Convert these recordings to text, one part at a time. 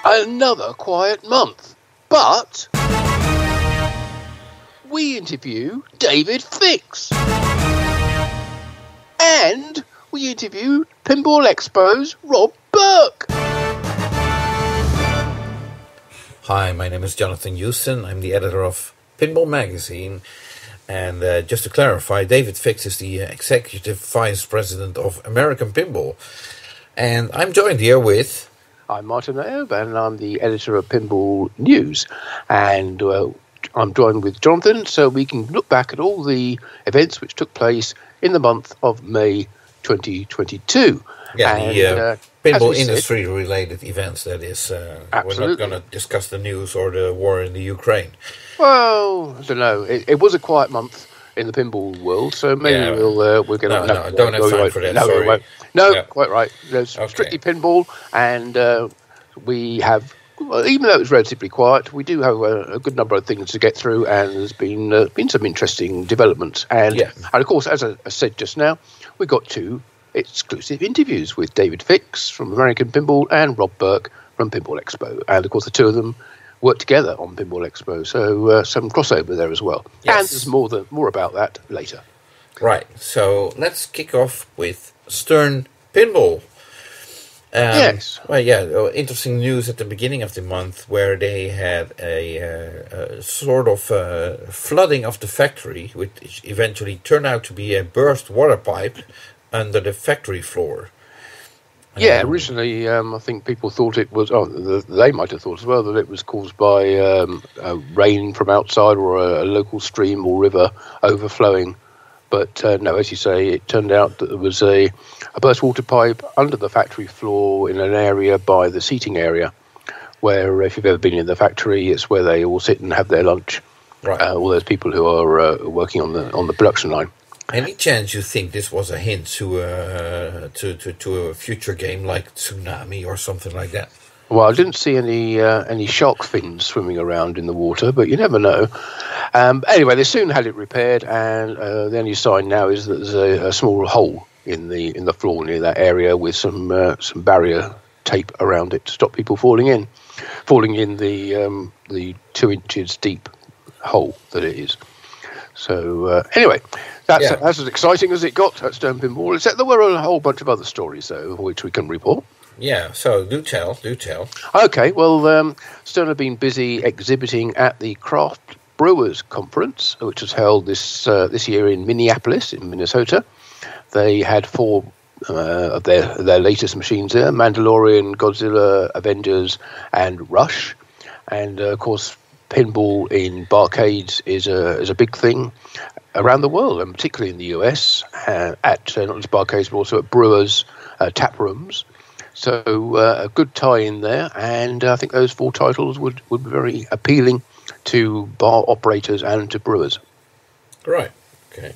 Another quiet month, but we interview David Fix. And we interview Pinball Expo's Rob Berk. Hi, my name is Joosten. I'm the editor of Pinball Magazine. And just to clarify, David Fix is the Executive Vice-President of American Pinball. And I'm joined here with... I'm Martin Ayub, and I'm the editor of Pinball News. And I'm joined with Jonathan, so we can look back at all the events which took place in the month of May 2022. Yeah, and, pinball industry-related events, that is. Absolutely. We're not going to discuss the news or the war in the Ukraine. Well, I don't know. It was a quiet month in the pinball world, so maybe we're going to... No, I don't have time for that, no, sorry. Quite right. There's strictly pinball, and we have... Well, even though it was relatively quiet, we do have a good number of things to get through, and there's been some interesting developments. And of course, as I said just now, we got two exclusive interviews with David Fix from American Pinball and Rob Berk from Pinball Expo. And of course, the two of them worked together on Pinball Expo, so some crossover there as well. Yes. And there's more about that later. Right, so let's kick off with Stern Pinball. Yes. Well, yeah, interesting news at the beginning of the month where they had a sort of flooding of the factory, which eventually turned out to be a burst water pipe under the factory floor. Yeah, originally I think people thought it was, they might have thought as well, that it was caused by rain from outside or a local stream or river overflowing. But no, as you say, it turned out that there was a burst water pipe under the factory floor in an area by the seating area, where if you've ever been in the factory, it's where they all sit and have their lunch. Right. All those people who are working on the production line. Any chance you think this was a hint to a future game like Tsunami or something like that? Well, I didn't see any shark fins swimming around in the water, but you never know. Anyway, they soon had it repaired, and the only sign now is that there's a small hole in the floor near that area with some barrier tape around it to stop people falling in the 2 inches deep hole that it is. So anyway, that's as exciting as it got at Stern Pinball, except there were a whole bunch of other stories, though, which we can report. Yeah, so do tell. Okay, well, Stern have been busy exhibiting at the Craft Brewers Conference, which was held this year in Minneapolis, in Minnesota. They had 4 of their latest machines there: Mandalorian, Godzilla, Avengers, and Rush. And of course, pinball in barcades is a big thing around the world, and particularly in the US, at not just barcades but also at brewers, tap rooms. So a good tie-in there, and I think those 4 titles would be very appealing to bar operators and to brewers. Right. Okay.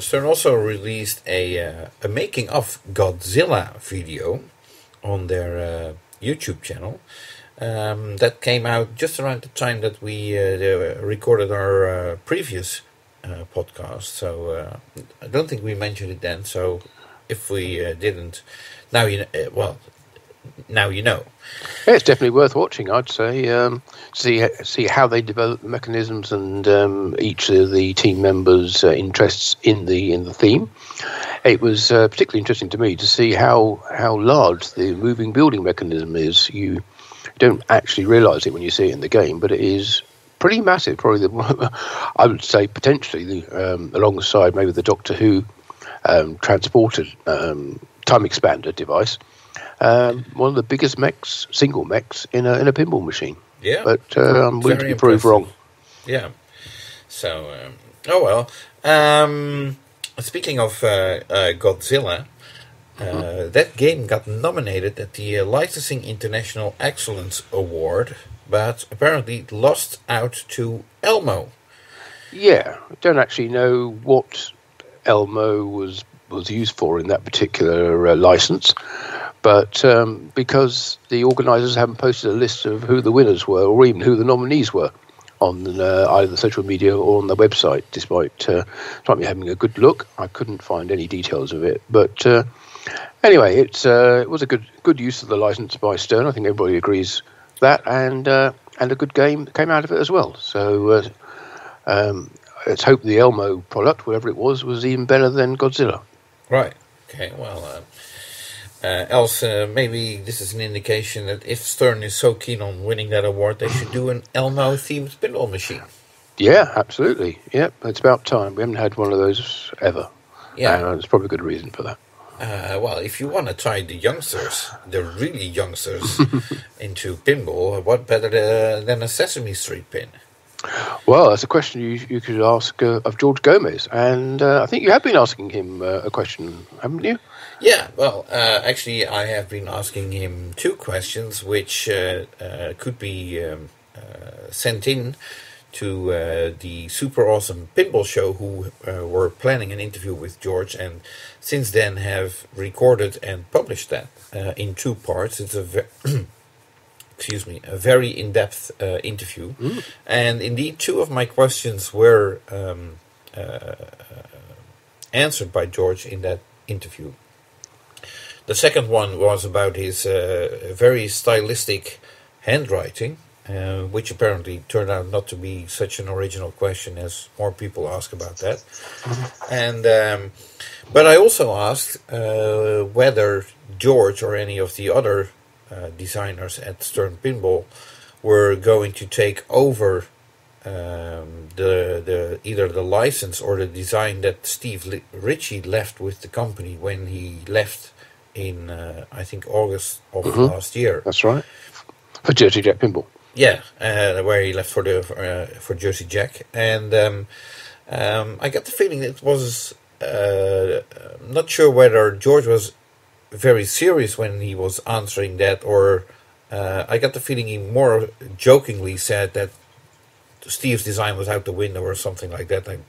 Stern also released a making of Godzilla video on their YouTube channel. That came out just around the time that we recorded our previous podcast. So I don't think we mentioned it then. So if we didn't, now you know. Now you know. Yeah, it's definitely worth watching, I'd say. See how they develop the mechanisms and each of the team members' interests in the theme. It was particularly interesting to me to see how large the moving building mechanism is. You don't actually realise it when you see it in the game, but it is pretty massive. Probably, I would say, potentially alongside maybe the Doctor Who transporter time expander device. One of the biggest single mechs in a pinball machine. Yeah, but I'm willing to be proved wrong. Yeah. So, speaking of Godzilla, that game got nominated at the Licensing International Excellence Award, but apparently lost out to Elmo. Yeah, I don't actually know what Elmo was used for in that particular license. But because the organisers haven't posted a list of who the winners were or even who the nominees were on either social media or on the website, despite me having a good look, I couldn't find any details of it. But Anyway, it was a good use of the license by Stern. I think everybody agrees that, and a good game came out of it as well. So let's hope the Elmo product, whatever it was even better than Godzilla. Right. Okay. Well, else maybe this is an indication that if Stern is so keen on winning that award, they should do an Elmo themed pinball machine. Yeah, absolutely. Yeah, it's about time. We haven't had one of those ever. Yeah, and there's probably a good reason for that. Well, if you want to tie the youngsters, the really youngsters, into pinball, what better than a Sesame Street pin? Well, that's a question you could ask of George Gomez, and I think you have been asking him a question, haven't you? Yeah, well, actually, I have been asking him 2 questions, which could be sent in to the Super Awesome Pinball Show, who were planning an interview with George, and since then have recorded and published that in 2 parts. It's a a very in-depth interview, and indeed 2 of my questions were answered by George in that interview. The second one was about his very stylistic handwriting, which apparently turned out not to be such an original question as more people ask about that. And but I also asked whether George or any of the other designers at Stern Pinball were going to take over the either the license or the design that Steve Ritchie left with the company when he left in I think August of last year. That's right, for Jersey Jack Pinball. Yeah, where he left for Jersey Jack, and I got the feeling it was not sure whether George was very serious when he was answering that, or I got the feeling he more jokingly said that Steve's design was out the window or something like that. I'm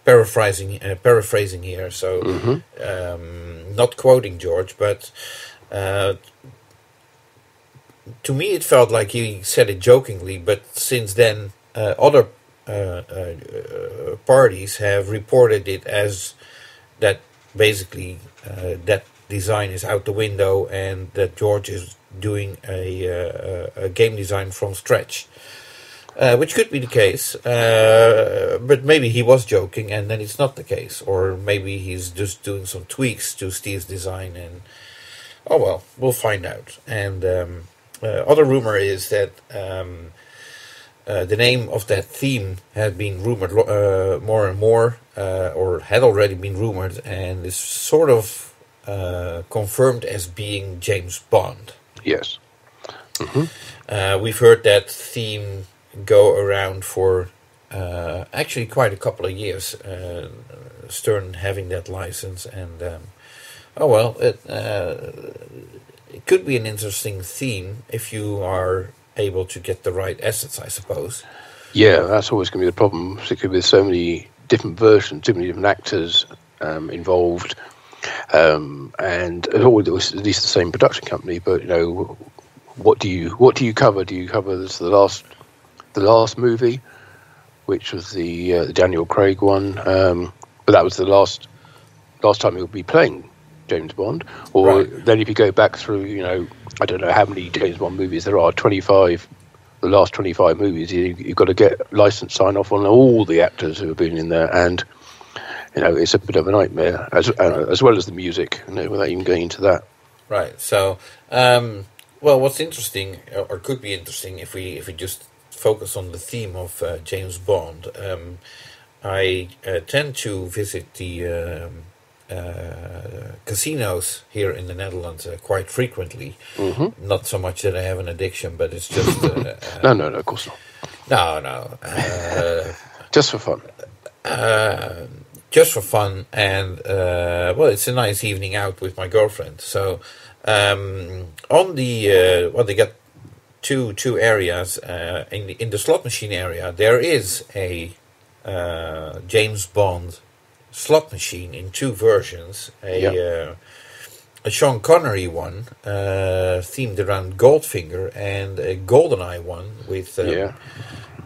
paraphrasing here, so not quoting George, but to me it felt like he said it jokingly, but since then other parties have reported it as that basically that design is out the window and that George is doing a game design from scratch, which could be the case, but maybe he was joking and then it's not the case, or maybe he's just doing some tweaks to Steve's design, and oh well, we'll find out. And other rumor is that the name of that theme had been rumored more and more, or had already been rumored, and is sort of confirmed as being James Bond. Yes. We've heard that theme go around for actually quite a couple of years, Stern having that license, and it could be an interesting theme if you are able to get the right assets, I suppose. Yeah, that's always going to be the problem, particularly with so many different versions, too many different actors involved, and it's always at least the same production company. But you know, what do you cover? Do you cover the last movie, which was the Daniel Craig one? But that was the last time he would be playing James Bond. Or then if you go back through, you know, I don't know how many James Bond movies there are, 25, the last 25 movies, you've got to get license sign off on all the actors who have been in there, and you know, it's a bit of a nightmare, as well as the music, you know, without even going into that. Right. So, well, what's interesting, or could be interesting, if we just focus on the theme of James Bond, I tend to visit the casinos here in the Netherlands quite frequently. Not so much that I have an addiction, but it's just no, of course not. No. Just for fun. Just for fun, and well, it's a nice evening out with my girlfriend. So on the they got two areas. In the slot machine area, there is a James Bond slot machine in 2 versions, a Sean Connery one themed around Goldfinger, and a GoldenEye one with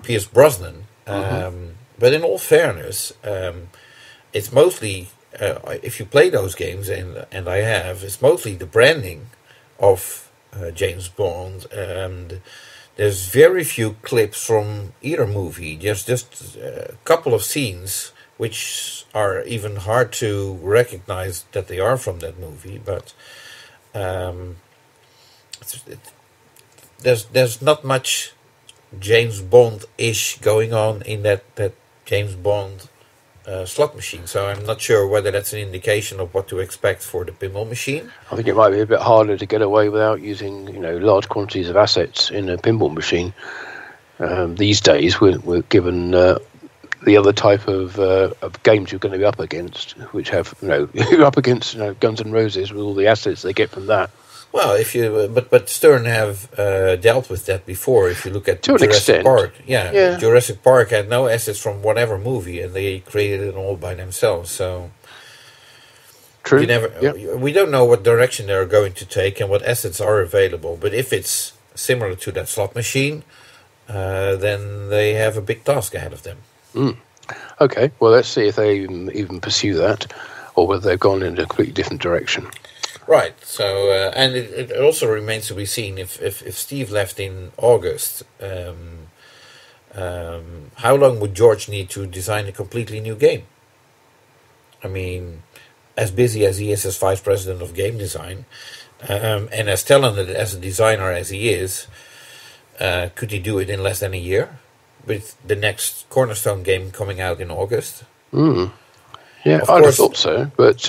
Pierce Brosnan. But in all fairness, it's mostly if you play those games, and I have, it's mostly the branding of James Bond, and there's very few clips from either movie. Just a couple of scenes, which are even hard to recognize that they are from that movie. But there's not much James Bond-ish going on in that James Bond slot machine, so I'm not sure whether that's an indication of what to expect for the pinball machine. I think it might be a bit harder to get away without using, large quantities of assets in a pinball machine. These days, we're given the other type of games you're going to be up against, which have, you're up against, Guns N' Roses with all the assets they get from that. Well, if you but Stern have dealt with that before. If you look at Jurassic Park, yeah, Jurassic Park had no assets from whatever movie, and they created it all by themselves. So true. We don't know what direction they're going to take and what assets are available. But if it's similar to that slot machine, then they have a big task ahead of them. Mm. Okay, well, let's see if they even pursue that, or whether they've gone in a completely different direction. Right. So, and it also remains to be seen if Steve left in August, how long would George need to design a completely new game? I mean, as busy as he is as Vice President of Game Design, and as talented as a designer as he is, could he do it in less than a year with the next Cornerstone game coming out in August? Mm. Yeah, I'd have thought so, but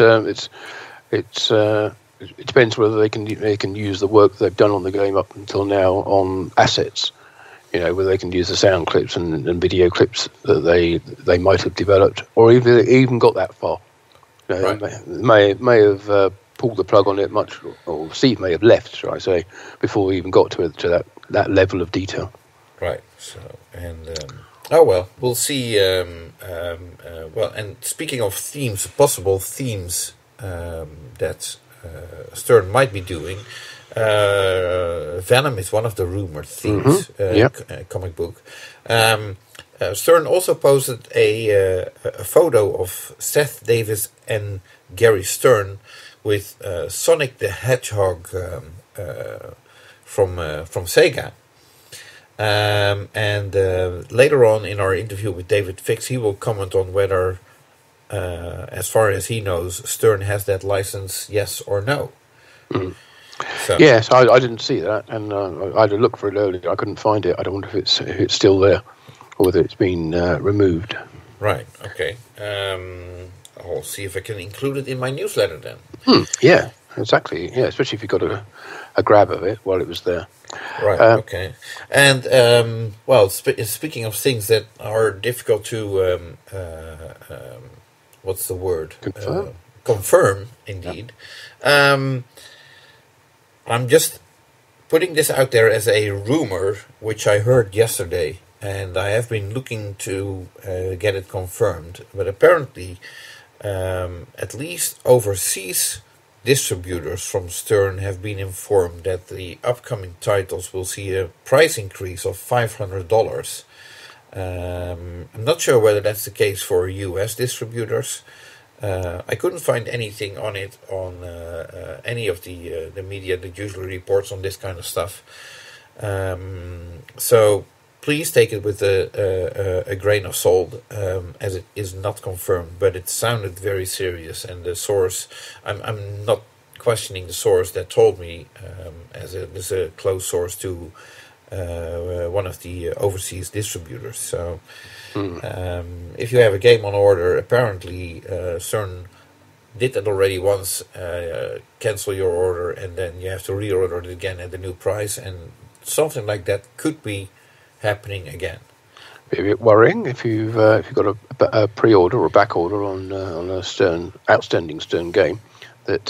it depends whether they can use the work they've done on the game up until now on assets. Whether they can use the sound clips and video clips that they might have developed, or even got that far. Right. May have pulled the plug on it much, or Steve may have left, shall I say, before we even got to that level of detail. Right. So we'll see. And speaking of themes, possible themes that Stern might be doing. Venom is one of the rumored themes, comic book. Stern also posted a photo of Seth Davis and Gary Stern with Sonic the Hedgehog from Sega. And later on in our interview with David Fix, he will comment on whether, as far as he knows, Stern has that license, yes or no. Mm. So. Yes, I didn't see that, and I had to look for it earlier. I couldn't find it. I don't wonder if it's still there, or whether it's been removed. Right. Okay. I'll see if I can include it in my newsletter then. Yeah, exactly. Yeah, especially if you got a grab of it while it was there. Right. Okay. And speaking of things that are difficult to what's the word? Confirm, indeed. Yeah. I'm just putting this out there as a rumor, which I heard yesterday, and I have been looking to get it confirmed. But apparently, at least overseas distributors from Stern have been informed that the upcoming titles will see a price increase of $500. I'm not sure whether that's the case for US distributors. I couldn't find anything on it on any of the media that usually reports on this kind of stuff. So please take it with a grain of salt, as it is not confirmed, but it sounded very serious. And the source, I'm not questioning the source that told me, as a close source to one of the overseas distributors. So. If you have a game on order, apparently CERN did that already once, cancel your order, and then you have to reorder it again at the new price, and something like that could be happening again. Be a bit worrying if you've got a pre-order or back order on a outstanding Stern game. But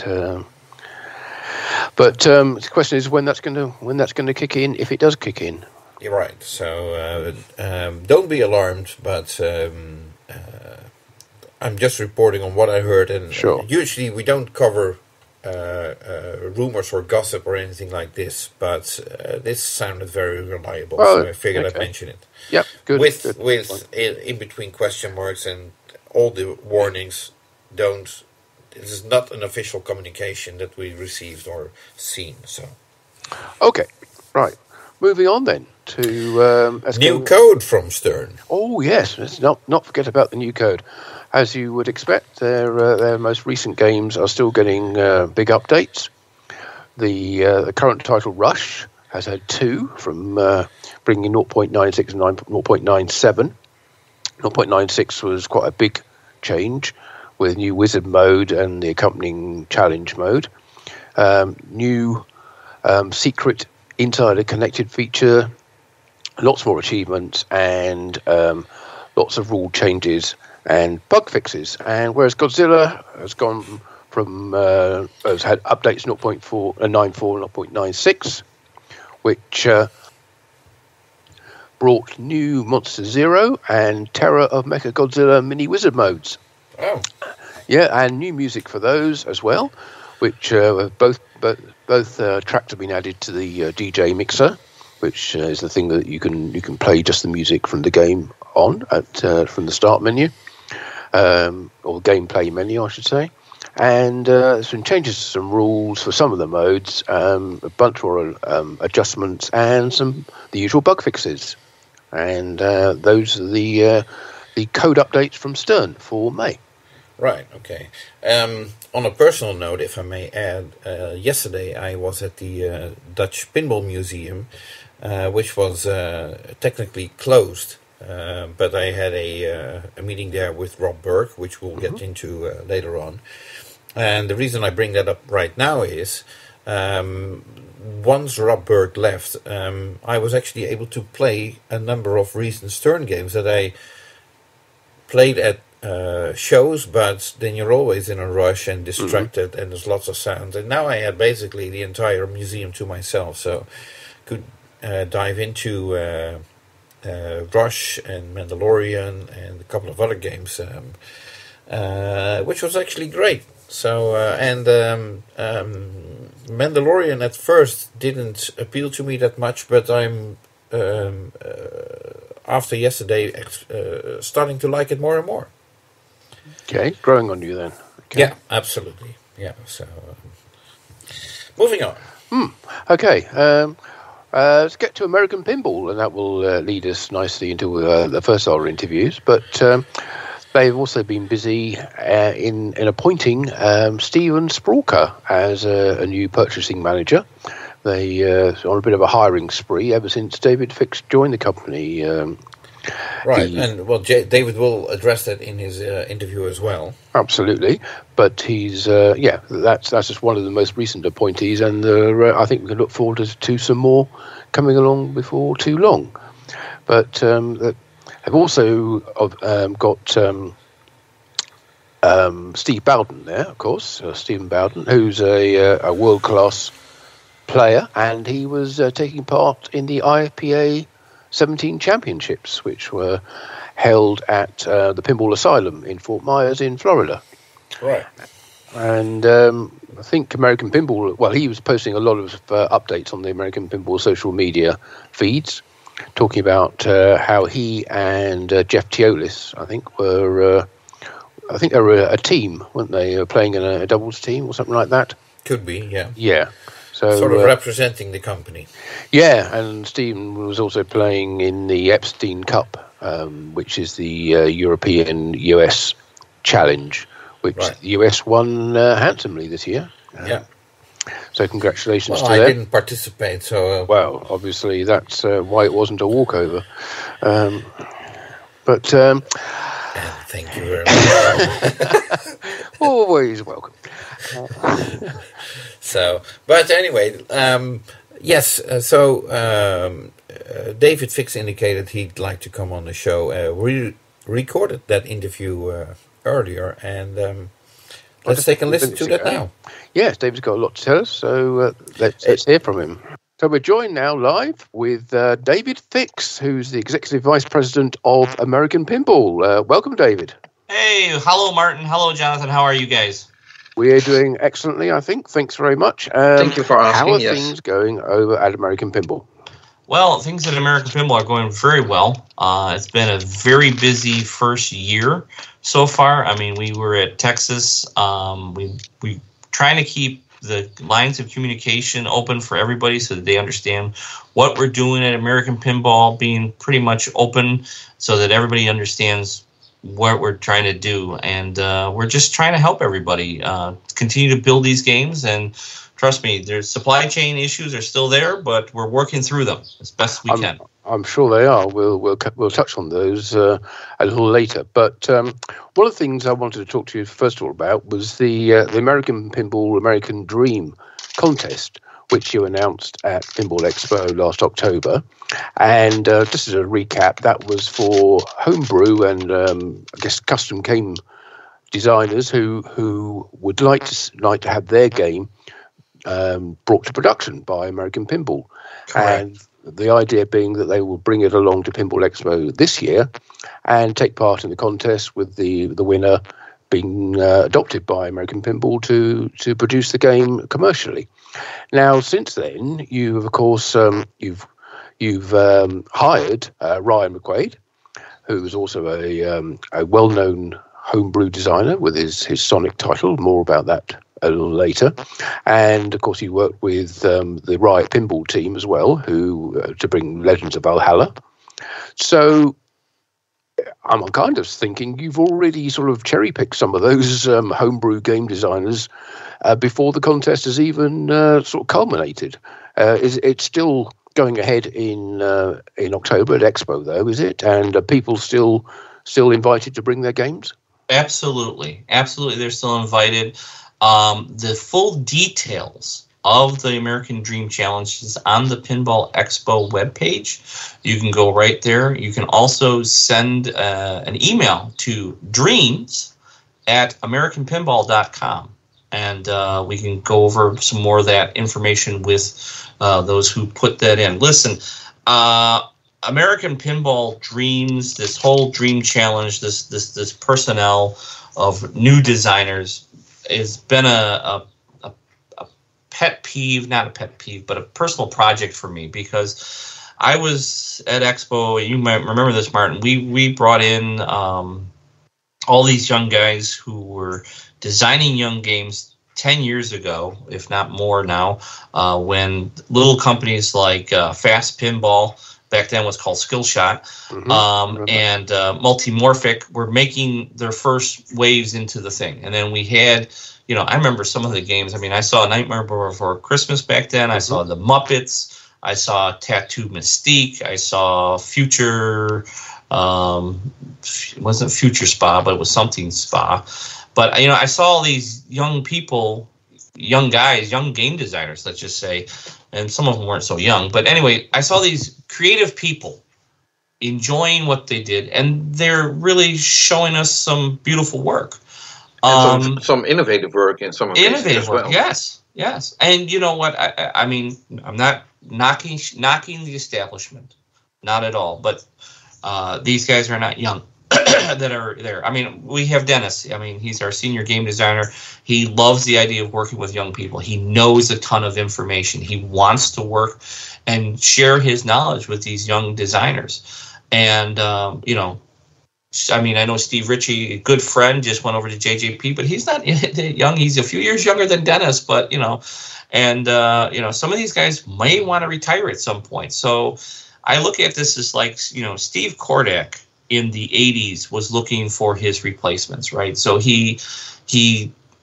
the question is when that's going to kick in, if it does kick in. You're right. So don't be alarmed, but I'm just reporting on what I heard. And sure. Usually we don't cover rumors or gossip or anything like this, but this sounded very reliable, so I figured I'd mention it. Yep, good. With in between question marks and all the warnings don't. This is not an official communication that we received or seen. So, okay, right. Moving on then to new code from Stern. Oh yes, let's not forget about the new code. As you would expect, their most recent games are still getting big updates. The current title Rush has had 2 from bringing 0.96 and 0.97. 0.96 was quite a big change with new wizard mode and the accompanying challenge mode. New secret insider connected feature, lots more achievements, and lots of rule changes and bug fixes. And whereas Godzilla has gone from has had updates 0.94 and 0.96, which brought new Monster Zero and Terror of Mechagodzilla mini wizard modes. Oh, yeah, and new music for those as well, which both tracks have been added to the DJ mixer, which is the thing that you can play just the music from the game on from the start menu, or gameplay menu, I should say. And there's been changes to some rules for some of the modes, a bunch more adjustments, and the usual bug fixes. And those are the code updates from Stern for May. right, okay. On a personal note, if I may add, yesterday I was at the Dutch Pinball Museum, which was technically closed, but I had a meeting there with Rob Berk, which we'll get into later on. And the reason I bring that up right now is, once Rob Berk left, I was actually able to play a number of recent Stern games that I played at shows, but then you're always in a rush and distracted, and there's lots of sound. And now I had basically the entire museum to myself, so could dive into Rush and Mandalorian and a couple of other games, which was actually great. So, Mandalorian at first didn't appeal to me that much, but I'm, after yesterday, starting to like it more and more. Okay, growing on you then. Okay. Yeah, absolutely. Yeah, so, moving on. Okay, let's get to American Pinball, and that will lead us nicely into the first of our interviews. But they've also been busy in appointing Steven Sprawker as a new purchasing manager. They on a bit of a hiring spree ever since David Fix joined the company. Right, and well, David will address that in his interview as well. Absolutely, but he's that's just one of the most recent appointees, and I think we can look forward to some more coming along before too long. But they've also got Steve Bowden there, of course, Stephen Bowden, who's a world-class player, and he was taking part in the IPA 17 championships, which were held at the Pinball Asylum in Fort Myers in Florida. Right. And I think American Pinball, well, he was posting a lot of updates on the American Pinball social media feeds, talking about how he and Jeff Teolis, I think they were a team, weren't they? Playing in a doubles team or something like that. Could be, yeah. Yeah. So, sort of representing the company. Yeah, and Stephen was also playing in the Epstein Cup, which is the European-US challenge, which the US won handsomely this year. Yeah. So congratulations to them. them. I didn't participate, so... Well, obviously that's why it wasn't a walkover. But... thank you very much. Always welcome. So, but anyway, yes, David Fix indicated he'd like to come on the show. We recorded that interview earlier, and let's take a listen to that now. Yes, David's got a lot to tell us, so let's hear from him. So we're joined now live with David Fix, who's the Executive Vice President of American Pinball. Welcome, David. Hey, hello, Martin. Hello, Jonathan. How are you guys? We are doing excellently, I think. Thanks very much. Thank you for asking. How are things going over at American Pinball? Well, things at American Pinball are going very well. It's been a very busy first year so far. I mean, we were at Texas. We trying to keep the lines of communication open for everybody so that they understand what we're doing at American Pinball, being pretty much open so that everybody understands what we're trying to do. And we're just trying to help everybody continue to build these games. And trust me, there's supply chain issues are still there, but we're working through them as best we can. I'm sure they are. We'll touch on those a little later. But one of the things I wanted to talk to you first of all about was the American Pinball American Dream contest, which you announced at Pinball Expo last October. And just as a recap, that was for homebrew and I guess custom game designers who would like to have their game brought to production by American Pinball. Correct. And the idea being that they will bring it along to Pinball Expo this year and take part in the contest, with the winner being adopted by American Pinball to produce the game commercially. Now, since then, you've of course you've hired Ryan McQuaid, who is also a well-known homebrew designer with his Sonic title. More about that a little later. And of course, he worked with the Riot Pinball team as well, who to bring Legends of Valhalla. So I'm kind of thinking you've already sort of cherry-picked some of those homebrew game designers before the contest has even sort of culminated. It's still going ahead in October at Expo, though, is it? And are people still invited to bring their games? Absolutely. They're still invited. The full details of the American Dream Challenge is on the Pinball Expo webpage. You can go right there. You can also send an email to dreams@americanpinball.com, and we can go over some more of that information with those who put that in. Listen, American Pinball Dreams, this whole Dream Challenge, this personnel of new designers has been a pet peeve, not a pet peeve, but a personal project for me, because I was at Expo, and you might remember this, Martin. We brought in all these young guys who were designing young games 10 years ago, if not more now, when little companies like Fast Pinball, back then was called Skillshot, and Multimorphic were making their first waves into the thing. And then we had, I remember some of the games. I mean, I saw Nightmare Before Christmas back then. I saw the Muppets. I saw Tattoo Mystique. I saw Future, it wasn't Future Spa, but it was something Spa. But, I saw all these young people, young guys, young game designers, let's just say, and some of them weren't so young. But anyway, I saw these creative people enjoying what they did, and they're really showing us some beautiful work. And some innovative work in some of these as well. Yes. And you know what? I mean, I'm not knocking the establishment, not at all. But these guys are not young that are there. I mean, we have Dennis. I mean, he's our senior game designer. He loves the idea of working with young people. He knows a ton of information. He wants to work and share his knowledge with these young designers. And, I mean, I know Steve Ritchie, a good friend, just went over to JJP, but he's not young. He's a few years younger than Dennis, but, and, some of these guys may want to retire at some point. So I look at this as like, Steve Kordak in the 80s was looking for his replacements, right? So he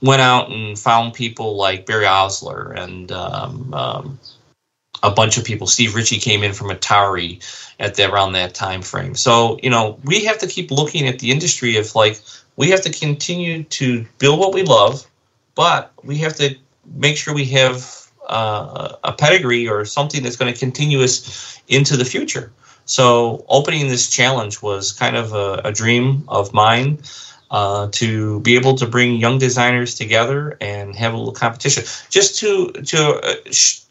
went out and found people like Barry Osler and a bunch of people. Steve Ritchie came in from Atari around that time frame. So, we have to keep looking at the industry of we have to continue to build what we love, but we have to make sure we have a pedigree or something that's going to continue us into the future. So opening this challenge was kind of a dream of mine, to be able to bring young designers together and have a little competition. Just to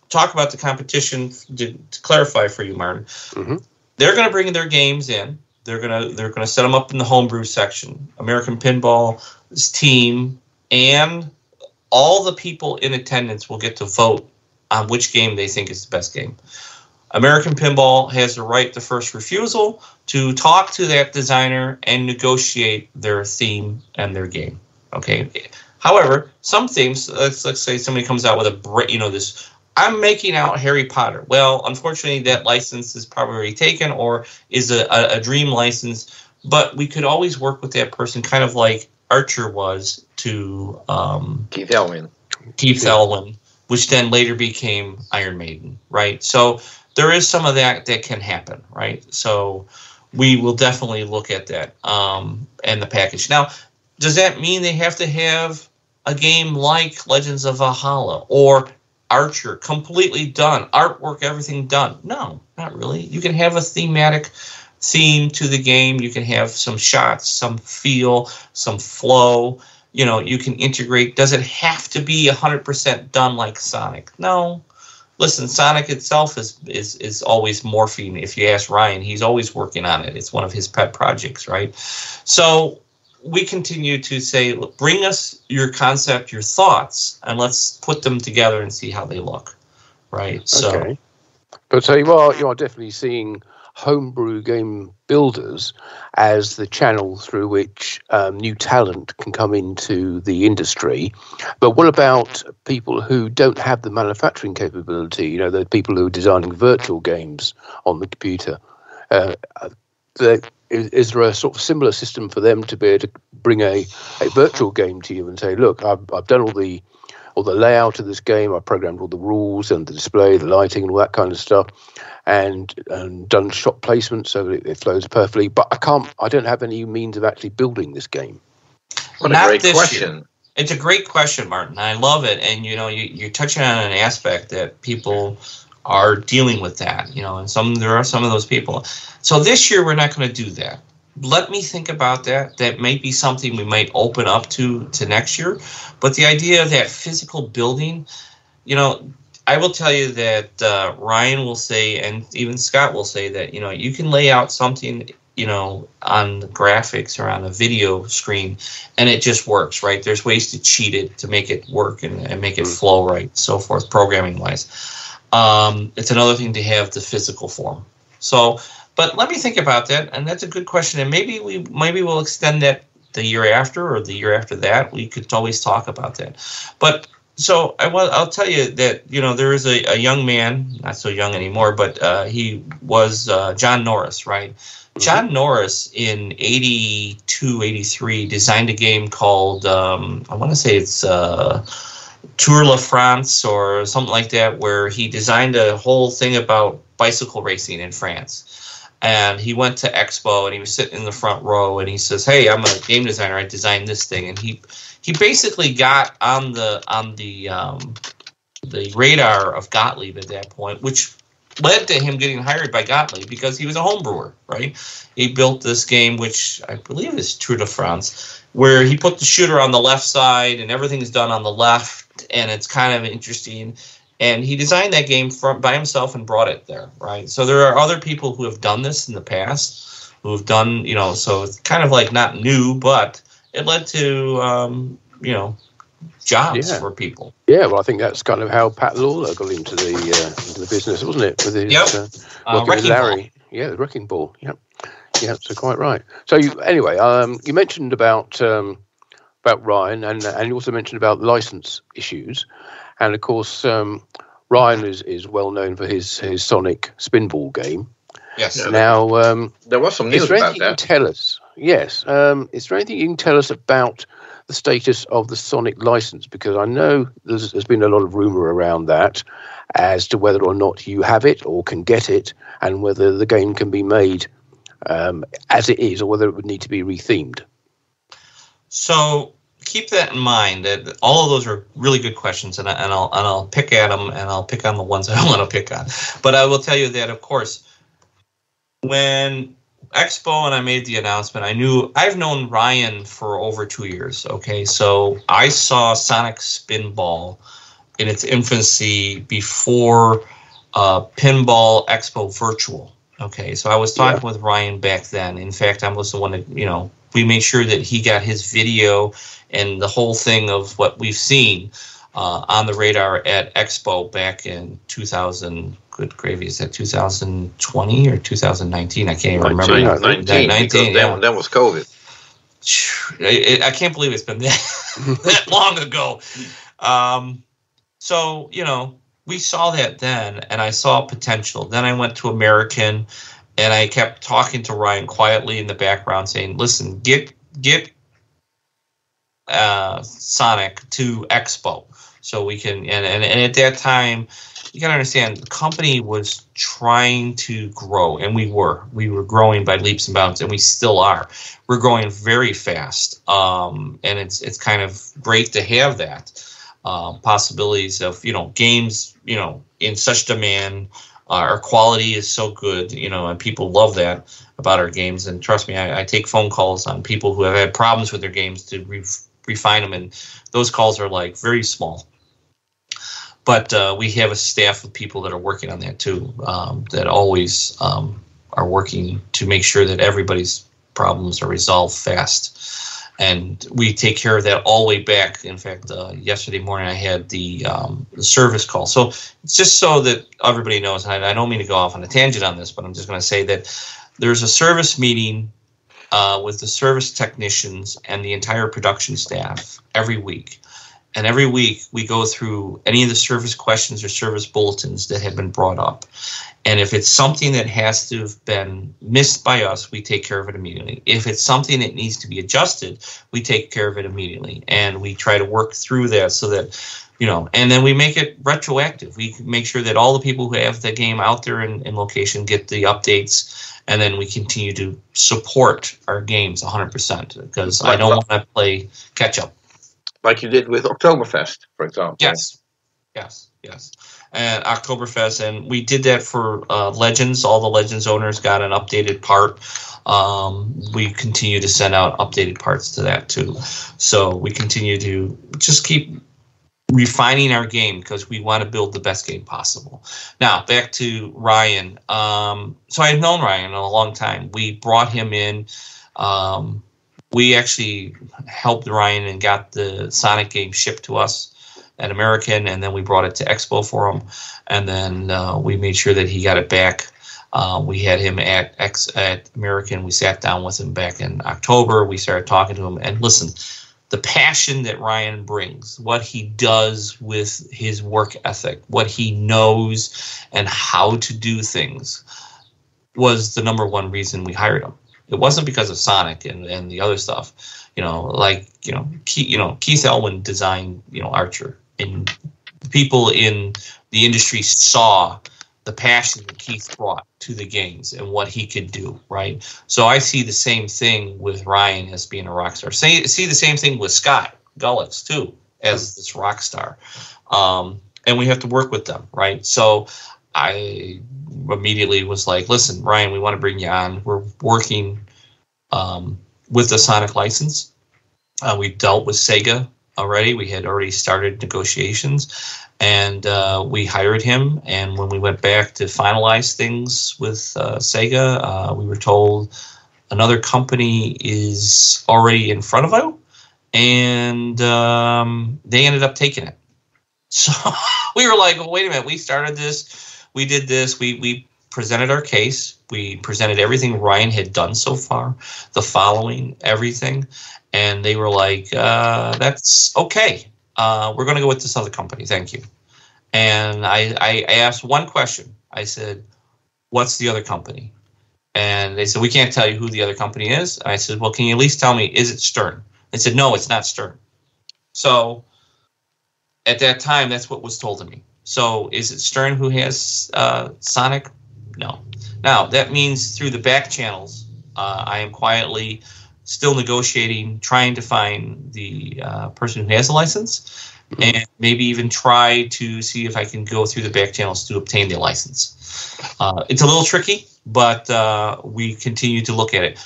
talk about the competition, to clarify for you, Martin. Mm-hmm. They're going to bring their games in. They're going to set them up in the homebrew section. American Pinball's team and all the people in attendance will get to vote on which game they think is the best game. American Pinball has the right to first refusal to talk to that designer and negotiate their theme and their game. Okay. However, some themes, let's say somebody comes out with this, I'm making out Harry Potter. Well, unfortunately, that license is probably already taken or is a dream license. But we could always work with that person, kind of like Archer was to Keith Elwin. Elwin, which then later became Iron Maiden, right? So there is some of that can happen, right? So we will definitely look at that and the package. Now, does that mean they have to have a game like Legends of Valhalla or Archer completely done, artwork, everything done? No, not really. You can have a thematic theme to the game. You can have some shots, some feel, some flow. You can integrate. Does it have to be 100% done like Sonic? No. Listen, Sonic itself is always morphing. If you ask Ryan, he's always working on it. It's one of his pet projects, right? So we continue to say, look, bring us your concept, your thoughts, and let's put them together and see how they look, right? Okay. But so you are definitely seeing homebrew game builders as the channel through which new talent can come into the industry. But what about people who don't have the manufacturing capability? The people who are designing virtual games on the computer. Is there a sort of similar system for them to be able to bring a virtual game to you and say, look, I've done all the layout of this game, I've programmed all the rules and the display, the lighting and all that kind of stuff, and done shot placement so that it flows perfectly, but I don't have any means of actually building this game? What a great question. It's a great question, Martin. I love it. And you're touching on an aspect that people are dealing with that, and there are some of those people. So this year we're not going to do that. Let me think about that. That may be something we might open up to next year. But the idea of that physical building, I will tell you that Ryan will say, and even Scott will say that, you can lay out something, on the graphics or on a video screen, and it just works, right? There's ways to cheat it to make it work and make it flow right, so forth, programming-wise. It's another thing to have the physical form. So, but let me think about that, and that's a good question. And maybe we'll extend that the year after or the year after that. We could always talk about that. But so I'll tell you that there is a young man, not so young anymore, but he was John Norris, right? Mm-hmm. John Norris in 82, 83 designed a game called I want to say it's Tour La France or something like that, where he designed a whole thing about bicycle racing in France. And he went to Expo and he was sitting in the front row and he says, "Hey, I'm a game designer. I designed this thing." And he basically got on the radar of Gottlieb at that point, which led to him getting hired by Gottlieb because he was a home brewer, right? He built this game, which I believe is Tour de France, where he put the shooter on the left side and everything's done on the left, and it's kind of interesting. And he designed that game by himself and brought it there, right? So there are other people who have done this in the past, who have done, so it's kind of like not new, but it led to, jobs for people. Yeah, well, I think that's kind of how Pat Lawler got into the business, wasn't it? With his Wrecking Larry. Ball. Yeah, the Wrecking Ball. Yep. Yeah, so quite right. So you mentioned about Ryan, and you also mentioned about license issues. And of course, Ryan is well known for his Sonic Spinball game. Yes. Now, there was some news about that. You can tell us? Yes. Is there anything you can tell us about the status of the Sonic license? Because I know there's been a lot of rumor around that as to whether or not you have it or can get it, and whether the game can be made as it is, or whether it would need to be rethemed. So keep that in mind. That all of those are really good questions, and I'll pick at them, and I'll pick on the ones I don't want to pick on. But I will tell you that, of course, when Expo and I made the announcement, I've known Ryan for over 2 years. Okay, so I saw Sonic Spinball in its infancy before Pinball Expo Virtual. Okay, so I was talking with Ryan back then. In fact, I was the one that, we made sure that he got his video and the whole thing of what we've seen on the radar at Expo back in 2000. Good gravy, is that 2020 or 2019? I can't even remember. 19, yeah. That was COVID. I can't believe it's been that long ago. So, we saw that then, and I saw potential. Then I went to American, and I kept talking to Ryan quietly in the background, saying, "Listen, get Sonic to Expo, so we can." And at that time, you gotta understand, the company was trying to grow, and we were growing by leaps and bounds, and we still are. We're growing very fast, and it's kind of great to have that possibilities of games in such demand. Our quality is so good, and people love that about our games. And trust me, I take phone calls on people who have had problems with their games to refine them, and those calls are like very small. But we have a staff of people that are working on that too, that always are working to make sure that everybody's problems are resolved fast. And we take care of that all the way back. In fact, yesterday morning I had the service call. So it's just so that everybody knows, and I don't mean to go off on a tangent on this, but I'm just going to say that there's a service meeting with the service technicians and the entire production staff every week. And every week we go through any of the service questions or service bulletins that have been brought up. And if it's something that has to have been missed by us, we take care of it immediately. If it's something that needs to be adjusted, we take care of it immediately. And we try to work through that so that, and then we make it retroactive. We make sure that all the people who have the game out there in location get the updates. And then we continue to support our games 100%, because I don't want to play catch up. Like you did with Oktoberfest, for example. Yes. And Oktoberfest, and we did that for Legends. All the Legends owners got an updated part. We continue to send out updated parts to that too. So we continue to just keep refining our game, because we want to build the best game possible. Now, back to Ryan. So I've known Ryan a long time. We brought him in. We actually helped Ryan and got the Sonic game shipped to us at American, and then we brought it to Expo for him, and then we made sure that he got it back. We had him at American. We sat down with him back in October. We started talking to him, and listen, the passion that Ryan brings, what he does with his work ethic, what he knows and how to do things, was the number one reason we hired him. It wasn't because of Sonic and the other stuff, Keith Elwin designed, Archer, and people in the industry saw the passion that Keith brought to the games and what he could do, right? So I see the same thing with Ryan as being a rock star. See the same thing with Scott Gullitz too, as this rock star. And we have to work with them, right? So I immediately was like, listen, Ryan, we want to bring you on. We're working with the Sonic license. We dealt with Sega already. We had already started negotiations, and we hired him. And when we went back to finalize things with Sega, we were told another company is already in front of you, and they ended up taking it. So we were like, well, wait a minute, we started this. We did this. We presented our case. We presented everything Ryan had done so far, the following, everything. And they were like, that's okay. We're going to go with this other company. Thank you. And I asked one question. I said, what's the other company? And they said, we can't tell you who the other company is. And I said, well, can you at least tell me, is it Stern? They said, no, it's not Stern. So at that time, that's what was told to me. So is it Stern who has Sonic? No. Now, that means through the back channels, I am quietly still negotiating, trying to find the person who has the license, and maybe even try to see if I can go through the back channels to obtain the license. It's a little tricky, but we continue to look at it.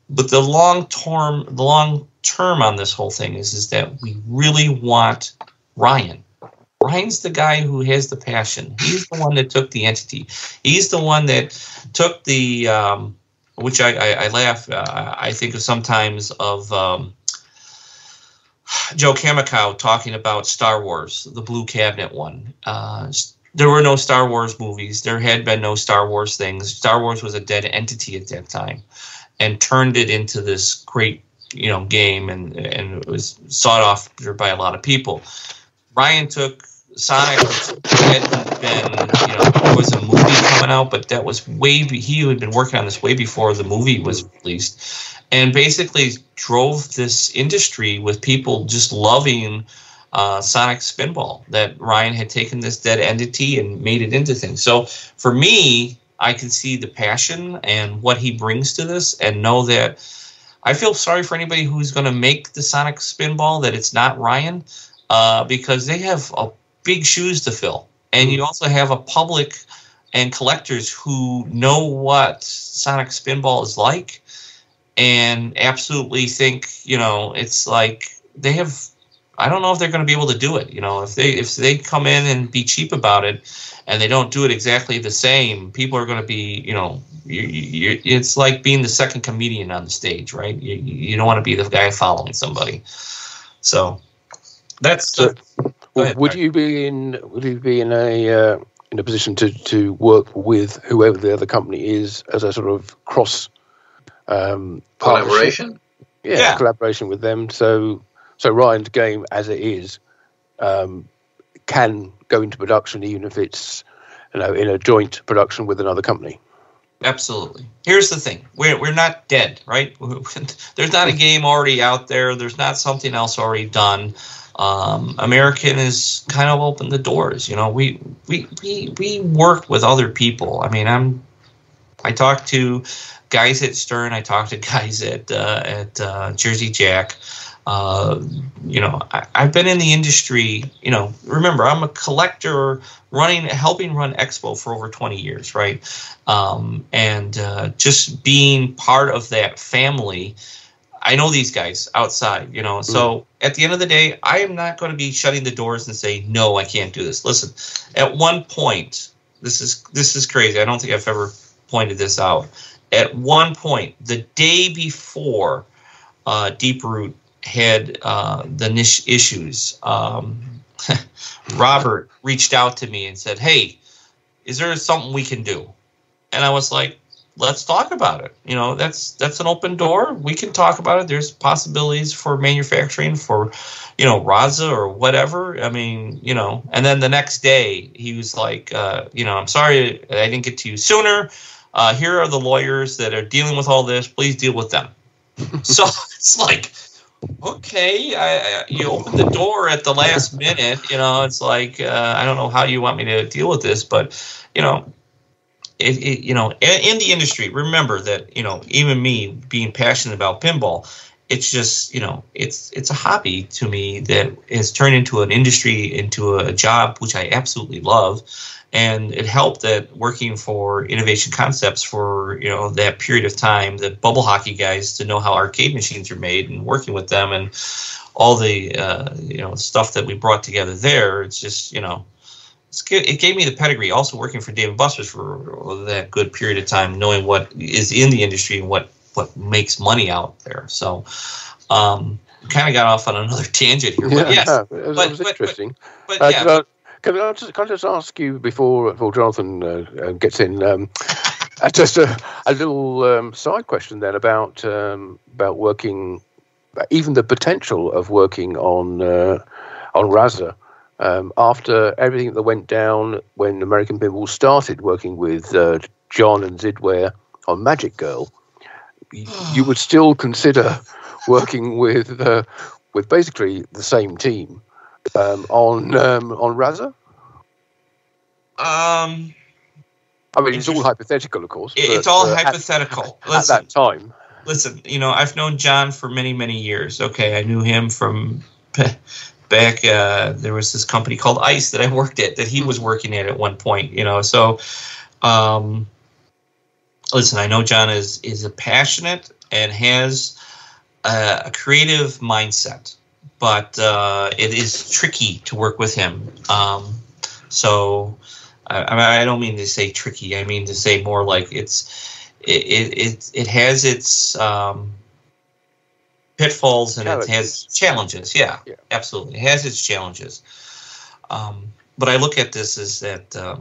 But the long term on this whole thing is that we really want Ryan. Ryan's the guy who has the passion. He's the one that took the entity. He's the one that took the, which I laugh. I think of sometimes of Joe Kamikow talking about Star Wars, the Blue Cabinet one. There were no Star Wars movies. There had been no Star Wars things. Star Wars was a dead entity at that time, and turned it into this great, game, and it was sought after by a lot of people. Ryan took Sonic, which hadn't been, there was a movie coming out, but that was he had been working on this way before the movie was released, and basically drove this industry with people just loving Sonic Spinball, that Ryan had taken this dead entity and made it into things. So for me, I can see the passion and what he brings to this, and know that I feel sorry for anybody who's going to make the Sonic Spinball, that it's not Ryan, because they have big shoes to fill. And you also have a public and collectors who know what Sonic Spinball is like, and absolutely think, it's like they have. I don't know if they're going to be able to do it. If they come in and be cheap about it, and they don't do it exactly the same, people are going to be, it's like being the second comedian on the stage, right? You don't want to be the guy following somebody. So that's. Would you be in a position to work with whoever the other company is as a sort of cross collaboration? Yeah, collaboration with them. So Ryan's game, as it is, can go into production even if it's, in a joint production with another company. Absolutely. Here's the thing: we're not dead, right? There's not a game already out there. There's not something else already done. American has kind of opened the doors. We work with other people. I mean, I talk to guys at Stern. I talk to guys at Jersey Jack. I've been in the industry, remember, I'm a collector helping run Expo for over 20 years, right? And just being part of that family, I know these guys outside, so at the end of the day, I am not going to be shutting the doors and say, no, I can't do this. Listen, at one point, this is crazy. I don't think I've ever pointed this out. At one point, the day before Deep Root had the niche issues, Robert reached out to me and said, hey, is there something we can do? And I was like, let's talk about it. That's an open door. We can talk about it. There's possibilities for manufacturing for, Raza or whatever. I mean, and then the next day he was like, I'm sorry I didn't get to you sooner. Here are the lawyers that are dealing with all this. Please deal with them. So it's like, okay, you opened the door at the last minute. It's like, I don't know how you want me to deal with this, but in the industry, remember that even me being passionate about pinball, it's just it's a hobby to me that has turned into an industry, into a job which I absolutely love. And it helped that working for Innovation Concepts for that period of time, the bubble hockey guys, to know how arcade machines are made, and working with them and all the stuff that we brought together there. It's just it gave me the pedigree. Also working for Dave & Buster's for that good period of time, knowing what is in the industry and what makes money out there. So kind of got off on another tangent here, but yes, it was interesting. Can I just ask you before Jonathan gets in, just a little side question then about working, even the potential of working on Raza after everything that went down when American Pinball started working with John and Zidware on Magic Girl. You would still consider working with basically the same team on Raza? I mean, it's all hypothetical, of course. It's all hypothetical. At that time. Listen, I've known John for many, many years. Okay, I knew him from back. There was this company called Ice that I worked at, that he was working at one point. So listen, I know John is a passionate and has a creative mindset, but it is tricky to work with him. So I don't mean to say tricky. I mean to say more like it has its pitfalls and it has challenges. Yeah, absolutely. It has its challenges. But I look at this as that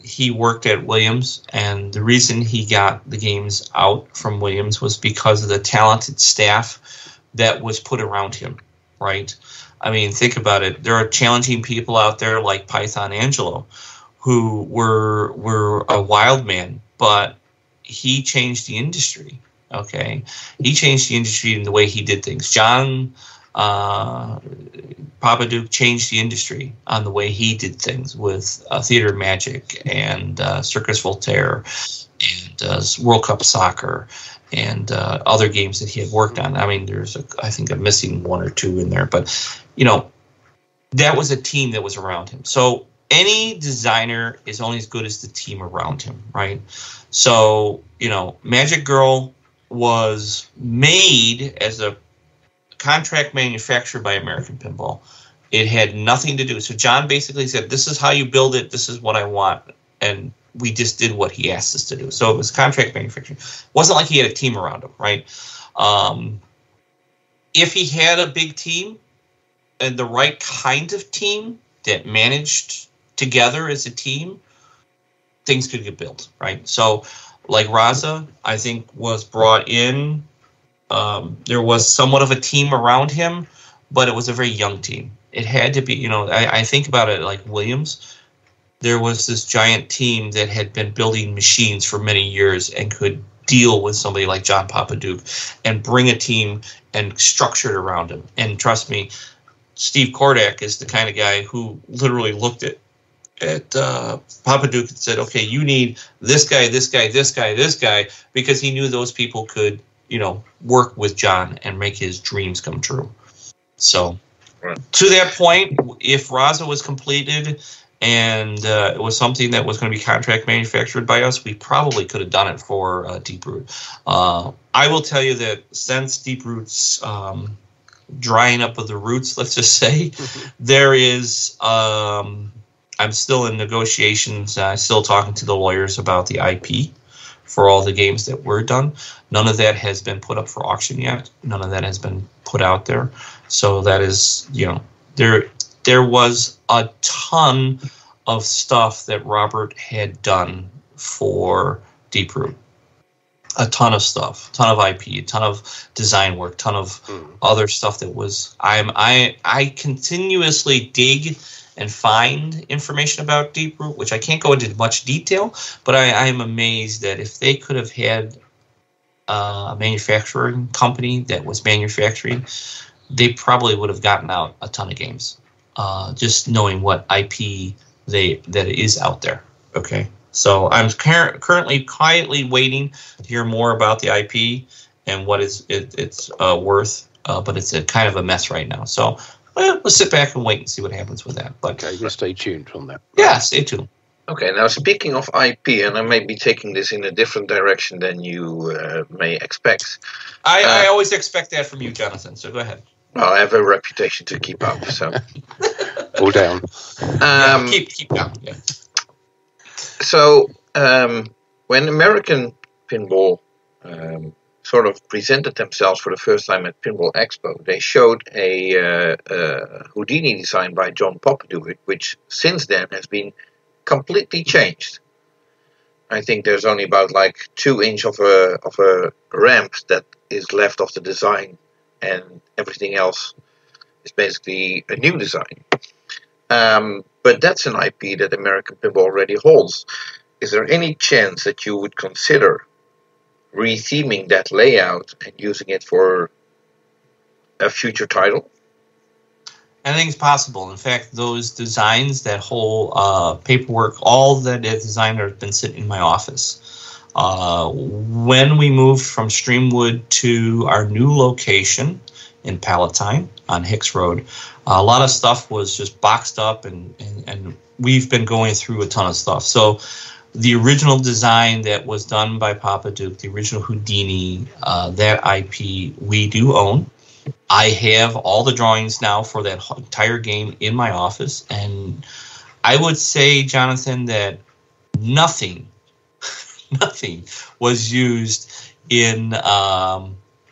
he worked at Williams, and the reason he got the games out from Williams was because of the talented staff that was put around him, right? I mean, think about it. There are challenging people out there like Python Angelo, who were a wild man, but he changed the industry. Okay, he changed the industry in the way he did things. John Papaduke changed the industry on the way he did things with Theater Magic and Circus Voltaire and World Cup Soccer and other games that he had worked on. I mean, there's I think I'm missing one or two in there, but that was a team that was around him. So any designer is only as good as the team around him, right? So Magic Girl was made as a contract manufacturer by American Pinball. It had nothing to do. So John basically said, "This is how you build it. This is what I want," and we just did what he asked us to do. So it was contract manufacturing. It wasn't like he had a team around him, right? If he had a big team and the right kind of team that managed together as a team, things could get built, right? So like Raza, I think, was brought in. There was somewhat of a team around him, but it was a very young team. It had to be, I think about it like Williams. There was this giant team that had been building machines for many years and could deal with somebody like John Papaduke and bring a team and structure it around him. And trust me, Steve Kordak is the kind of guy who literally looked at Papaduke and said, "Okay, you need this guy, this guy, this guy, this guy," because he knew those people could, work with John and make his dreams come true. So, to that point, if Raza was completed and it was something that was going to be contract manufactured by us, we probably could have done it for Deep Root. I will tell you that since Deep Root's drying up of the roots, let's just say, there is... I'm still in negotiations. Still talking to the lawyers about the IP for all the games that were done. None of that has been put up for auction yet. None of that has been put out there. So that is, there was a ton of stuff that Robert had done for Deep Root. A ton of stuff, a ton of IP, a ton of design work, a ton of other stuff that was. I continuously dig and find information about Deep Root, which I can't go into much detail, but I'm amazed that if they could have had a manufacturing company that was manufacturing, they probably would have gotten out a ton of games, just knowing what IP that is out there. Okay, so I'm currently quietly waiting to hear more about the IP and what it's worth, but it's a kind of a mess right now. So. Well, let's sit back and wait and see what happens with that. But okay, we'll stay tuned on that. Yeah, stay tuned. Okay, now speaking of IP, and I may be taking this in a different direction than you may expect. I always expect that from you, Jonathan, so go ahead. Well, I have a reputation to keep up, so... All down. Keep down, yeah. So, when American Pinball... sort of presented themselves for the first time at Pinball Expo, they showed a Houdini design by John Papaduke, which since then has been completely changed. I think there's only about 2 inches of a ramp that is left of the design, and everything else is basically a new design. But that's an IP that American Pinball already holds. Is there any chance that you would consider retheming that layout and using it for a future title? I think it's possible. In fact, those designs, that whole paperwork, all that is designed has been sitting in my office. When we moved from Streamwood to our new location in Palatine on Hicks Road, a lot of stuff was just boxed up, and we've been going through a ton of stuff. So the original design that was done by Papaduke, the original Houdini, that IP we do own. I have all the drawings now for that entire game in my office, and I would say, Jonathan, that nothing was used in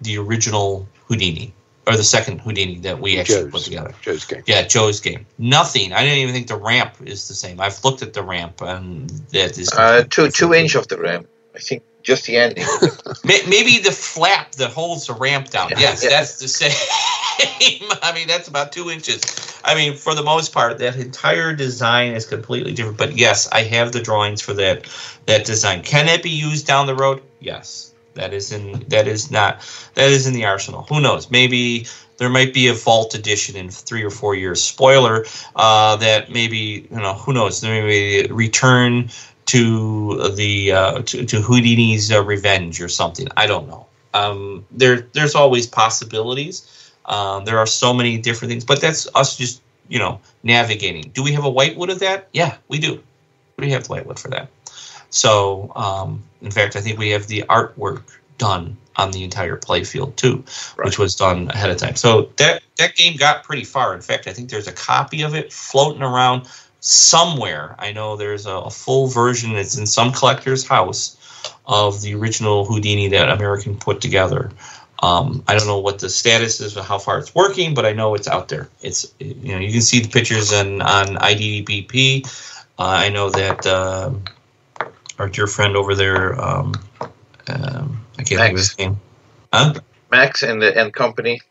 the original Houdini, or the second Houdini that we actually put together. Joe's game. Yeah, Joe's game. Nothing. I didn't even think the ramp is the same. I've looked at the ramp, and that is 2 inch of the ramp. I think just the ending. Maybe the flap that holds the ramp down. Yes, yeah. That's the same. I mean, that's about 2 inches. I mean, for the most part, that entire design is completely different. But yes, I have the drawings for that design. Can it be used down the road? Yes. That is in the arsenal. Who knows? Maybe there might be a Vault edition in 3 or 4 years. Spoiler, that maybe, who knows? There may be a return to the to Houdini's Revenge or something. I don't know. There's always possibilities. There are so many different things, but that's us just navigating. Do we have a whitewood of that? Yeah, we do. We have the whitewood for that. So, in fact, I think we have the artwork done on the entire playfield too, which was done ahead of time. So that game got pretty far. In fact, I think there's a copy of it floating around somewhere. I know there's a full version that's in some collector's house of the original Houdini that American put together. I don't know what the status is or how far it's working, but I know it's out there. It's you can see the pictures on IDBP. I know that our dear friend over there, I can't think of his name. Huh? Max and company.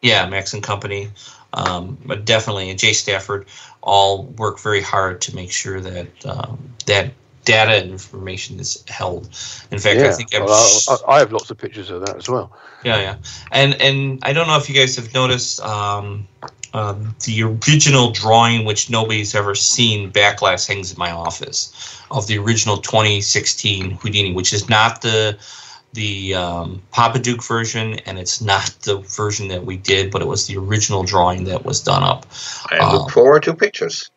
Yeah, Max and company. But definitely, and Jay Stafford all work very hard to make sure that that data and information is held. In fact, I think I have lots of pictures of that as well. Yeah. And I don't know if you guys have noticed the original drawing, which nobody's ever seen, Backlash, hangs in my office, of the original 2016 Houdini, which is not the Papa Duke version, and it's not the version that we did, but it was the original drawing that was done up. I look forward to pictures.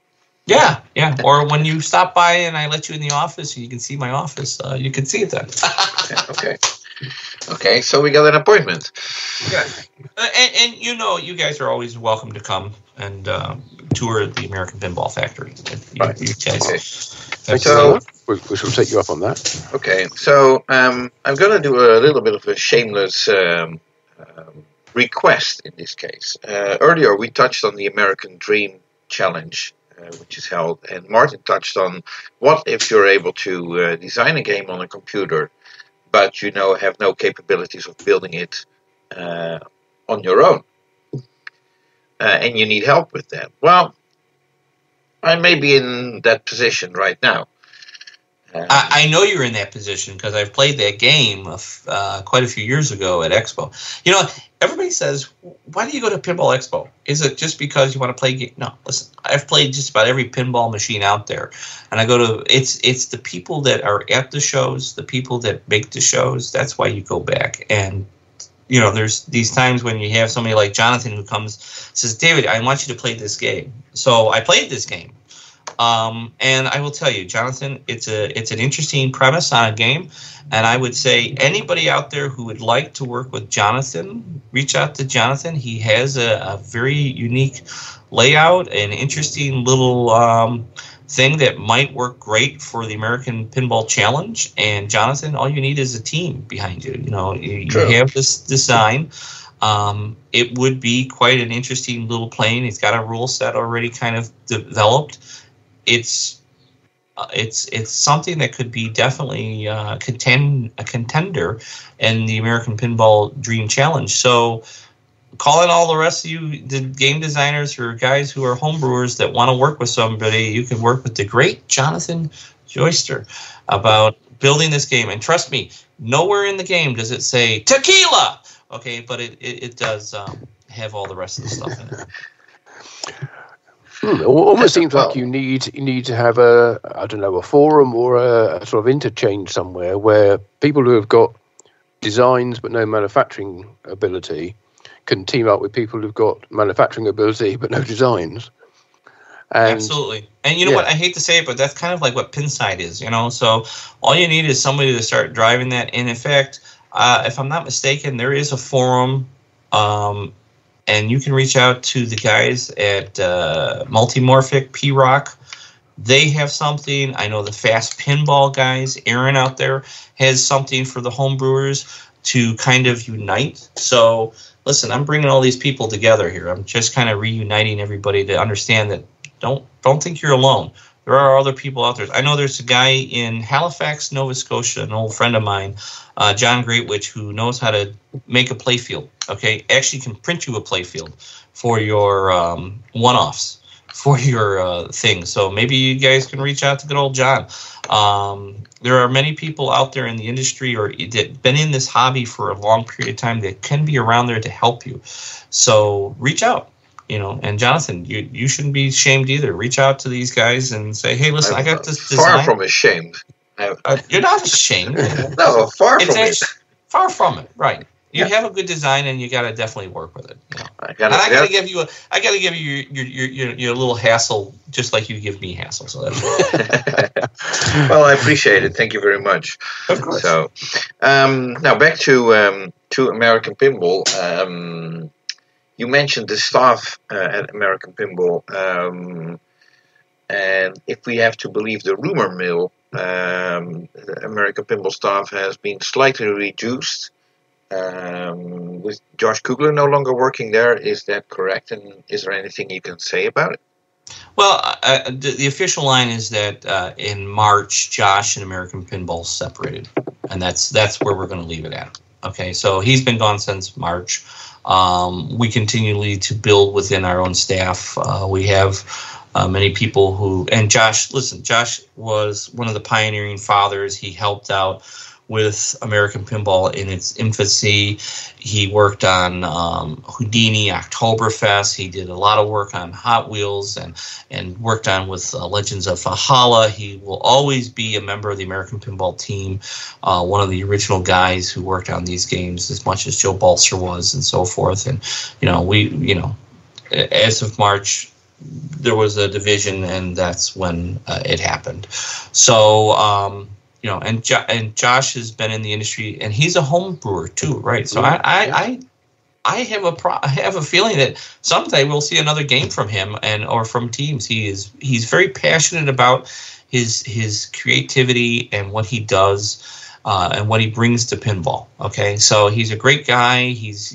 Yeah. Or when you stop by and I let you in the office, you can see my office. You can see it then. Okay. So we got an appointment. Yeah, and you guys are always welcome to come and tour the American Pinball Factory. You guys. So we shall take you up on that. Okay, so I'm going to do a little bit of a shameless request in this case. Earlier we touched on the American Dream Challenge, which is held, and Martin touched on what if you're able to design a game on a computer, but have no capabilities of building it on your own, and you need help with that. Well, I may be in that position right now. I know you're in that position because I've played that game quite a few years ago at Expo. Everybody says, why do you go to Pinball Expo? Is it just because you want to play games? No, listen, I've played just about every pinball machine out there. And I go to, it's the people that are at the shows, the people that make the shows, that's why you go back. And, there's these times when you have somebody like Jonathan who comes, says, David, I want you to play this game. So I played this game. And I will tell you, Jonathan, it's an interesting premise on a game, and I would say anybody out there who would like to work with Jonathan, reach out to Jonathan. He has a very unique layout, an interesting little thing that might work great for the American Pinball Challenge. And Jonathan, all you need is a team behind you. You have this design. It would be quite an interesting little plane. It's got a rule set already kind of developed. It's something that could be definitely a contender in the American Pinball Dream Challenge. So call in all the rest of you, the game designers or guys who are homebrewers that want to work with somebody. You can work with the great Jonathan Joosten about building this game. And trust me, nowhere in the game does it say tequila. Okay, but it does have all the rest of the stuff in it. It almost seems like you need to have a forum or a sort of interchange somewhere where people who have got designs but no manufacturing ability can team up with people who've got manufacturing ability but no designs. And, absolutely. And you know what? I hate to say it, but that's kind of like what Pinside is, So all you need is somebody to start driving that. And in fact, if I'm not mistaken, there is a forum, and you can reach out to the guys at Multimorphic, P-Rock. They have something. I know the Fast Pinball guys, Aaron out there, has something for the homebrewers. to kind of unite. So listen, I'm bringing all these people together here. I'm just kind of reuniting everybody to understand that don't think you're alone. There are other people out there. I know there's a guy in Halifax, Nova Scotia, an old friend of mine, John Greatwich, who knows how to make a playfield. Okay, actually can print you a playfield for your one-offs for your thing. So maybe you guys can reach out to good old John. There are many people out there in the industry or that been in this hobby for a long period of time that can be around there to help you. So reach out. And Jonathan, you shouldn't be ashamed either. Reach out to these guys and say, hey, listen, I got this design. Far from ashamed. You're not ashamed. No, far from it. Far from it, right. You have a good design, and you got to definitely work with it. I got to give you your little hassle, just like you give me hassle. So that's well, I appreciate it. Thank you very much. Of course. So, now back to American Pinball. You mentioned the staff at American Pinball, and if we have to believe the rumor mill, the American Pinball staff has been slightly reduced. With Josh Kugler no longer working there, is that correct? And is there anything you can say about it? Well, the official line is that in March, Josh and American Pinball separated, and that's where we're going to leave it at. Okay, so he's been gone since March. We continually to build within our own staff. We have many people who, and Josh, listen, Josh was one of the pioneering fathers. He helped out with American Pinball in its infancy. He worked on Houdini, Oktoberfest. He did a lot of work on Hot Wheels and worked on with Legends of Valhalla. He will always be a member of the American Pinball team, one of the original guys who worked on these games as much as Joe Balser was and so forth. And, as of March, there was a division, and that's when it happened. So, and Josh has been in the industry, and he's a home brewer too, right? So I have a feeling that someday we'll see another game from him or from teams. He's very passionate about his creativity and what he does and what he brings to pinball. Okay, so he's a great guy. He's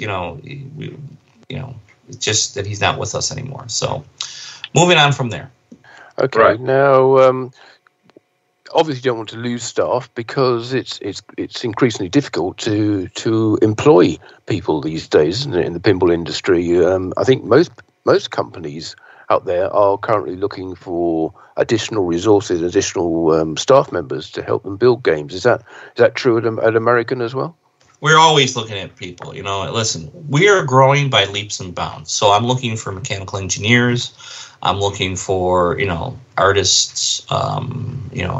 it's just that he's not with us anymore. So moving on from there. Okay, right. Now. Obviously, you don't want to lose staff because it's increasingly difficult to employ people these days, isn't it, in the pinball industry. I think most companies out there are currently looking for additional resources, additional staff members to help them build games. Is that true at American as well? We're always looking at people. Listen, we are growing by leaps and bounds. So I'm looking for mechanical engineers. I'm looking for, artists,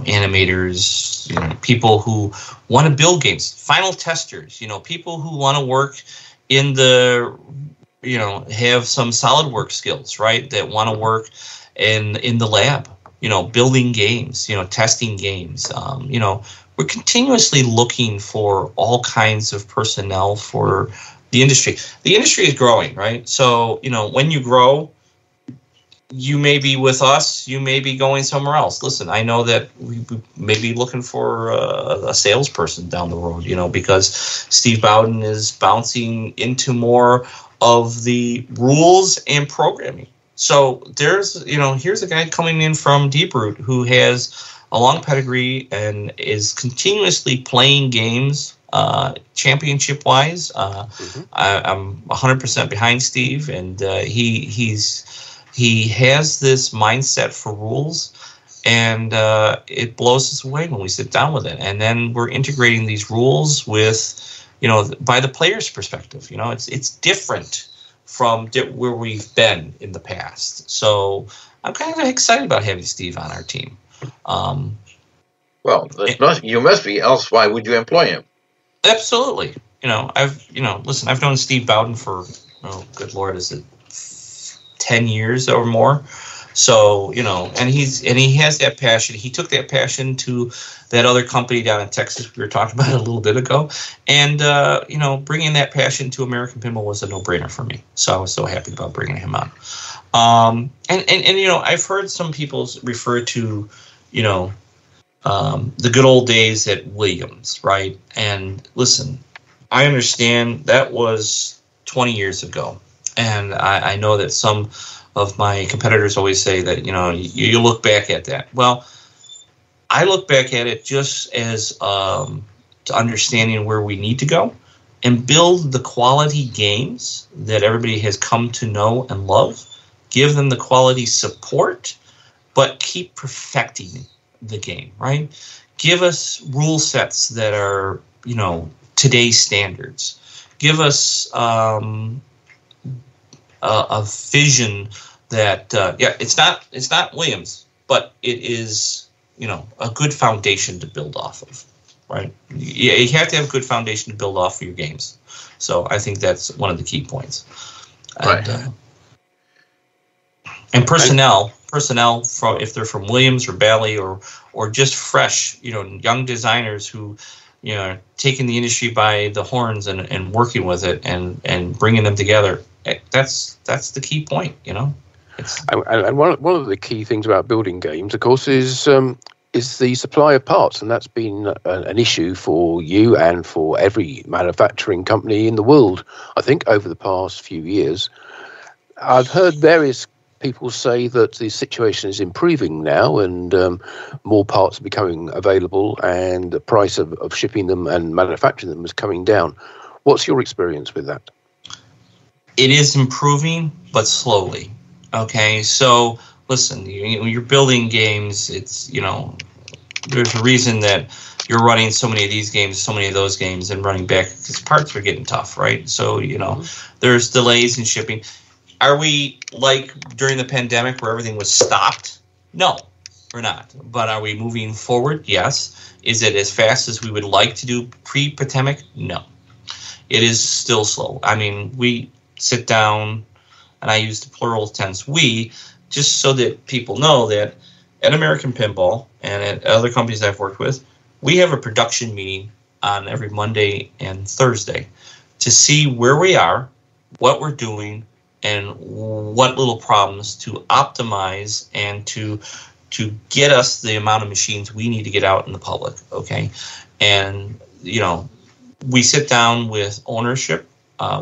animators, people who want to build games, final testers, people who want to work in the, have some SolidWorks skills, right? That want to work in the lab, building games, testing games. We're continuously looking for all kinds of personnel for the industry. The industry is growing, right? So, when you grow, you may be with us, you may be going somewhere else. Listen, I know that we may be looking for a salesperson down the road, because Steve Bowden is bouncing into more of the rules and programming. So there's, here's a guy coming in from Deep Root who has a long pedigree and is continuously playing games championship-wise. I'm 100% behind Steve, and he has this mindset for rules, and it blows us away when we sit down with it. And then we're integrating these rules with, by the player's perspective. It's different from where we've been in the past. So I'm kind of excited about having Steve on our team. You must be, else why would you employ him? Absolutely. I've known Steve Bowden for, good Lord, is it 10 years or more? So, and he has that passion. He took that passion to that other company down in Texas we were talking about a little bit ago. And, bringing that passion to American Pinball was a no-brainer for me. So I was so happy about bringing him on. I've heard some people refer to, the good old days at Williams, right? And listen, I understand that was 20 years ago. And I know that some of my competitors always say that, you look back at that. Well, I look back at it just as to understanding where we need to go and build the quality games that everybody has come to know and love, give them the quality support, but keep perfecting the game, right? Give us rule sets that are, today's standards. Give us a vision that, it's not Williams, but it is, a good foundation to build off of, right? You have to have a good foundation to build off of your games. So I think that's one of the key points. Right. And personnel from, if they're from Williams or Bally or just fresh, young designers who, taking the industry by the horns and working with it and bringing them together. That's the key point, And one of the key things about building games, of course, is the supply of parts, and that's been an issue for you and for every manufacturing company in the world, I think, over the past few years. I've heard various people say that the situation is improving now and more parts are becoming available and the price of shipping them and manufacturing them is coming down. What's your experience with that? It is improving, but slowly. Okay, so listen, when you're building games, it's, there's a reason that you're running so many of these games, so many of those games, and running back because parts are getting tough, right? So, there's delays in shipping. Are we like during the pandemic where everything was stopped? No, we're not. But are we moving forward? Yes. Is it as fast as we would like to do pre-pandemic? No. It is still slow. I mean, we sit down, and I use the plural tense, we, just so that people know that at American Pinball and at other companies I've worked with, we have a production meeting on every Monday and Thursday to see where we are, what we're doing, and what little problems to optimize and to get us the amount of machines we need to get out in the public, okay? And, we sit down with ownership.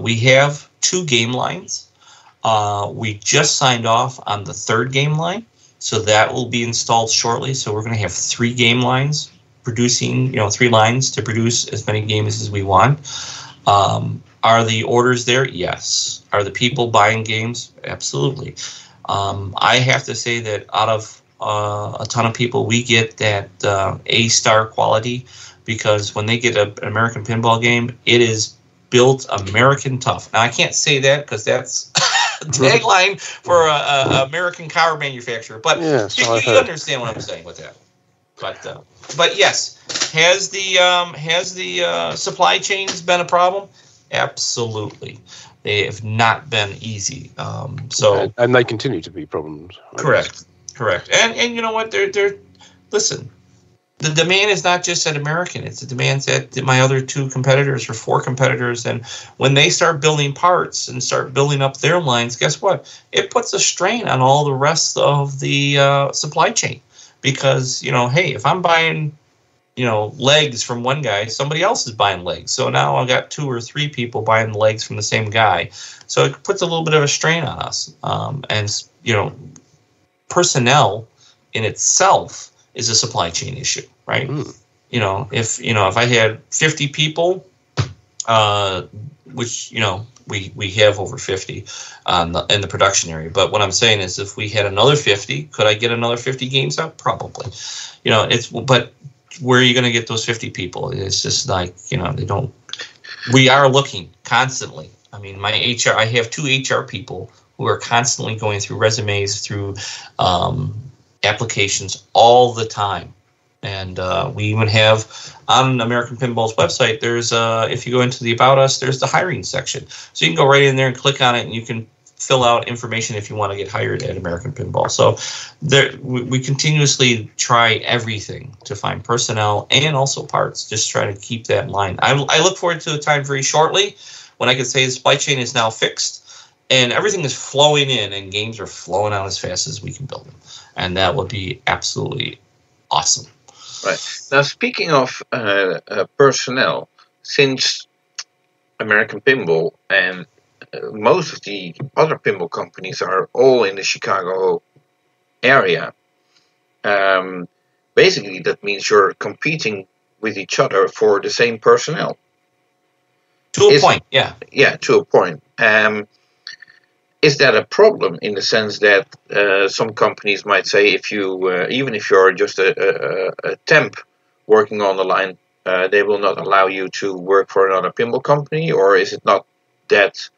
We have 2 game lines. We just signed off on the 3rd game line, so that will be installed shortly. So we're going to have 3 game lines producing, 3 lines to produce as many games as we want. Are the orders there? Yes. Are the people buying games? Absolutely. I have to say that out of a ton of people, we get that A-star quality because when they get an American Pinball game, it is built American tough. Now, I can't say that because that's a tagline for an American car manufacturer, but yes, you understand what I'm saying with that. But yes, has the supply chains been a problem? Absolutely. They have not been easy. And they continue to be problems. Correct. And you know what? They're listen. The demand is not just at American. It's the demands at my other 2 competitors or 4 competitors. And when they start building parts and start building up their lines, guess what? It puts a strain on all the rest of the supply chain. Because, hey, if I'm buying, legs from one guy, somebody else is buying legs. So now I've got 2 or 3 people buying legs from the same guy. So it puts a little bit of a strain on us. And personnel in itself is a supply chain issue, right? If I had 50 people, which we have over 50 in the production area. But what I'm saying is, if we had another 50, could I get another 50 games out? Probably. But where are you going to get those 50 people? It's just like they don't. We are looking constantly. I mean, my HR. I have 2 HR people who are constantly going through resumes, through applications all the time. And we even have on American Pinball's website, there's if you go into the About Us, there's the hiring section. So you can go right in there and click on it, and you can fill out information if you want to get hired at American Pinball. So we continuously try everything to find personnel and also parts, just try to keep that in line. I look forward to a time very shortly when I can say the supply chain is now fixed and everything is flowing in and games are flowing out as fast as we can build them. And that would be absolutely awesome. Right. Now, speaking of personnel, since American Pinball, and most of the other pinball companies are all in the Chicago area. Basically, that means you're competing with each other for the same personnel. To a point, yeah. Yeah, to a point. Is that a problem in the sense that some companies might say, if you even if you're just a temp working on the line, they will not allow you to work for another pinball company, or is it not that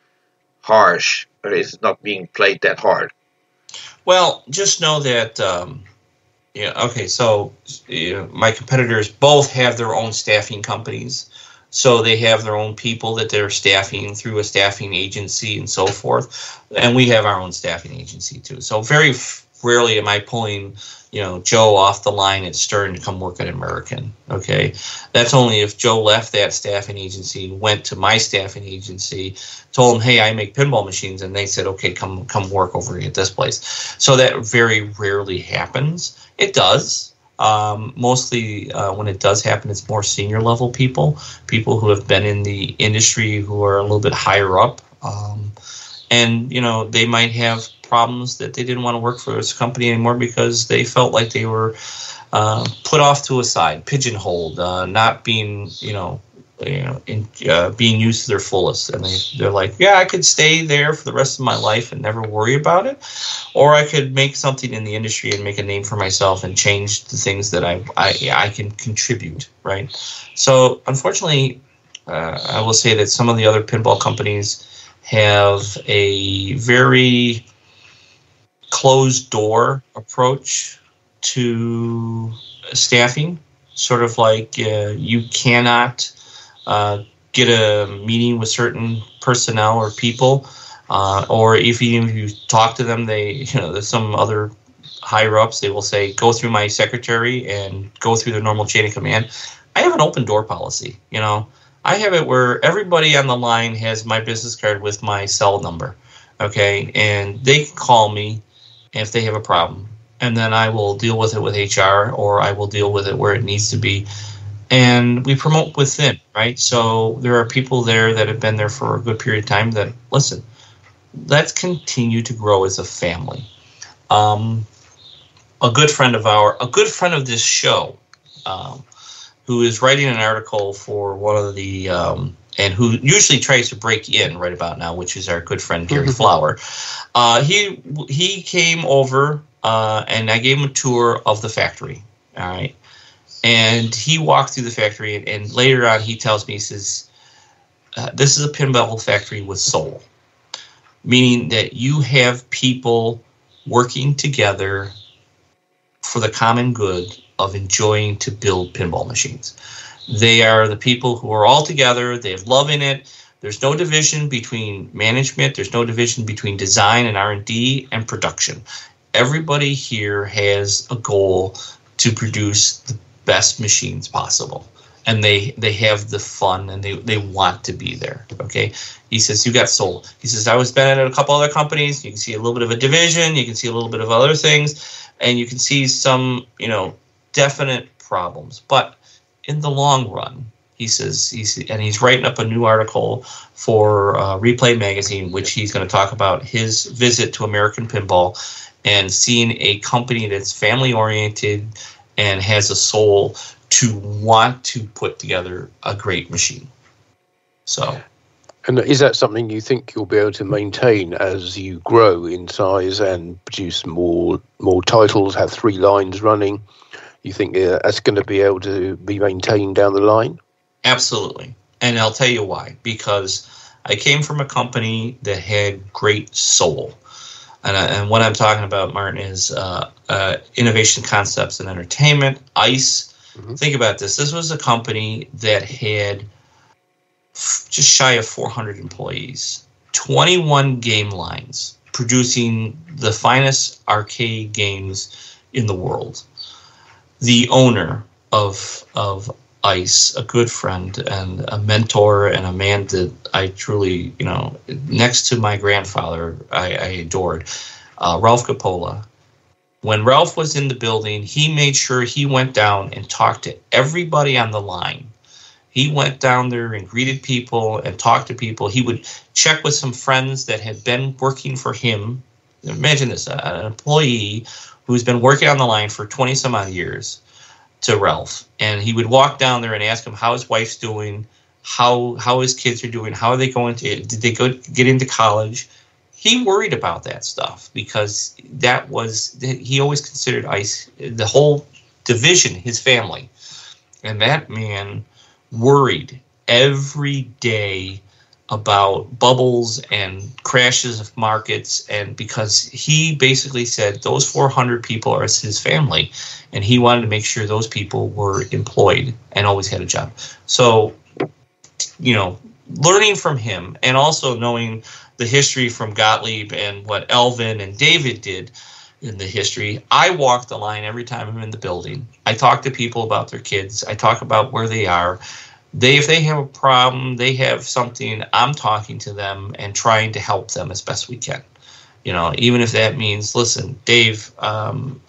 harsh, or is it not being played that hard? Well, just know that, so my competitors both have their own staffing companies. So they have their own people that they're staffing through a staffing agency and so forth. And we have our own staffing agency too. So very rarely am I pulling, Joe off the line at Stern to come work at American. Okay. That's only if Joe left that staffing agency, went to my staffing agency, told them, hey, I make pinball machines. And they said, okay, come work over at this place. So that very rarely happens. It does. Mostly when it does happen, it's more senior level people who have been in the industry, who are a little bit higher up. And, they might have problems that they didn't want to work for this company anymore because they felt like they were put off to a side, pigeonholed, not being, being used to their fullest. And they're like, yeah, I could stay there for the rest of my life and never worry about it. Or I could make something in the industry and make a name for myself and change the things that I can contribute, right? So unfortunately, I will say that some of the other pinball companies have a very closed door approach to staffing, sort of like you cannot get a meeting with certain personnel or people, or even if you talk to them, there's some other higher ups, they will say, go through my secretary and go through the normal chain of command. I have an open door policy, I have it where everybody on the line has my business card with my cell number, okay, and they can call me if they have a problem, and then I will deal with it with HR, or I will deal with it where it needs to be. And we promote within, right? So there are people there that have been there for a good period of time that, listen, let's continue to grow as a family. A good friend of this show, who is writing an article for one of the, and who usually tries to break in right about now, which is our good friend Gary Flower. He came over and I gave him a tour of the factory, all right? And he walked through the factory, and later on he tells me, he says, this is a pinball factory with soul, meaning that you have people working together for the common good of enjoying to build pinball machines. They are the people who are all together. They have love in it. There's no division between management. There's no division between design and R&D and production. Everybody here has a goal to produce the best machines possible, and they have the fun, and they want to be there. Okay, he says, you got soul. He says, I was been at a couple other companies. You can see a little bit of a division, you can see a little bit of other things, and you can see some definite problems, but in the long run, he says, he's writing up a new article for Replay Magazine, which he's going to talk about his visit to American Pinball and seeing a company that's family oriented and has a soul to want to put together a great machine. So, and is that something you think you'll be able to maintain as you grow in size and produce more titles, have 3 lines running? You think that's going to be able to be maintained down the line? Absolutely. And I'll tell you why. Because I came from a company that had great soul. And what I'm talking about, Martin, is Innovation Concepts and Entertainment, ICE. Mm-hmm. Think about this. This was a company that had just shy of 400 employees, 21 game lines, producing the finest arcade games in the world. The owner of ICE, a good friend and a mentor and a man that I truly, next to my grandfather, I adored, Ralph Coppola. When Ralph was in the building, he made sure he went down and talked to everybody on the line. He went down there and greeted people and talked to people. He would check with some friends that had been working for him. Imagine this, an employee who's been working on the line for 20 some odd years to Ralph. And he would walk down there and ask him how his wife's doing, how his kids are doing, how are they going to, did they get into college? He worried about that stuff because he always considered ICE, the whole division, his family. And that man worried every day about bubbles and crashes of markets, and because he basically said those 400 people are his family, and he wanted to make sure those people were employed and always had a job. So, learning from him and also knowing the history from Gottlieb and what Elvin and David did in the history, I walk the line every time I'm in the building. I talk to people about their kids. I talk about where they are. If they have a problem, they have something, I'm talking to them and trying to help them as best we can. Even if that means, listen, Dave, I'm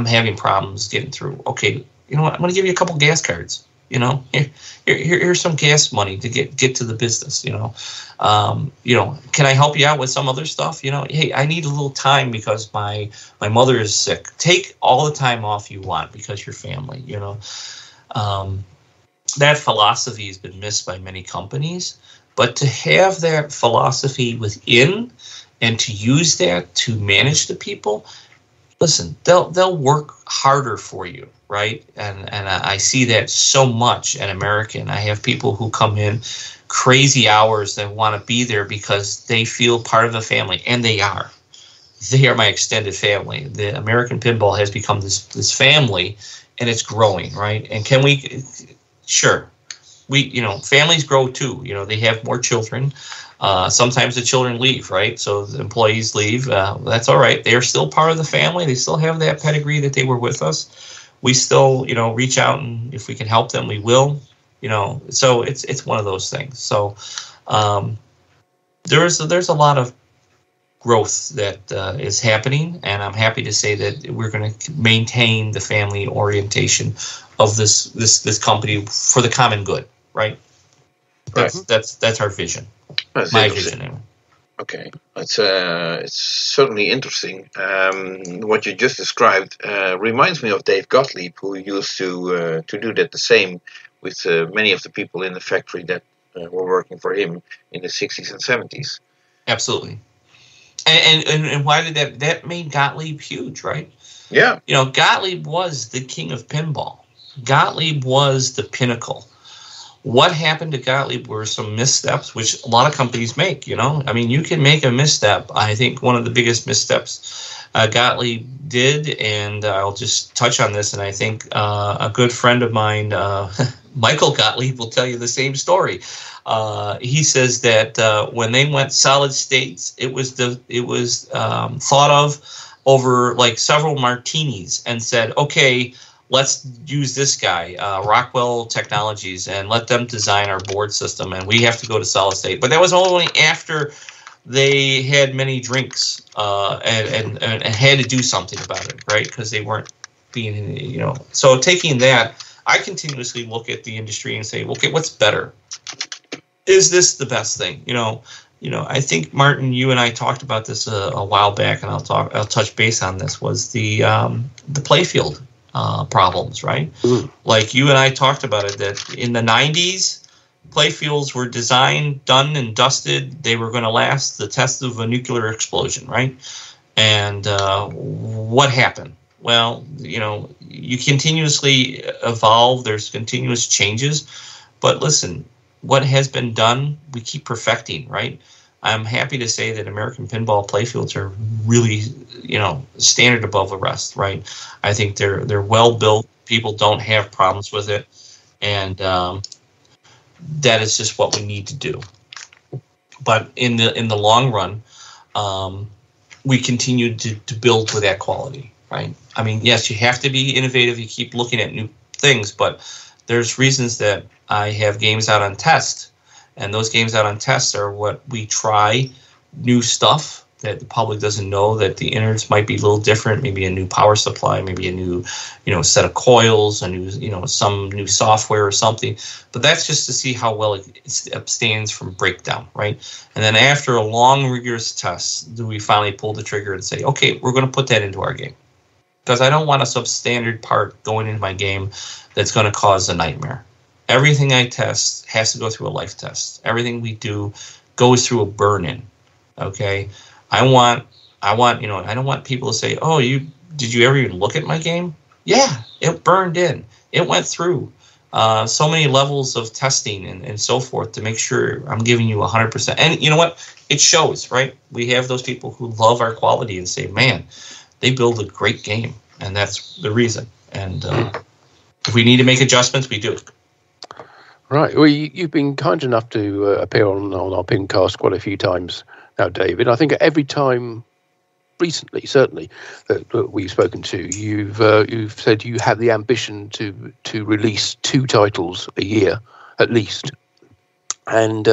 having problems getting through. Okay, you know what? I'm going to give you a couple gas cards. Here's some gas money to get to the business. Can I help you out with some other stuff? Hey, I need a little time because my mother is sick. Take all the time off you want because you're family. That philosophy has been missed by many companies, but to have that philosophy within and to use that to manage the people, listen, they'll work harder for you, right? And I see that so much at American. I have people who come in crazy hours that want to be there because they feel part of the family, and they are. They are my extended family. The American Pinball has become this family, and it's growing, right? And can we? Sure, families grow too. They have more children. Sometimes the children leave, right? So the employees leave. That's all right. They are still part of the family. They still have that pedigree that they were with us. We still, reach out, and if we can help them, we will. So it's one of those things. So there's a lot of growth that is happening, and I'm happy to say that we're going to maintain the family orientation of this company for the common good, right? That's our vision. That's my vision, anyway. Okay, it's certainly interesting. What you just described reminds me of Dave Gottlieb, who used to do that the same with many of the people in the factory that were working for him in the 60s and 70s. Absolutely. And why did that made Gottlieb huge, right? Yeah. Gottlieb was the king of pinball. Gottlieb was the pinnacle. What happened to Gottlieb were some missteps, which a lot of companies make, you can make a misstep. I think one of the biggest missteps Gottlieb did, and I'll just touch on this, and I think a good friend of mine, Michael Gottlieb, will tell you the same story. He says that when they went solid states, it was thought of over like several martinis and said, okay, let's use this guy, Rockwell Technologies, and let them design our board system, and we have to go to solid state. But that was only after they had many drinks and had to do something about it, right? Because they weren't being, So taking that, I continuously look at the industry and say, okay, what's better? Is this the best thing? I think, Martin, you and I talked about this a while back, and I'll touch base on this, was the playfield problems, right? Mm. Like you and I talked about it, that in the 90s, playfields were designed, done, and dusted. They were going to last the test of a nuclear explosion, right? And what happened? Well, you continuously evolve. There's continuous changes. But listen, what has been done, we keep perfecting, right? I'm happy to say that American Pinball playfields are really, standard above the rest, right? I think they're well built. People don't have problems with it, and that is just what we need to do. But in the long run, we continue to build with that quality, right? I mean, yes, you have to be innovative. You keep looking at new things, but there's reasons that I have games out on test. And those games out on tests are what we try new stuff, that the public doesn't know, that the innards might be a little different, maybe a new power supply, maybe a new, set of coils, a new, some new software or something. But that's just to see how well it abstains from breakdown, right? And then after a long, rigorous test, do we finally pull the trigger and say, okay, we're going to put that into our game. Because I don't want a substandard part going into my game that's going to cause a nightmare. Everything I test has to go through a life test. Everything we do goes through a burn-in. Okay, I don't want people to say, "Oh, did you ever even look at my game?" Yeah, it burned in. It went through so many levels of testing and so forth to make sure I'm giving you 100%. And you know what? It shows, right? We have those people who love our quality and say, "Man, they build a great game," and that's the reason. And if we need to make adjustments, we do. Right. Well, you've been kind enough to appear on our PINcast quite a few times now, David. I think every time recently, certainly, that we've spoken to, you've said you have the ambition to release 2 titles a year at least. And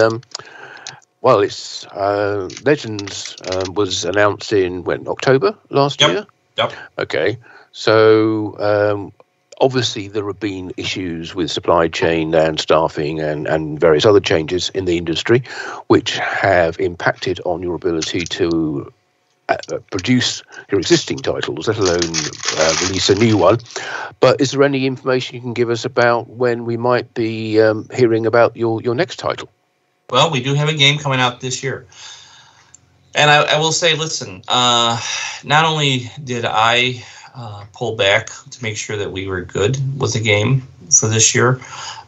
well, it's Legends was announced in October last year. Yep. Okay. So obviously, there have been issues with supply chain and staffing and various other changes in the industry, which have impacted on your ability to produce your existing titles, let alone release a new one. But is there any information you can give us about when we might be hearing about your next title? Well, we do have a game coming out this year. And I will say, listen, not only did I pull back to make sure that we were good with the game for this year.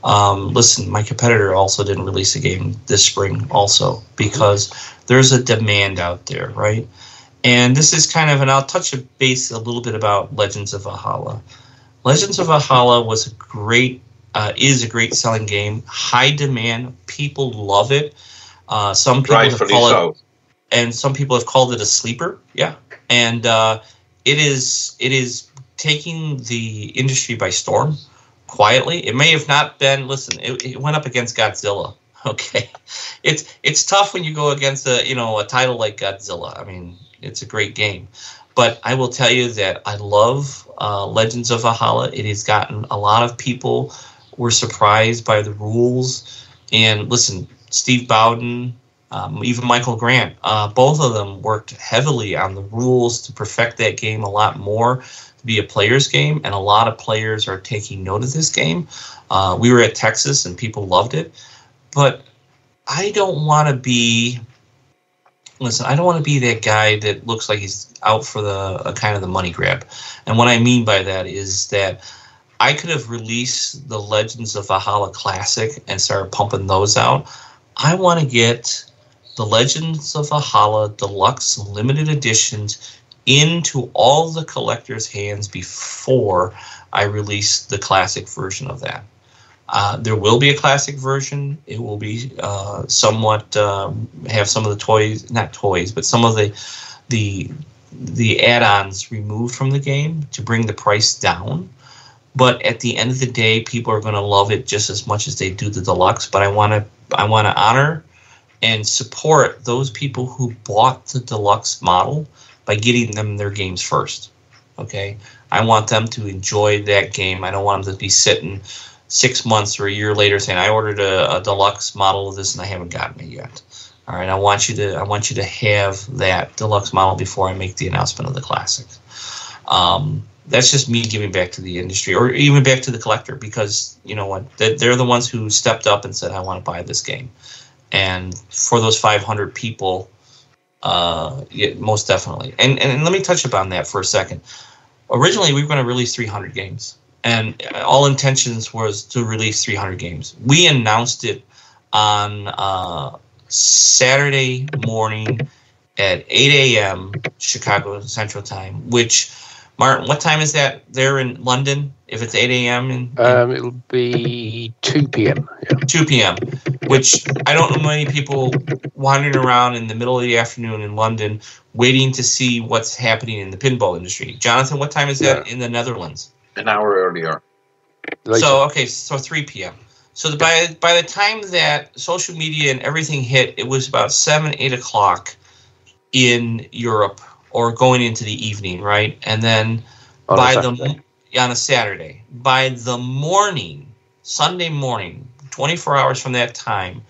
Listen, my competitor also didn't release a game this spring also because there's a demand out there, right? And this is kind of, and I'll touch base a little bit about Legends of Valhalla. Legends of Valhalla is a great selling game, high demand, people love it. Some people have called it, and some people have called it a sleeper, yeah. And it is taking the industry by storm quietly. It may have not been, listen, it went up against Godzilla. Okay. It's tough when you go against a title like Godzilla. I mean, it's a great game. But I will tell you that I love Legends of Valhalla. It has gotten a lot of people were surprised by the rules. And listen, Steve Bowden, even Michael Grant, both of them worked heavily on the rules to perfect that game a lot more, to be a player's game, and a lot of players are taking note of this game. We were at Texas and people loved it, but I don't want to be that guy that looks like he's out for the kind of the money grab. And what I mean by that is that I could have released the Legends of Valhalla Classic and started pumping those out. I want to get the Legends of Valhalla Deluxe Limited Editions into all the collectors' hands before I release the classic version of that. There will be a classic version. It will be somewhat have some of the toys, not toys, but some of the add-ons removed from the game to bring the price down. But at the end of the day, people are going to love it just as much as they do the deluxe. But I want to honor and support those people who bought the deluxe model by getting them their games first. Okay, I want them to enjoy that game. I don't want them to be sitting 6 months or a year later saying, "I ordered a deluxe model of this and I haven't gotten it yet." All right, I want you to have that deluxe model before I make the announcement of the classic. That's just me giving back to the industry, or even back to the collector, because you know what? They're the ones who stepped up and said, "I want to buy this game." And for those 500 people, yeah, most definitely. And let me touch upon that for a second. Originally, we were going to release 300 games, and all intentions was to release 300 games. We announced it on Saturday morning at 8 a.m. Chicago Central Time, which, Martin, what time is that there in London? If it's 8 a.m.? It'll be 2 p.m. Yeah. 2 p.m., which I don't know many people wandering around in the middle of the afternoon in London waiting to see what's happening in the pinball industry. Jonathan, what time is that in the Netherlands? An hour earlier. Later. So 3 p.m. So by the time that social media and everything hit, it was about 7, 8 o'clock in Europe or going into the evening, right? And then on a Saturday, by the morning, Sunday morning, 24 hours from that time,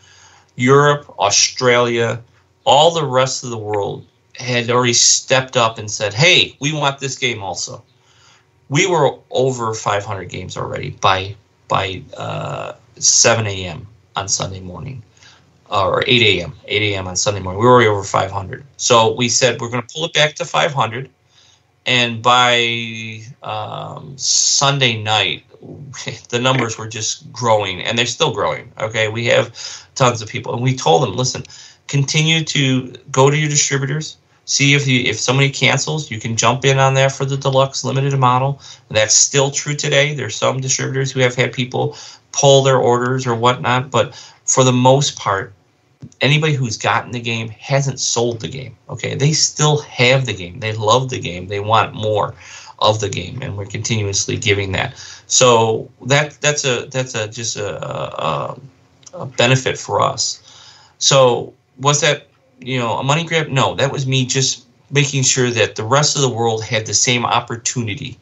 Europe, Australia, all the rest of the world had already stepped up and said, hey, we want this game also. We were over 500 games already by 7 a.m. on Sunday morning, or 8 a.m. on Sunday morning. We were already over 500. So we said we're going to pull it back to 500. And by Sunday night, the numbers were just growing, and they're still growing. Okay, we have tons of people, and we told them, listen, continue to go to your distributors. See if somebody cancels, you can jump in on there for the deluxe limited model. And that's still true today. There's some distributors who have had people pull their orders or whatnot, but for the most part, anybody who's gotten the game hasn't sold the game. Okay, they still have the game. They love the game. They want more of the game, and we're continuously giving that. So that's just a benefit for us. So was that a money grab? No, that was me just making sure that the rest of the world had the same opportunity.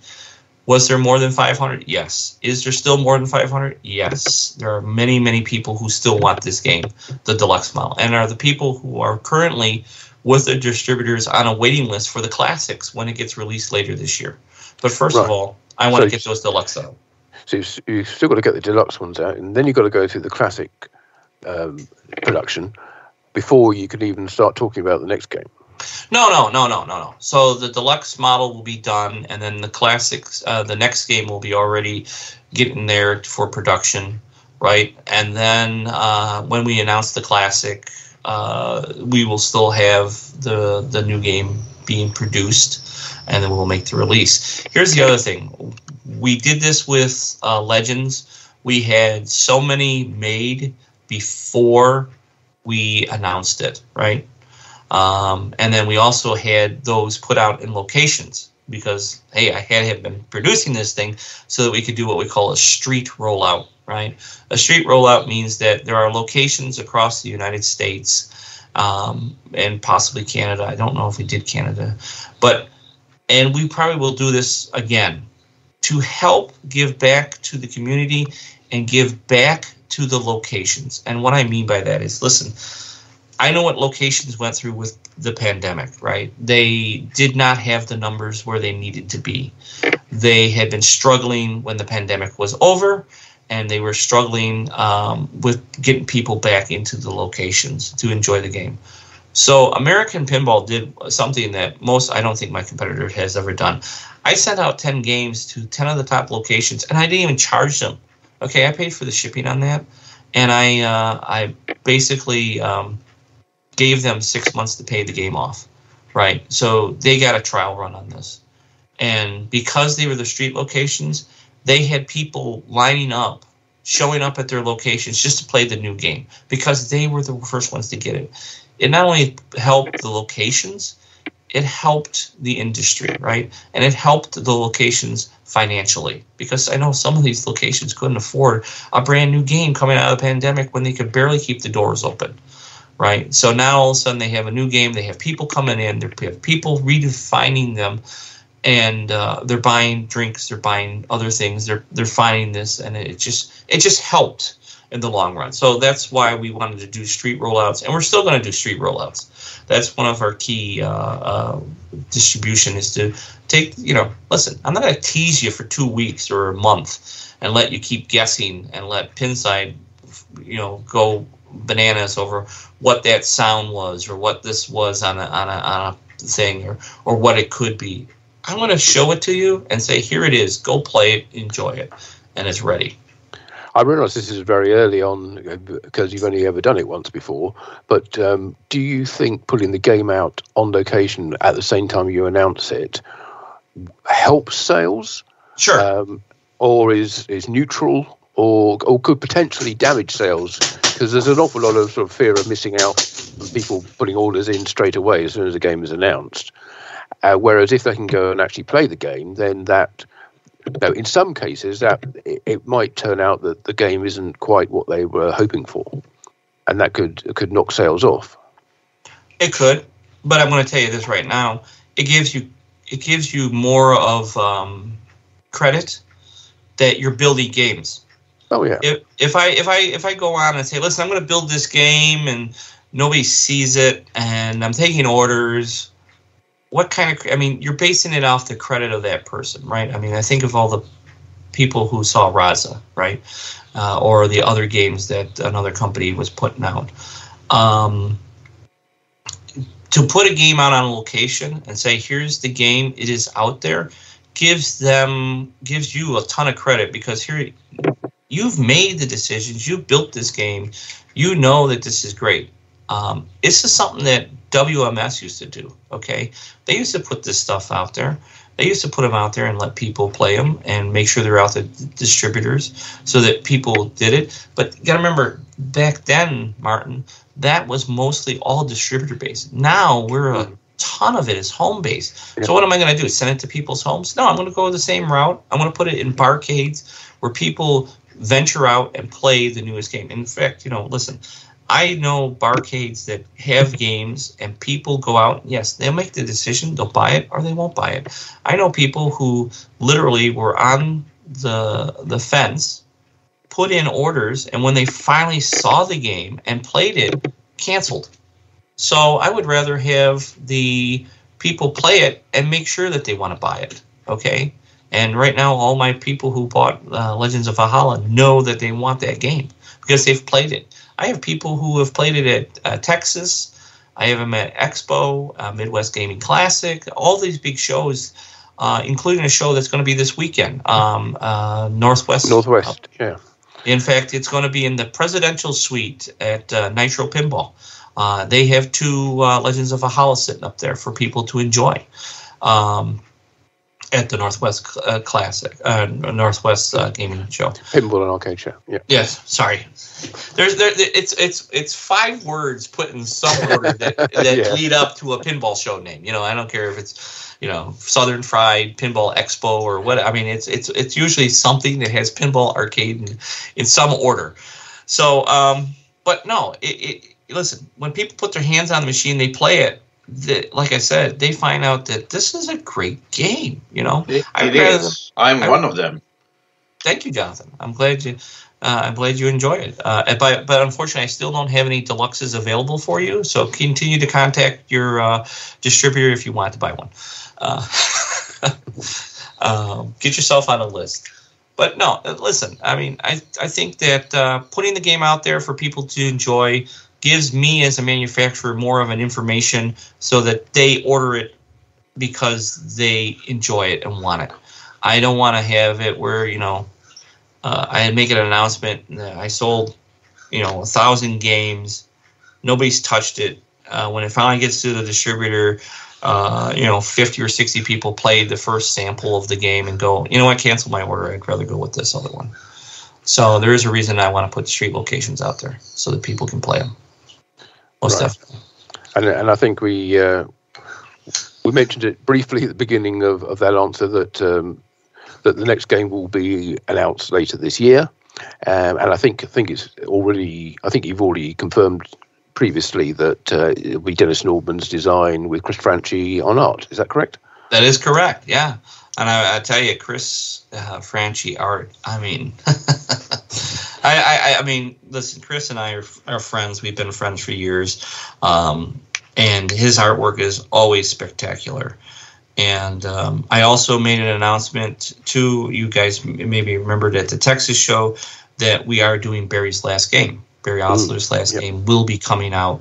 Was there more than 500? Yes. Is there still more than 500? Yes. There are many, many people who still want this game, the deluxe model, and are the people who are currently with the distributors on a waiting list for the classics when it gets released later this year. But first of all, I want to get those deluxe out. So you've still got to get the deluxe ones out, and then you've got to go through the classic production before you can even start talking about the next game. No. So the deluxe model will be done, and then the classics, the next game will be already getting there for production, right? And then when we announce the classic, we will still have the new game being produced, and then we'll make the release. Here's the other thing. We did this with Legends. We had so many made before we announced it, right? And then we also had those put out in locations because, hey, I had been producing this thing so that we could do what we call a street rollout, right? A street rollout means that there are locations across the United States and possibly Canada. I don't know if we did Canada, and we probably will do this again to help give back to the community and give back to the locations. And what I mean by that is, listen, I know what locations went through with the pandemic, right? They did not have the numbers where they needed to be. They had been struggling when the pandemic was over, and they were struggling with getting people back into the locations to enjoy the game. So American Pinball did something that I don't think my competitor has ever done. I sent out 10 games to 10 of the top locations, and I didn't even charge them. Okay, I paid for the shipping on that, and I basically gave them 6 months to pay the game off, right? So they got a trial run on this. And because they were the street locations, they had people lining up, showing up at their locations just to play the new game because they were the first ones to get it. It not only helped the locations, it helped the industry, right? And it helped the locations financially because I know some of these locations couldn't afford a brand new game coming out of the pandemic when they could barely keep the doors open. Right, so now all of a sudden they have a new game. They have people coming in. They have people redefining them, and they're buying drinks. They're buying other things. They're finding this, and it just helped in the long run. So that's why we wanted to do street rollouts, and we're still going to do street rollouts. That's one of our key distribution is to take. Listen, I'm not going to tease you for 2 weeks or a month and let you keep guessing and let Pinside, go bananas over what that sound was or what this was on a thing or what it could be. I'm going to show it to you and say, here it is. Go play it, enjoy it, and it's ready. I realise this is very early on because you've only ever done it once before, but do you think putting the game out on location at the same time you announce it helps sales? Sure. Or is neutral or could potentially damage sales? Because there's an awful lot of sort of fear of missing out and people putting orders in straight away as soon as the game is announced. Whereas if they can go and actually play the game, then that, in some cases, that it might turn out that the game isn't quite what they were hoping for, and that could knock sales off. It could, but I'm going to tell you this right now. It gives you more of credit that you're building games. Oh yeah. If I go on and say, listen, I'm going to build this game and nobody sees it and I'm taking orders, what kind of? I mean, you're basing it off the credit of that person, right? I mean, I think of all the people who saw Raza, right, or the other games that another company was putting out. To put a game out on a location and say, here's the game, it is out there, gives you a ton of credit, because here you've made the decisions, you built this game, you know that this is great. This is something that WMS used to do, okay? They used to put this stuff out there. They used to put them out there and let people play them and make sure they're out to distributors so that people did it. But you got to remember, back then, Martin, that was mostly all distributor-based. Now a ton of it is home-based. So what am I going to do? Send it to people's homes? No, I'm going to go the same route. I'm going to put it in barcades where people venture out and play the newest game. In fact, listen, I know barcades that have games and people go out. Yes, they'll make the decision. They'll buy it or they won't buy it. I know people who literally were on the fence, put in orders, and when they finally saw the game and played it, canceled. So I would rather have the people play it and make sure that they want to buy it, okay? And right now, all my people who bought Legends of Valhalla know that they want that game because they've played it. I have people who have played it at Texas. I have them at Expo, Midwest Gaming Classic, all these big shows, including a show that's going to be this weekend, Northwest. Yeah. In fact, it's going to be in the presidential suite at Nitro Pinball. They have 2 Legends of Valhalla sitting up there for people to enjoy at the Northwest Classic, Northwest Gaming Show. Pinball and Arcade Show. Yeah. Yes. Sorry. It's 5 words put in some order that lead up to a pinball show name. I don't care if it's Southern Fried, Pinball Expo, or what. I mean, it's usually something that has pinball arcade in some order. So, but no, listen, when people put their hands on the machine, they play it. Like I said, they find out that this is a great game. It is. I'm one of them. Thank you, Jonathan. I'm glad you enjoy it. But unfortunately, I still don't have any deluxes available for you. So continue to contact your distributor if you want to buy one. Get yourself on a list. But no, listen. I mean, I think that putting the game out there for people to enjoy gives me as a manufacturer more of an information so that they order it because they enjoy it and want it. I don't want to have it where I make an announcement. I sold, 1,000 games. Nobody's touched it. When it finally gets to the distributor, 50 or 60 people played the first sample of the game and go, cancel my order. I'd rather go with this other one. So there is a reason I want to put street locations out there so that people can play them. Most definitely. And I think we mentioned it briefly at the beginning of that answer that the next game will be announced later this year, and I think it's already. I think you've already confirmed previously that it'll be Dennis Nordman's design with Chris Franchi on art. Is that correct? That is correct. Yeah, and I tell you, Chris Franchi art. I mean, I mean, listen, Chris and I are friends. We've been friends for years, and his artwork is always spectacular. And I also made an announcement to you guys, maybe remembered at the Texas show, that we are doing Barry's last game. Barry Osler's last game will be coming out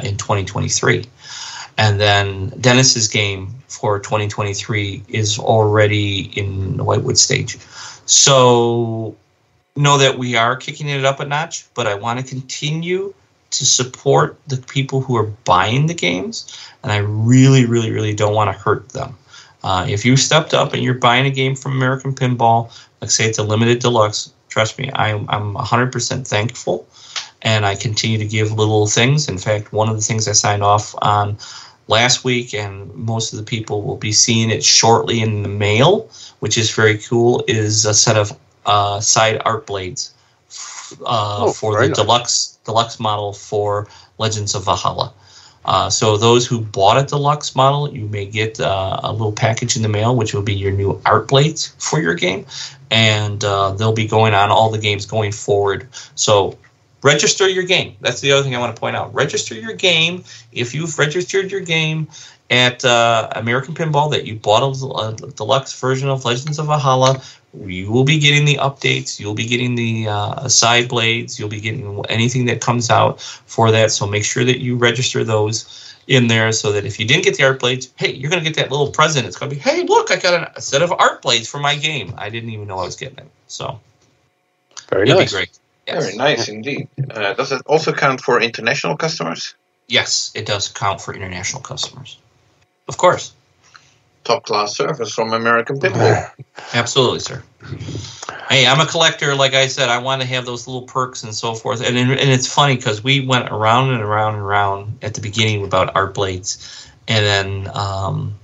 in 2023. And then Dennis's game for 2023 is already in the Whitewood stage. So know that we are kicking it up a notch, but I want to continue to support the people who are buying the games, and I really, really, really don't want to hurt them. If you stepped up and you're buying a game from American Pinball, like say it's a limited deluxe, trust me, I'm 100% thankful, and I continue to give little things. In fact, one of the things I signed off on last week, and most of the people will be seeing it shortly in the mail, which is very cool, is a set of side art blades for the deluxe model for Legends of Valhalla. So those who bought a deluxe model, you may get a little package in the mail, which will be your new art blades for your game. And they'll be going on all the games going forward. So register your game. That's the other thing I want to point out. Register your game. If you've registered your game at American Pinball that you bought a deluxe version of Legends of Valhalla, you will be getting the updates. You'll be getting the side blades. You'll be getting anything that comes out for that. So make sure that you register those in there so that if you didn't get the art blades, hey, you're going to get that little present. It's going to be, hey, look, I got a set of art blades for my game. I didn't even know I was getting it. So very it'll nice. be great. Yes. Very nice indeed. Does it also count for international customers? Yes, it does count for international customers. Of course. Top class service from American Pinball. Absolutely, sir. Hey, I'm a collector. Like I said, I want to have those little perks and so forth. And it's funny because we went around and around and around at the beginning about art blades. And then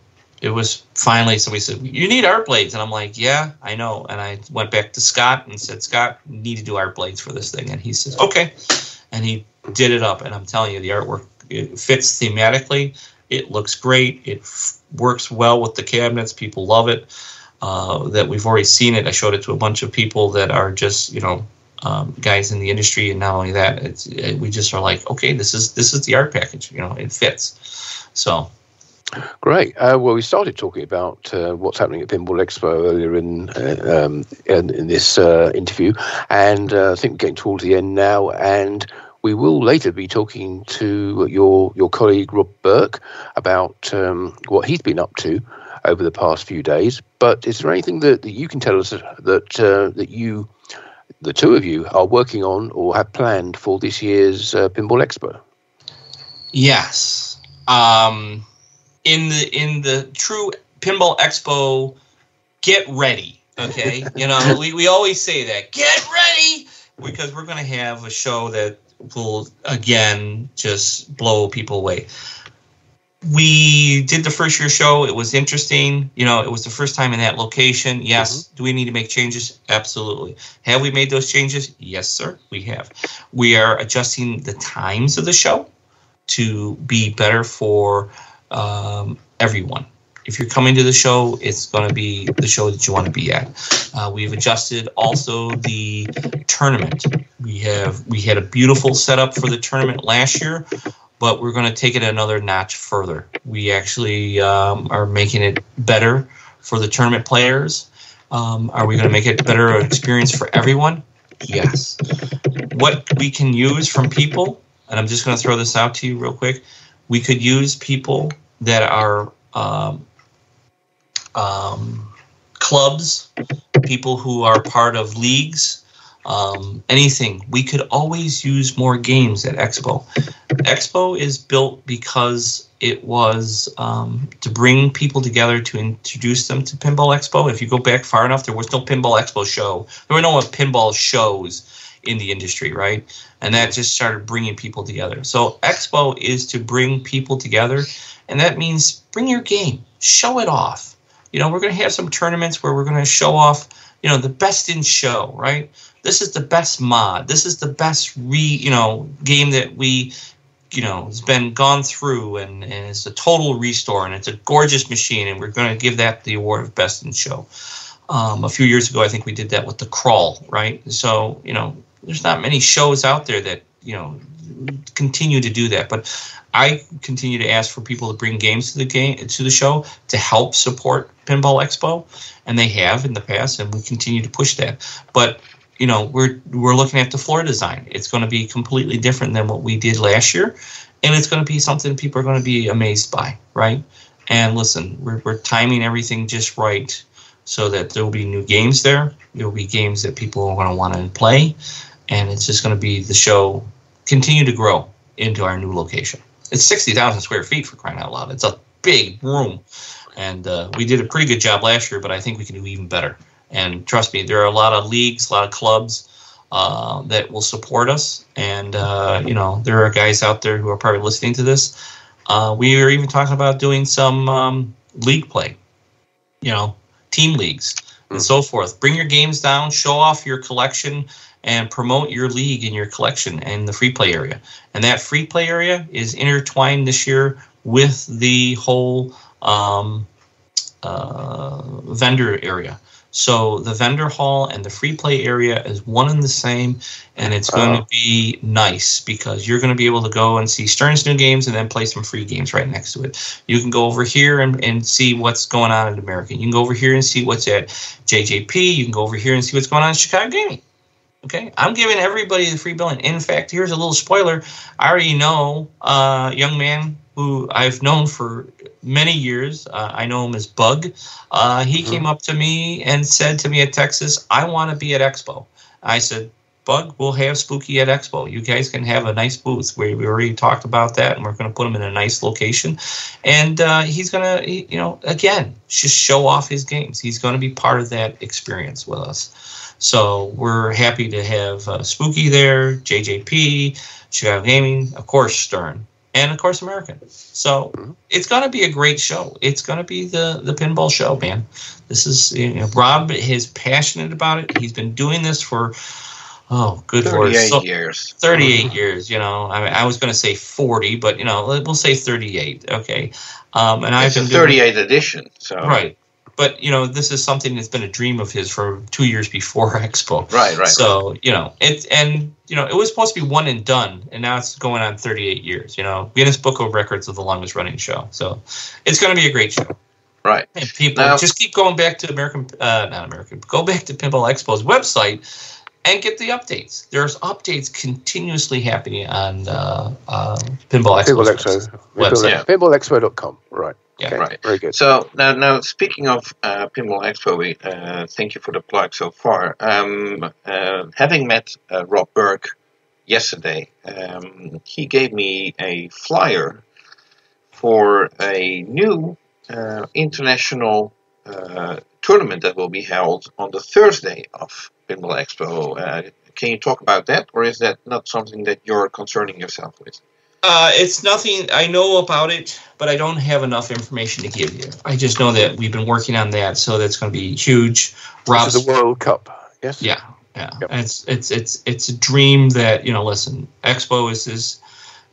it was finally somebody said, you need art blades. And I'm like, yeah, I know. And I went back to Scott and said, Scott, we need to do art blades for this thing. And he says, okay. And he did it up. And I'm telling you, the artwork, it fits thematically. It looks great. It works well with the cabinets. People love it. That we've already seen it. I showed it to a bunch of people that are just, guys in the industry, and not only that, we just are like, okay, this is the art package. It fits. So great. Well, we started talking about what's happening at Pinball Expo earlier in this interview, and I think we're getting towards the end now, and we will later be talking to your colleague Rob Berk about what he's been up to over the past few days. But is there anything that you can tell us that you, the two of you, are working on or have planned for this year's Pinball Expo? Yes. In the true Pinball Expo, get ready. Okay, we always say that, get ready, because we're going to have a show that will again just blow people away. We did the first year show. It was interesting. It was the first time in that location. Yes. Mm-hmm. Do we need to make changes? Absolutely. Have we made those changes? Yes, sir, we have. We are adjusting the times of the show to be better for everyone. If you're coming to the show, it's going to be the show that you want to be at. We've adjusted also the tournament. We had a beautiful setup for the tournament last year, but we're going to take it another notch further. We actually are making it better for the tournament players. Are we going to make it better experience for everyone? Yes. What we can use from people, and I'm just going to throw this out to you real quick, we could use people that are clubs, people who are part of leagues, anything. We could always use more games at Expo. Expo is built because it was to bring people together to introduce them to Pinball Expo. If you go back far enough, there was no Pinball Expo show. There were no pinball shows in the industry, right? And that just started bringing people together. So Expo is to bring people together, and that means bring your game, show it off. We're going to have some tournaments where we're going to show off, the best in show, right? This is the best mod. This is the best game that we, has been gone through, and it's a total restore, and it's a gorgeous machine, and we're going to give that the award of best in show. A few years ago, I think we did that with the Crawl, right? So, there's not many shows out there that, continue to do that, but I continue to ask for people to bring games to the show to help support Pinball Expo, and they have in the past, and we continue to push that. But we're looking at the floor design. It's going to be completely different than what we did last year, and it's going to be something people are going to be amazed by, right? And listen, we're timing everything just right so that there will be new games there. There will be games that people are going to want to play, and it's just going to be the show continue to grow into our new location. It's 60,000 square feet, for crying out loud. It's a big room. And we did a pretty good job last year, but I think we can do even better. And trust me, there are a lot of leagues, a lot of clubs that will support us. And, there are guys out there who are probably listening to this. We are even talking about doing some league play, team leagues. and so forth. Bring your games down, show off your collection, and promote your league and your collection and the free play area. And that free play area is intertwined this year with the whole vendor area. So the vendor hall and the free play area is one and the same, and it's going to be nice because you're going to be able to go and see Stern's new games and then play some free games right next to it. You can go over here and see what's going on at American. You can go over here and see what's at JJP. You can go over here and see what's going on at Chicago Gaming. Okay, I'm giving everybody the free billing. In fact, here's a little spoiler. I already know a young man who I've known for many years. I know him as Bug. He came up to me and said to me at Texas, I want to be at Expo. I said, Bug, we'll have Spooky at Expo. You guys can have a nice booth. We already talked about that, and we're going to put him in a nice location. And he's going to, again, just show off his games. He's going to be part of that experience with us. So we're happy to have Spooky there, JJP, Chicago Gaming, of course, Stern, and of course, American. So it's going to be a great show. It's going to be the pinball show, man. This is, Rob is passionate about it. He's been doing this for, good Lord. 38 years. 38 years, I was going to say 40, but, we'll say 38, okay? And it's a 38th edition. So. Right. But, this is something that's been a dream of his for 2 years before Expo. Right. So, it was supposed to be one and done, and now it's going on 38 years, Guinness Book of Records of the longest running show. So it's going to be a great show. Right. And people, just keep going back to go back to Pinball Expo's website and get the updates. There's updates continuously happening on Pinball Expo's website. PinballExpo.com, right. Yeah, okay. Right. Very good. So now speaking of Pinball Expo, thank you for the plug so far. Having met Rob Berk yesterday, he gave me a flyer for a new international tournament that will be held on the Thursday of Pinball Expo. Can you talk about that, or is that not something that you're concerning yourself with? It's nothing. I know about it, but I don't have enough information to give you. I just know that we've been working on that, so that's going to be huge. Rob's the World Cup, yes. Yeah. Yep. It's a dream that listen. Expo is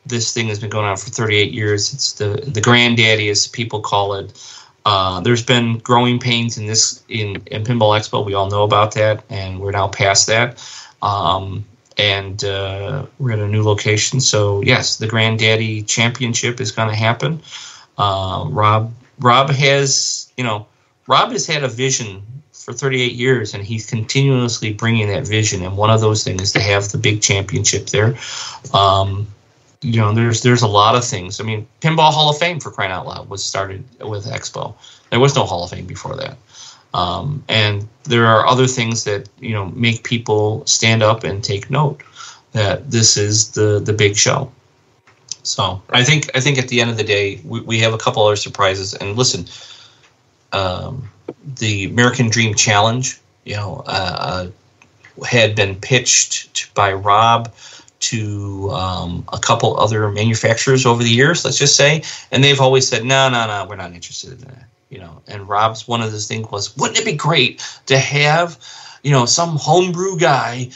this thing has been going on for 38 years. It's the granddaddy, as people call it. There's been growing pains in Pinball Expo. We all know about that, and we're now past that. And we're at a new location. So, yes, the Granddaddy Championship is going to happen. Rob has had a vision for 38 years, and he's continuously bringing that vision. And one of those things is to have the big championship there. There's a lot of things. I mean, Pinball Hall of Fame, for crying out loud, was started with Expo. There was no Hall of Fame before that. And there are other things that make people stand up and take note that this is the big show. So I think at the end of the day we have a couple other surprises. And listen, the American Dream Challenge, had been pitched by Rob to a couple other manufacturers over the years, let's just say, and they've always said no, we're not interested in that. And Rob's one of those things was, wouldn't it be great to have, some homebrew guy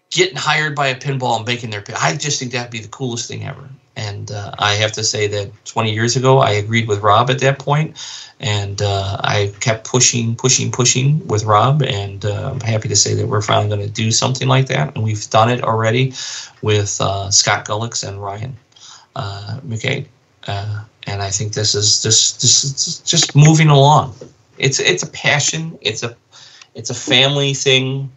getting hired by a pinball and making their pin? I just think that'd be the coolest thing ever. And I have to say that 20 years ago, I agreed with Rob at that point, and I kept pushing with Rob, and I'm happy to say that we're finally going to do something like that, and we've done it already with Scott Gullix and Ryan McCade. And I think this is just moving along. It's a passion. It's a family thing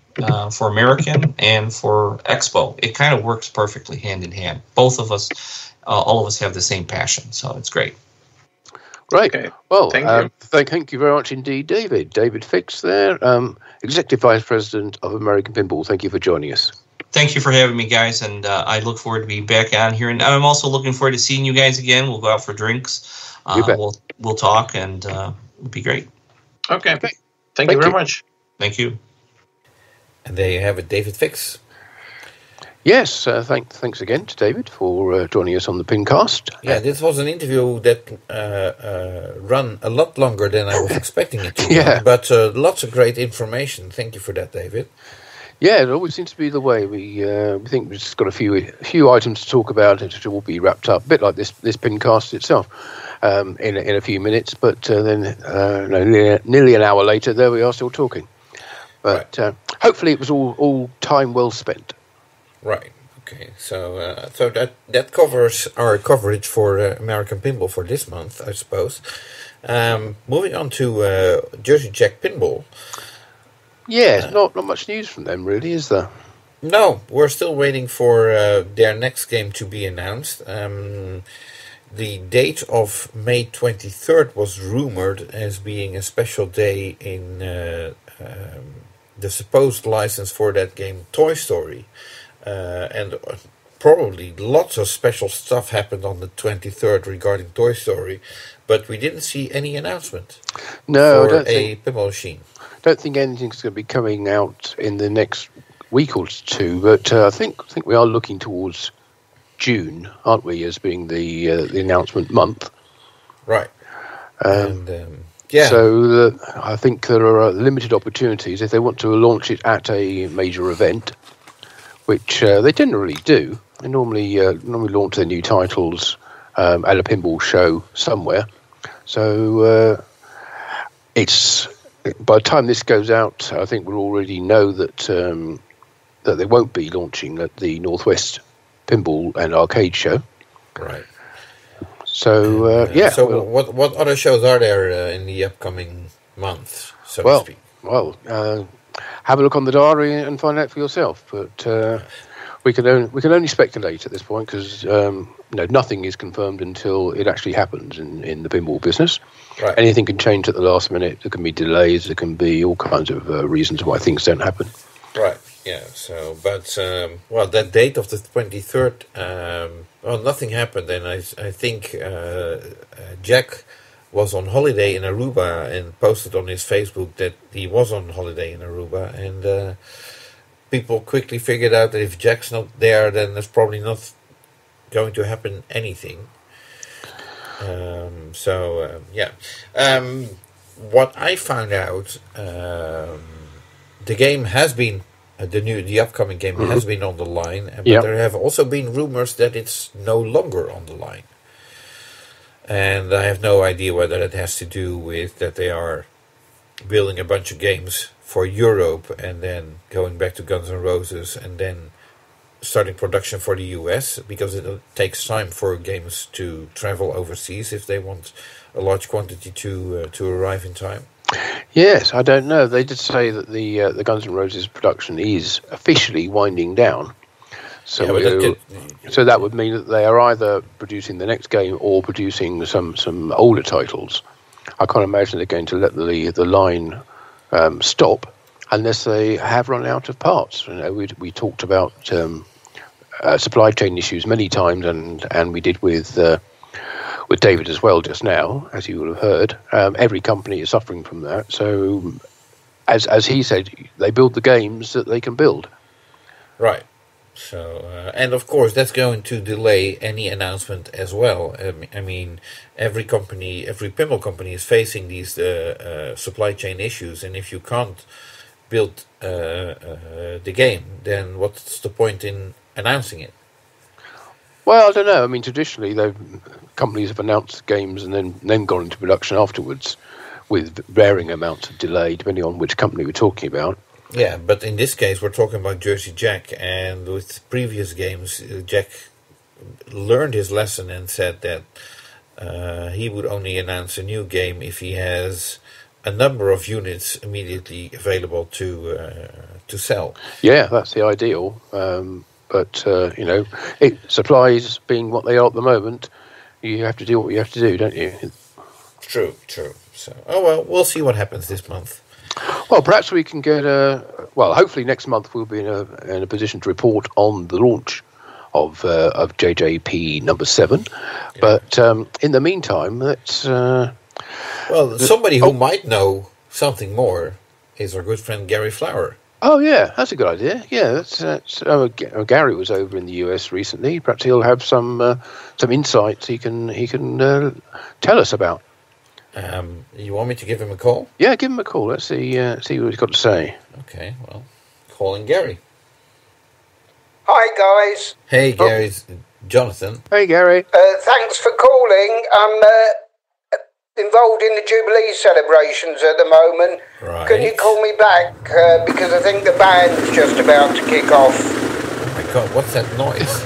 for American and for Expo. It kind of works perfectly hand in hand. Both of us, all of us, have the same passion. So it's great. Great. Okay. Well, thank you. Thank you very much indeed, David. David Fix there, Executive Vice President of American Pinball. Thank you for joining us. Thank you for having me, guys, and I look forward to being back on here. And I'm also looking forward to seeing you guys again. We'll go out for drinks. You bet. We'll talk, and it'll be great. Okay. Thank you very much. Thank you. And there you have it, David Fix. Yes, thanks again to David for joining us on the PINcast. Yeah, this was an interview that ran a lot longer than I was expecting it to run, but lots of great information. Thank you for that, David. Yeah, it always seems to be the way. We think we've just got a few items to talk about. It should all be wrapped up, a bit like this PINcast itself, in a few minutes. But then, nearly an hour later, there we are still talking. But hopefully, it was all time well spent. Right. Okay. So that covers our coverage for American Pinball for this month, I suppose. Moving on to Jersey Jack Pinball. Yeah, not much news from them, really, is there? No, we're still waiting for their next game to be announced. The date of May 23rd was rumored as being a special day in the supposed license for that game, Toy Story. And probably lots of special stuff happened on the 23rd regarding Toy Story, but we didn't see any announcement for a pinball machine. Don't think anything's going to be coming out in the next week or two, but I think we are looking towards June, aren't we, as being the announcement month? Right. So I think there are limited opportunities if they want to launch it at a major event, which they generally do. They normally launch their new titles at a pinball show somewhere. So it's by the time this goes out, I think we'll already know that that they won't be launching at the Northwest Pinball and Arcade Show. Right. So So what other shows are there in the upcoming months, so to speak? Well, have a look on the diary and find out for yourself. But we can only speculate at this point because nothing is confirmed until it actually happens in the pinball business. Right. Anything can change at the last minute. There can be delays. There can be all kinds of reasons why things don't happen. Right. Yeah. So, but that date of the 23rd. Nothing happened, and I think Jack was on holiday in Aruba and posted on his Facebook that he was on holiday in Aruba, and people quickly figured out that if Jack's not there, then there's probably not going to happen anything. What I found out, the game has been the upcoming game has been on the line, but there have also been rumors that it's no longer on the line. And I have no idea whether that has to do with that they are building a bunch of games for Europe and then going back to Guns N' Roses and then starting production for the US, because it takes time for games to travel overseas if they want a large quantity to arrive in time. Yes, I don't know. They did say that the Guns N' Roses production is officially winding down. So, so that would mean that they are either producing the next game or producing some older titles. I can't imagine they're going to let the line stop unless they have run out of parts. We talked about supply chain issues many times, and we did with David as well just now, as you will have heard. Every company is suffering from that. So, as he said, they build the games that they can build. Right. So, and of course, that's going to delay any announcement as well. I mean, every pinball company is facing these supply chain issues, and if you can't build the game, then what's the point in announcing it? Well, I don't know. I mean, traditionally, companies have announced games and then gone into production afterwards with varying amounts of delay, depending on which company we're talking about. Yeah, but in this case, we're talking about Jersey Jack, and with previous games, Jack learned his lesson and said that he would only announce a new game if he has a number of units immediately available to sell. Yeah, that's the ideal. But supplies being what they are at the moment, you have to do what you have to do, don't you? True. So, we'll see what happens this month. Well, perhaps we can get hopefully next month we'll be in a position to report on the launch of JJP number 7. Yeah. But in the meantime, let's... somebody who might know something more is our good friend Gary Flower. Oh yeah, that's a good idea. Yeah, Gary was over in the US recently. Perhaps he'll have some insights he can tell us about. You want me to give him a call? Yeah, give him a call. Let's see what he's got to say. Okay, well, calling Gary. Hi guys. Hey Gary, it's Jonathan. Hey Gary. Thanks for calling. I'm involved in the Jubilee celebrations at the moment. Right. Can you call me back? Because I think the band's just about to kick off. Oh my God, what's that noise?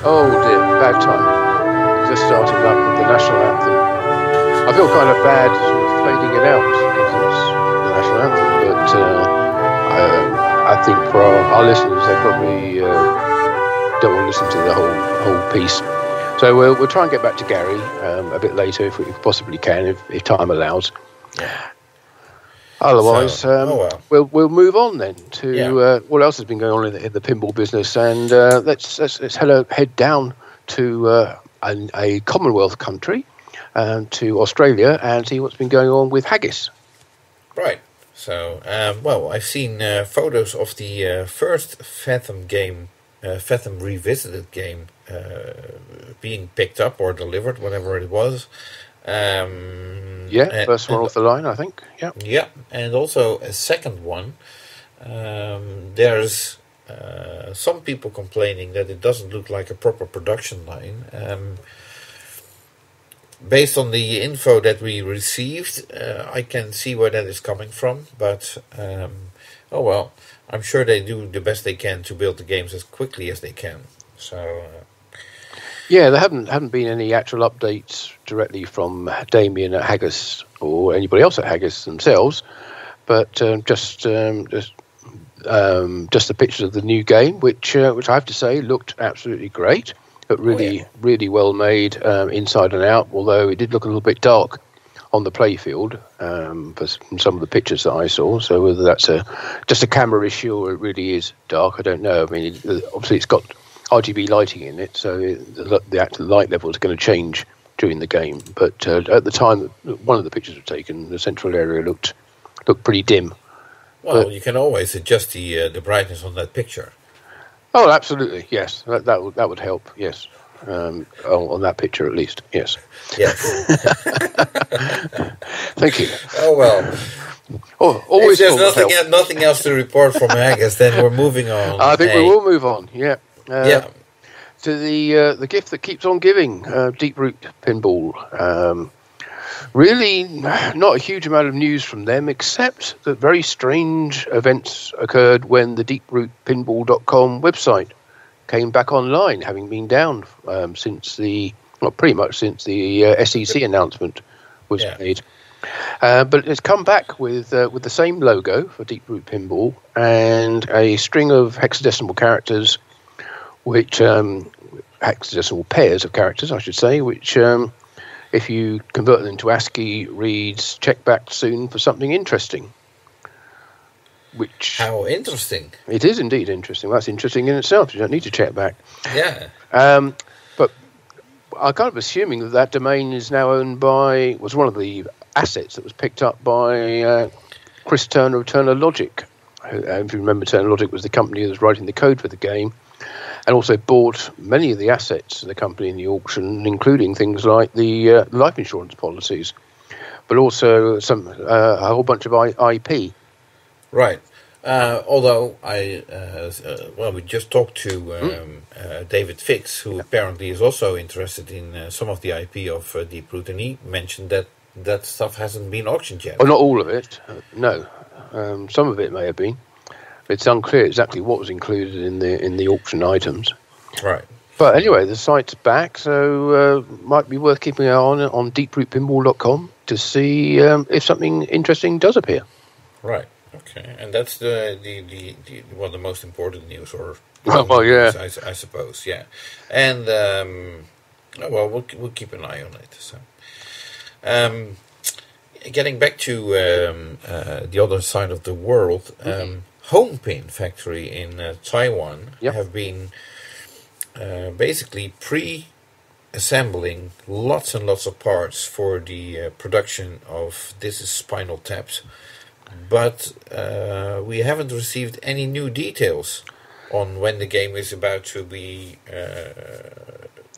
Oh dear, bad timing. Just starting up with the national anthem. I feel kind of bad sort of fading it out because it's the national anthem, but I think for our listeners, they probably don't want to listen to the whole piece. So we'll try and get back to Gary a bit later if we possibly can, if time allows. Yeah. Otherwise, we'll move on then to what else has been going on in the pinball business, and let's head down to a Commonwealth country, to Australia, and see what's been going on with haggis. Right. So, I've seen photos of the first Fathom game, Fathom Revisited game, being picked up or delivered, whatever it was. First one off the line, I think. Yeah. Yeah, and also a second one. There's some people complaining that it doesn't look like a proper production line. Based on the info that we received, I can see where that is coming from, but I'm sure they do the best they can to build the games as quickly as they can. So, there haven't been any actual updates directly from Damien at Haggis or anybody else at Haggis themselves, but just the pictures of the new game, which I have to say looked absolutely great. But really well made inside and out, although it did look a little bit dark on the playfield from some of the pictures that I saw. So whether that's just a camera issue or it really is dark, I don't know. I mean, obviously it's got RGB lighting in it, so the actual light level is going to change during the game. But at the time one of the pictures was taken, the central area looked pretty dim. Well, you can always adjust the brightness on that picture. Oh, absolutely, yes. That would help, yes. On that picture, at least, yes. Yes. Thank you. Oh, well. Always if there's nothing else to report from Haggis, then we're moving on. I think we will move on, yeah. To the gift that keeps on giving, Deep Root Pinball. Really, not a huge amount of news from them, except that very strange events occurred when the deeprootpinball.com website came back online, having been down since pretty much since the SEC announcement was made. But it's come back with the same logo for Deep Root Pinball and a string of hexadecimal characters, which hexadecimal pairs of characters, I should say, which if you convert them into ASCII, reads "check back soon for something interesting." How interesting! It is indeed interesting. Well, that's interesting in itself. You don't need to check back. Yeah. But I'm kind of assuming that domain is now owned was one of the assets that was picked up by Chris Turner of Turner Logic. If you remember, Turner Logic was the company that was writing the code for the game, and also bought many of the assets of the company in the auction, including things like the life insurance policies, but also a whole bunch of IP. Right. Although we just talked to David Fix, who apparently is also interested in some of the IP of Deep Root, and he mentioned that stuff hasn't been auctioned yet. Well, not all of it. No, some of it may have been. It's unclear exactly what was included in the auction items. Right. But anyway, the site's back, so might be worth keeping an eye on deeprootpinball.com to see if something interesting does appear. Right. Okay. And that's the most important news, or yeah, I suppose. Yeah. And we'll keep an eye on it. So, getting back to the other side of the world. Home Pin Factory in Taiwan have been basically pre-assembling lots and lots of parts for the production of This Is Spinal Tap's but we haven't received any new details on when the game is about to be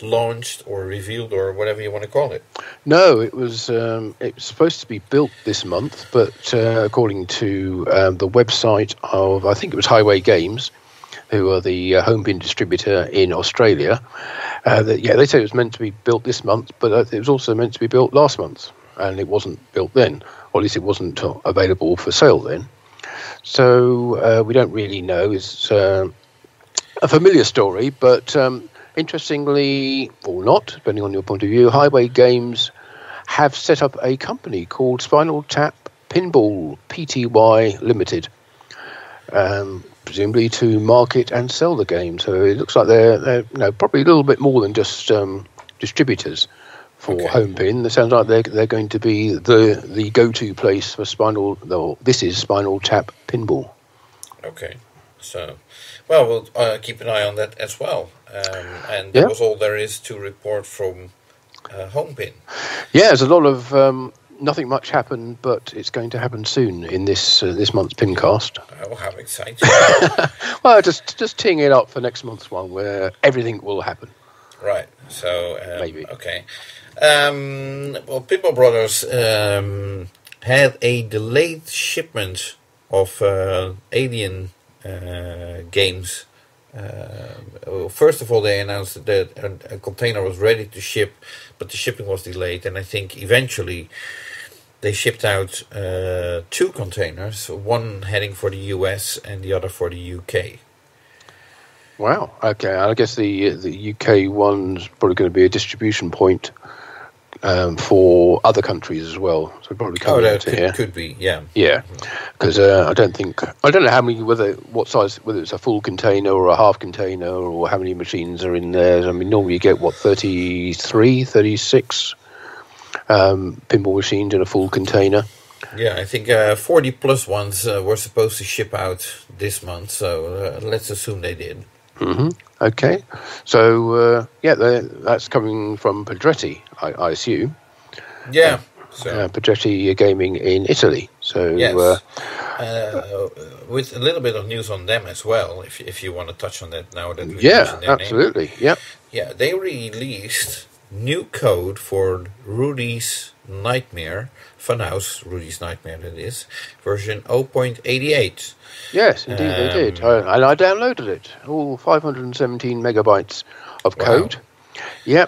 launched or revealed or whatever you want to call it. No, it was supposed to be built this month, but according to the website of, I think it was Highway Games, who are the home pin distributor in Australia, they said it was meant to be built this month, but it was also meant to be built last month, and it wasn't built then, or at least it wasn't available for sale then. So we don't really know. It's a familiar story, but interestingly, or not, depending on your point of view, Highway Games have set up a company called Spinal Tap Pinball Pty Limited, presumably to market and sell the game. So it looks like they're probably a little bit more than just distributors for home pin. It sounds like they're going to be the go-to place for this is Spinal Tap Pinball. Okay, so we'll keep an eye on that as well. And that was all there is to report from home pin. Yeah, there's a lot of nothing much happened, but it's going to happen soon in this month's PINcast. Oh, how exciting! Well, just teeing it up for next month's one, where everything will happen. Right. So maybe. Okay. Pinball Brothers had a delayed shipment of Alien games. First of all, they announced that a container was ready to ship, but the shipping was delayed, and I think eventually they shipped out 2 containers, one heading for the US and the other for the UK. Wow. Okay. I guess the UK one's probably going to be a distribution point for other countries as well. So probably coming into here. Could be. Yeah. Yeah. Because I don't know how many, what size, whether it's a full container or a half container, or how many machines are in there. I mean, normally you get 33, 36 pinball machines in a full container. Yeah, I think 40 plus ones were supposed to ship out this month, so let's assume they did. Mm-hmm. Okay, so that's coming from Pedretti, I assume. Yeah, so Pedretti Gaming in Italy. So yes. With a little bit of news on them as well, if you want to touch on that now that we mentioned their absolutely, name. Yeah, they released new code for Rudy's Nightmare, Funhouse Rudy's Nightmare, that is, version 0.88. Yes, indeed they did. And I downloaded it, all 517 megabytes of code. Yeah,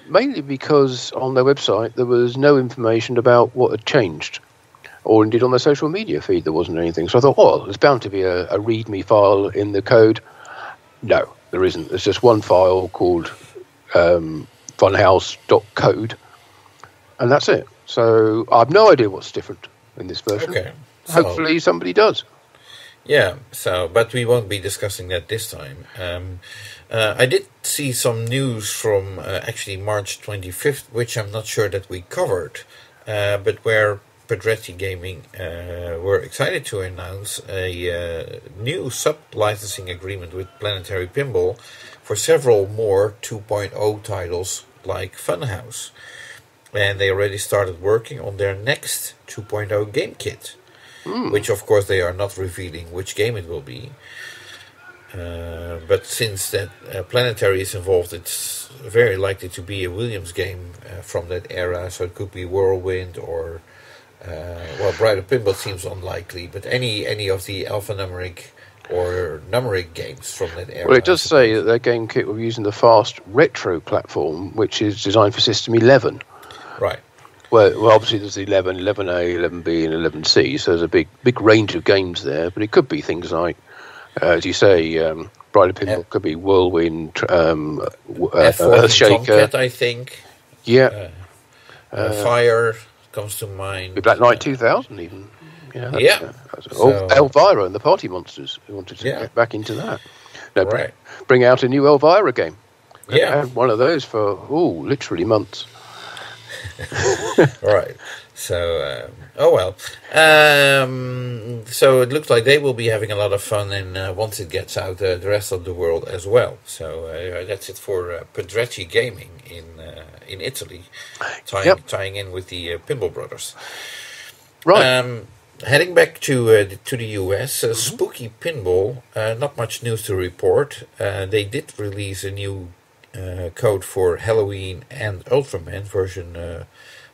mainly because on their website there was no information about what had changed, or indeed on their social media feed there wasn't anything. So I thought, there's bound to be a README file in the code. No, there isn't. There's just one file called funhouse.code, and that's it. So I have no idea what's different in this version. Okay. So, hopefully somebody does. Yeah, but we won't be discussing that this time. I did see some news from actually March 25th, which I'm not sure that we covered, but where Pedretti Gaming were excited to announce a new sub-licensing agreement with Planetary Pinball for several more 2.0 titles like Funhouse. And they already started working on their next 2.0 game kit, which of course they are not revealing which game it will be. But since that Planetary is involved, it's very likely to be a Williams game from that era. So it could be Whirlwind or, Brighter Pinball seems unlikely, but any of the alphanumeric or numeric games from that era. Well, it does say that their game kit will be using the Fast Retro platform, which is designed for System 11. Right. Well, obviously there's 11, 11A, 11B, and 11C, so there's a big range of games there. But it could be things like, as you say, Brighter Pinball could be Whirlwind, Earthshaker. Tomcat, I think. Yeah. Fire comes to mind. Black Knight 2000 even. Yeah. Elvira and the Party Monsters. We wanted to get back into that. Right. Bring out a new Elvira game. Yeah. And one of those for, literally months. Right. So, so it looks like they will be having a lot of fun, and once it gets out, the rest of the world as well. So that's it for Pedretti Gaming in Italy, tying in with the Pinball Brothers. Right. Heading back to the US, Spooky Pinball, not much news to report. They did release a new code for Halloween and Ultraman version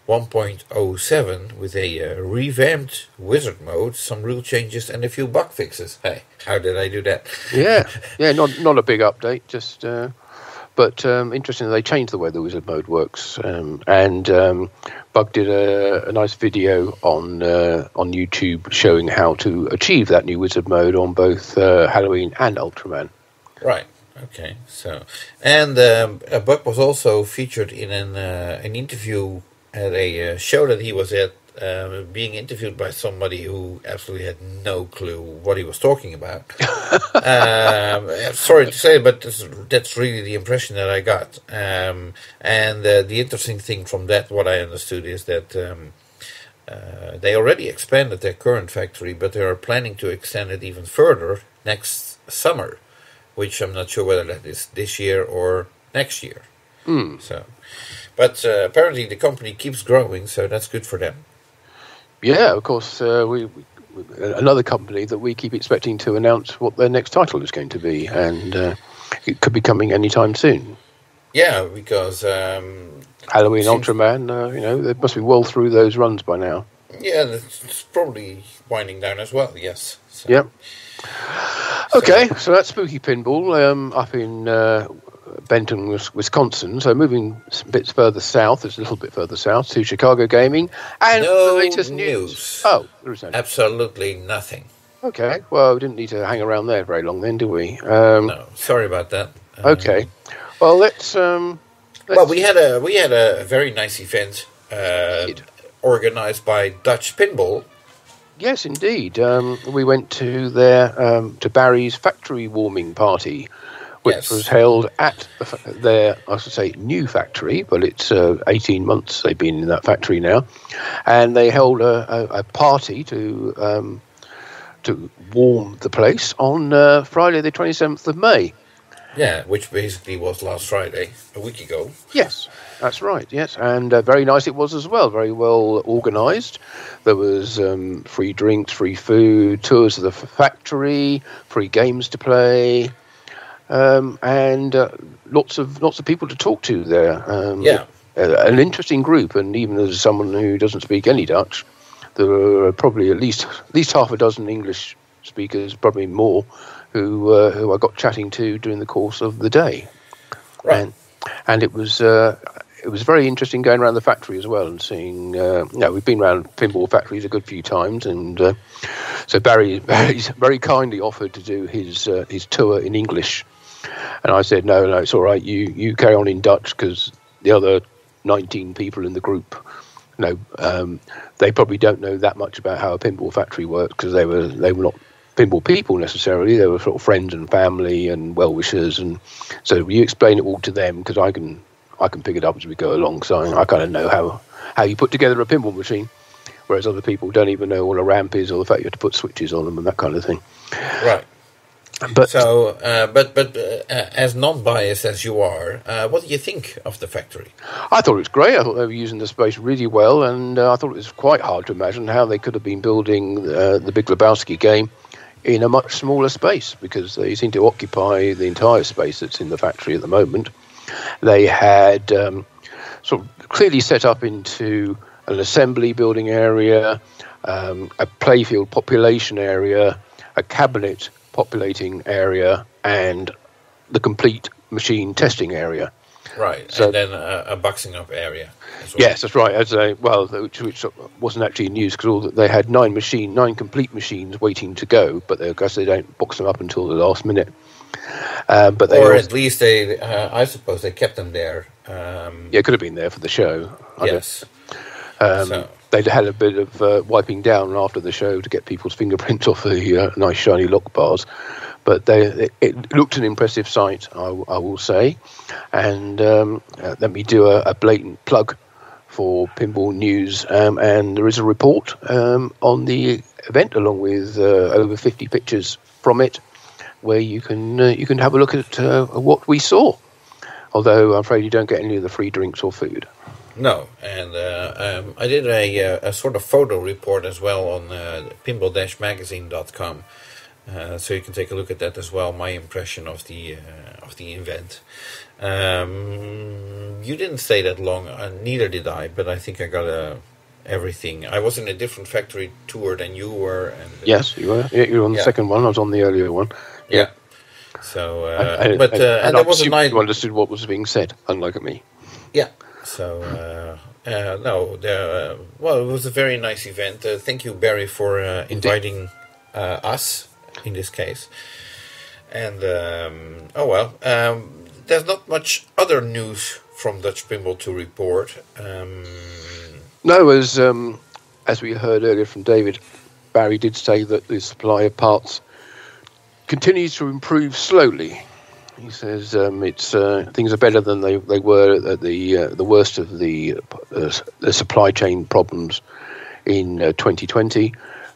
1.07 with a revamped wizard mode, some rule changes, and a few bug fixes. Hey, how did I do that? Yeah, not a big update, just. But interesting, they changed the way the wizard mode works, and Bug did a nice video on YouTube showing how to achieve that new wizard mode on both Halloween and Ultraman. Right. Okay. So, and Bug was also featured in an interview at a show that he was at, being interviewed by somebody who absolutely had no clue what he was talking about. Sorry to say, but that's really the impression that I got. And the interesting thing from that, what I understood, is that they already expanded their current factory, but they are planning to extend it even further next summer, which I'm not sure whether that is this year or next year. So, but apparently the company keeps growing, so that's good for them. Yeah, of course, we another company that we keep expecting to announce what their next title is going to be, and it could be coming anytime soon. Yeah, because Halloween, Ultraman, they must be well through those runs by now. Yeah, it's probably winding down as well. Yes. So. Yep. Okay, so that's Spooky Pinball up in Benton, Wisconsin. So moving a bit further south, it's a little bit further south, to Chicago Gaming. And no the latest news. Oh, there is no news. Absolutely nothing. Okay, well, we didn't need to hang around there very long then, did we? No, sorry about that. Okay, well, let's well, we had a very nice event organized by Dutch Pinball. Yes, indeed. We went to to Barry's factory warming party, which was held at their, I should say, new factory, but it's 18 months they've been in that factory now, and they held a party to warm the place on Friday the 27th of May. Yeah, which basically was last Friday, a week ago. Yes, that's right, yes. And very nice it was as well, very well organised. There was free drinks, free food, tours of the factory, free games to play, and lots of people to talk to there. An interesting group, and even as someone who doesn't speak any Dutch, there were probably at least half a dozen English speakers, probably more, who I got chatting to during the course of the day. Right. And it was very interesting going around the factory as well and seeing. We've been around pinball factories a good few times, and so Barry's very kindly offered to do his tour in English, and I said no, it's all right. You carry on in Dutch, because the other 19 people in the group, they probably don't know that much about how a pinball factory works, because they were not pinball people necessarily. They were sort of friends and family and well-wishers, and so you explain it all to them, because I can pick it up as we go along, so I kind of know how you put together a pinball machine, whereas other people don't even know what a ramp is, or the fact you have to put switches on them and that kind of thing. Right. But so, as non-biased as you are, what do you think of the factory? I thought it was great. I thought they were using the space really well, and I thought it was quite hard to imagine how they could have been building the Big Lebowski game in a much smaller space, because they seem to occupy the entire space that's in the factory at the moment. They had sort of clearly set up into an assembly building area, a playfield population area, a cabinet populating area, and the complete machine testing area. Right, so, and then a boxing up area as well. Yes, that's right. Which wasn't actually news, because they had 9 complete machines waiting to go, but I guess they don't box them up until the last minute. But at least I suppose they kept them there. It could have been there for the show. Yes. They'd had a bit of wiping down after the show to get people's fingerprints off the nice shiny lock bars. But it looked an impressive sight, I will say. And let me do a blatant plug for Pinball News. And there is a report on the event, along with over 50 pictures from it, where you can have a look at what we saw. Although I'm afraid you don't get any of the free drinks or food. No, and I did a sort of photo report as well on pinball-magazine.com, so you can take a look at that as well. My impression of the event. You didn't stay that long, neither did I, but I think I got everything. I was in a different factory tour than you were. And, yes, you were. Yeah, you were on the second one. I was on the earlier one. Yeah. So, and there was a night. You understood what was being said, unlike me. Yeah. So, well, it was a very nice event. Thank you, Barry, for inviting us in this case. And there's not much other news from Dutch Pinball to report. No, as we heard earlier from David, Barry did say that the supply of parts continues to improve slowly. He says things are better than they were at the worst of the supply chain problems in 2020,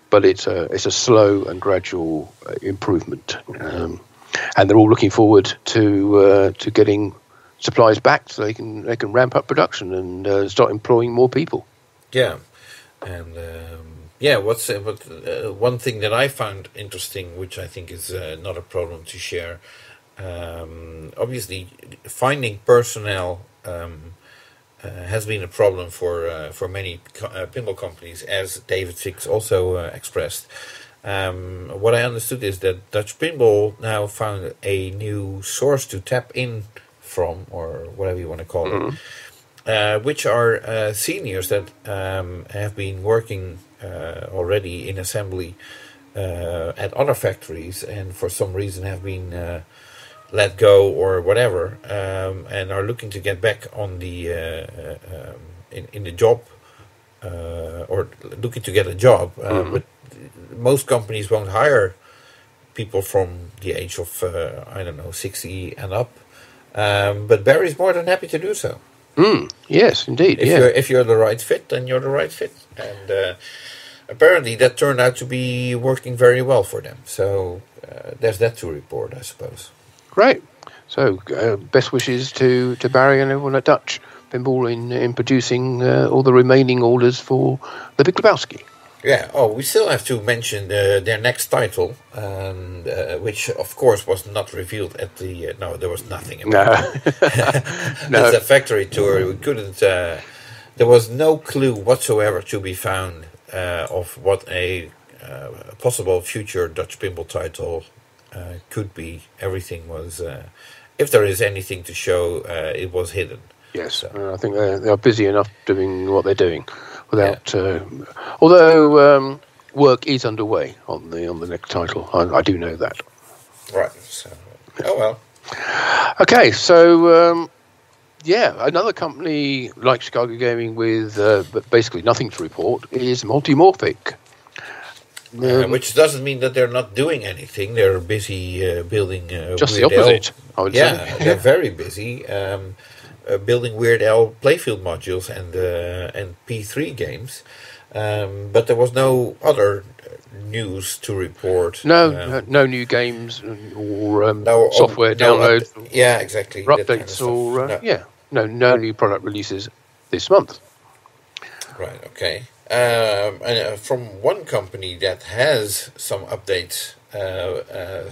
but it's a slow and gradual improvement, and they're all looking forward to getting supplies back so they can ramp up production and start employing more people. Yeah, and one thing that I found interesting, which I think is not a problem to share. Obviously, finding personnel has been a problem for many pinball companies, as David Six also expressed. What I understood is that Dutch Pinball now found a new source to tap in from, or whatever you want to call it, which are seniors that have been working already in assembly at other factories, and for some reason have been let go or whatever, and are looking to get back on the in the job, or looking to get a job. But most companies won't hire people from the age of 60 and up. But Barry's more than happy to do so. Yes, indeed. If you're the right fit, then you're the right fit, and apparently that turned out to be working very well for them. So there's that to report, I suppose. Great. So best wishes to Barry and everyone at Dutch Pinball in producing all the remaining orders for the Big Lebowski. Yeah. Oh, we still have to mention their next title, which of course was not revealed at the. No, there was nothing about it. No. It's a factory tour. We couldn't. There was no clue whatsoever to be found of what a possible future Dutch Pinball title could be. Everything was. If there is anything to show, it was hidden. Yes, so. I think they are busy enough doing what they're doing. Without, although work is underway on the next title, I do know that. Right. So, oh well. Okay, so another company like Chicago Gaming with but basically nothing to report is Multimorphic. Which doesn't mean that they're not doing anything. They're busy building. Just the opposite, I would say. They're very busy. Building Weird Al playfield modules and P3 games, but there was no other news to report. No new games or software downloads. Yeah, exactly. Updates or no new product releases this month. Right. Okay. And from one company that has some updates,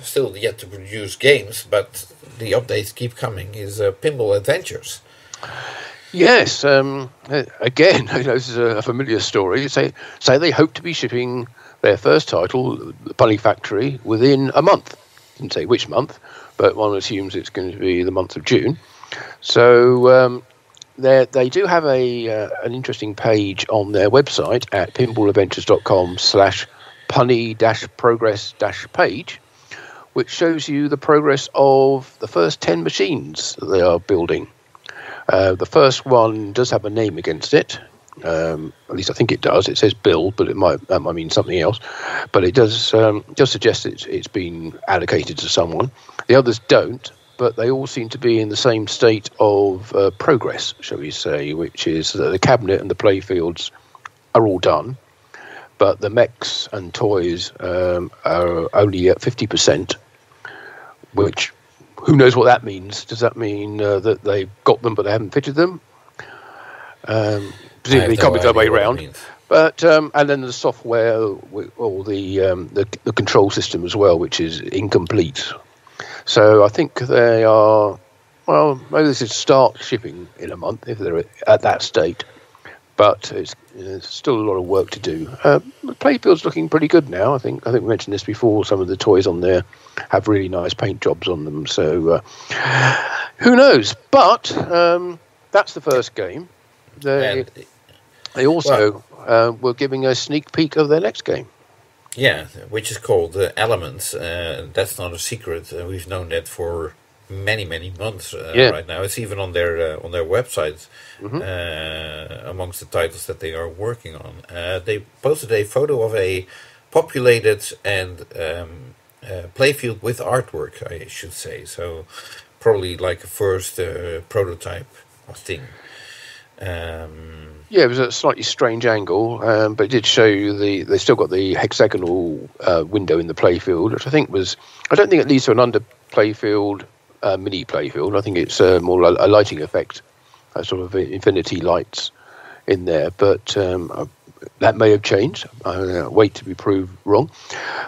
still yet to produce games, but the updates keep coming, is Pinball Adventures. Yes, again, this is a familiar story. Say they hope to be shipping their first title, The Punny Factory, within a month. Didn't say which month, but one assumes it's going to be the month of June. So they do have an interesting page on their website at pinballadventures.com/punny-progress-page, which shows you the progress of the first 10 machines that they are building. The first one does have a name against it. At least I think it does. It says build, but that might mean something else. But it does suggest it's been allocated to someone. The others don't, but they all seem to be in the same state of progress, shall we say, which is that the cabinet and the playfields are all done, but the mechs and toys are only at 50%, which... who knows what that means? Does that mean that they've got them but they haven't fitted them? Presumably, it can't be the other way around. But and then the software or the control system as well, which is incomplete. So I think they are. Well, maybe this is start shipping in a month if they're at that state. But it's still a lot of work to do. The playfield's looking pretty good now. I think we mentioned this before. Some of the toys on there have really nice paint jobs on them. So who knows? But that's the first game. They also were giving a sneak peek of their next game. Yeah, which is called Elements. That's not a secret. We've known that for many months right now. It's even on their website amongst the titles that they are working on. They posted a photo of a populated and playfield with artwork, I should say. So probably like a first prototype thing. Yeah, it was a slightly strange angle, but it did show you they still got the hexagonal window in the playfield, which I don't think it leads to an under playfield, mini playfield. I think it's more a lighting effect, sort of infinity lights in there, but that may have changed. Wait to be proved wrong.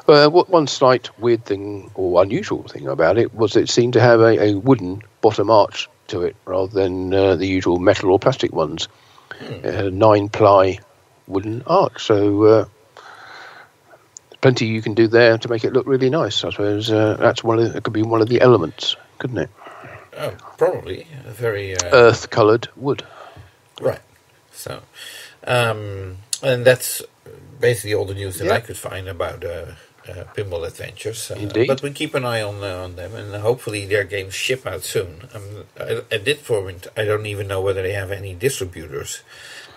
One slight weird thing or unusual thing about it was it seemed to have a wooden bottom arch to it rather than the usual metal or plastic ones. It had a 9-ply wooden arch, so plenty you can do there to make it look really nice. I suppose it could be one of the elements, couldn't it? Oh, probably a very earth-coloured wood. Right. So, and that's basically all the news that I could find about Pinball Adventures. Indeed. But we keep an eye on them, and hopefully their games ship out soon. At this point, I don't even know whether they have any distributors.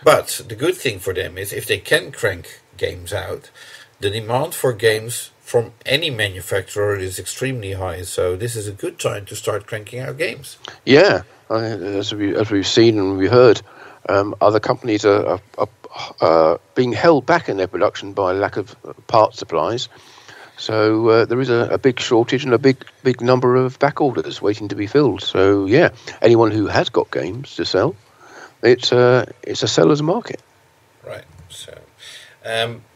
But the good thing for them is if they can crank games out, the demand for games from any manufacturer is extremely high. So this is a good time to start cranking out games. Yeah, as we've seen and we heard, other companies are being held back in their production by lack of part supplies. So there is a big shortage and a big number of back orders waiting to be filled. So yeah, anyone who has got games to sell, it's a seller's market. Right. So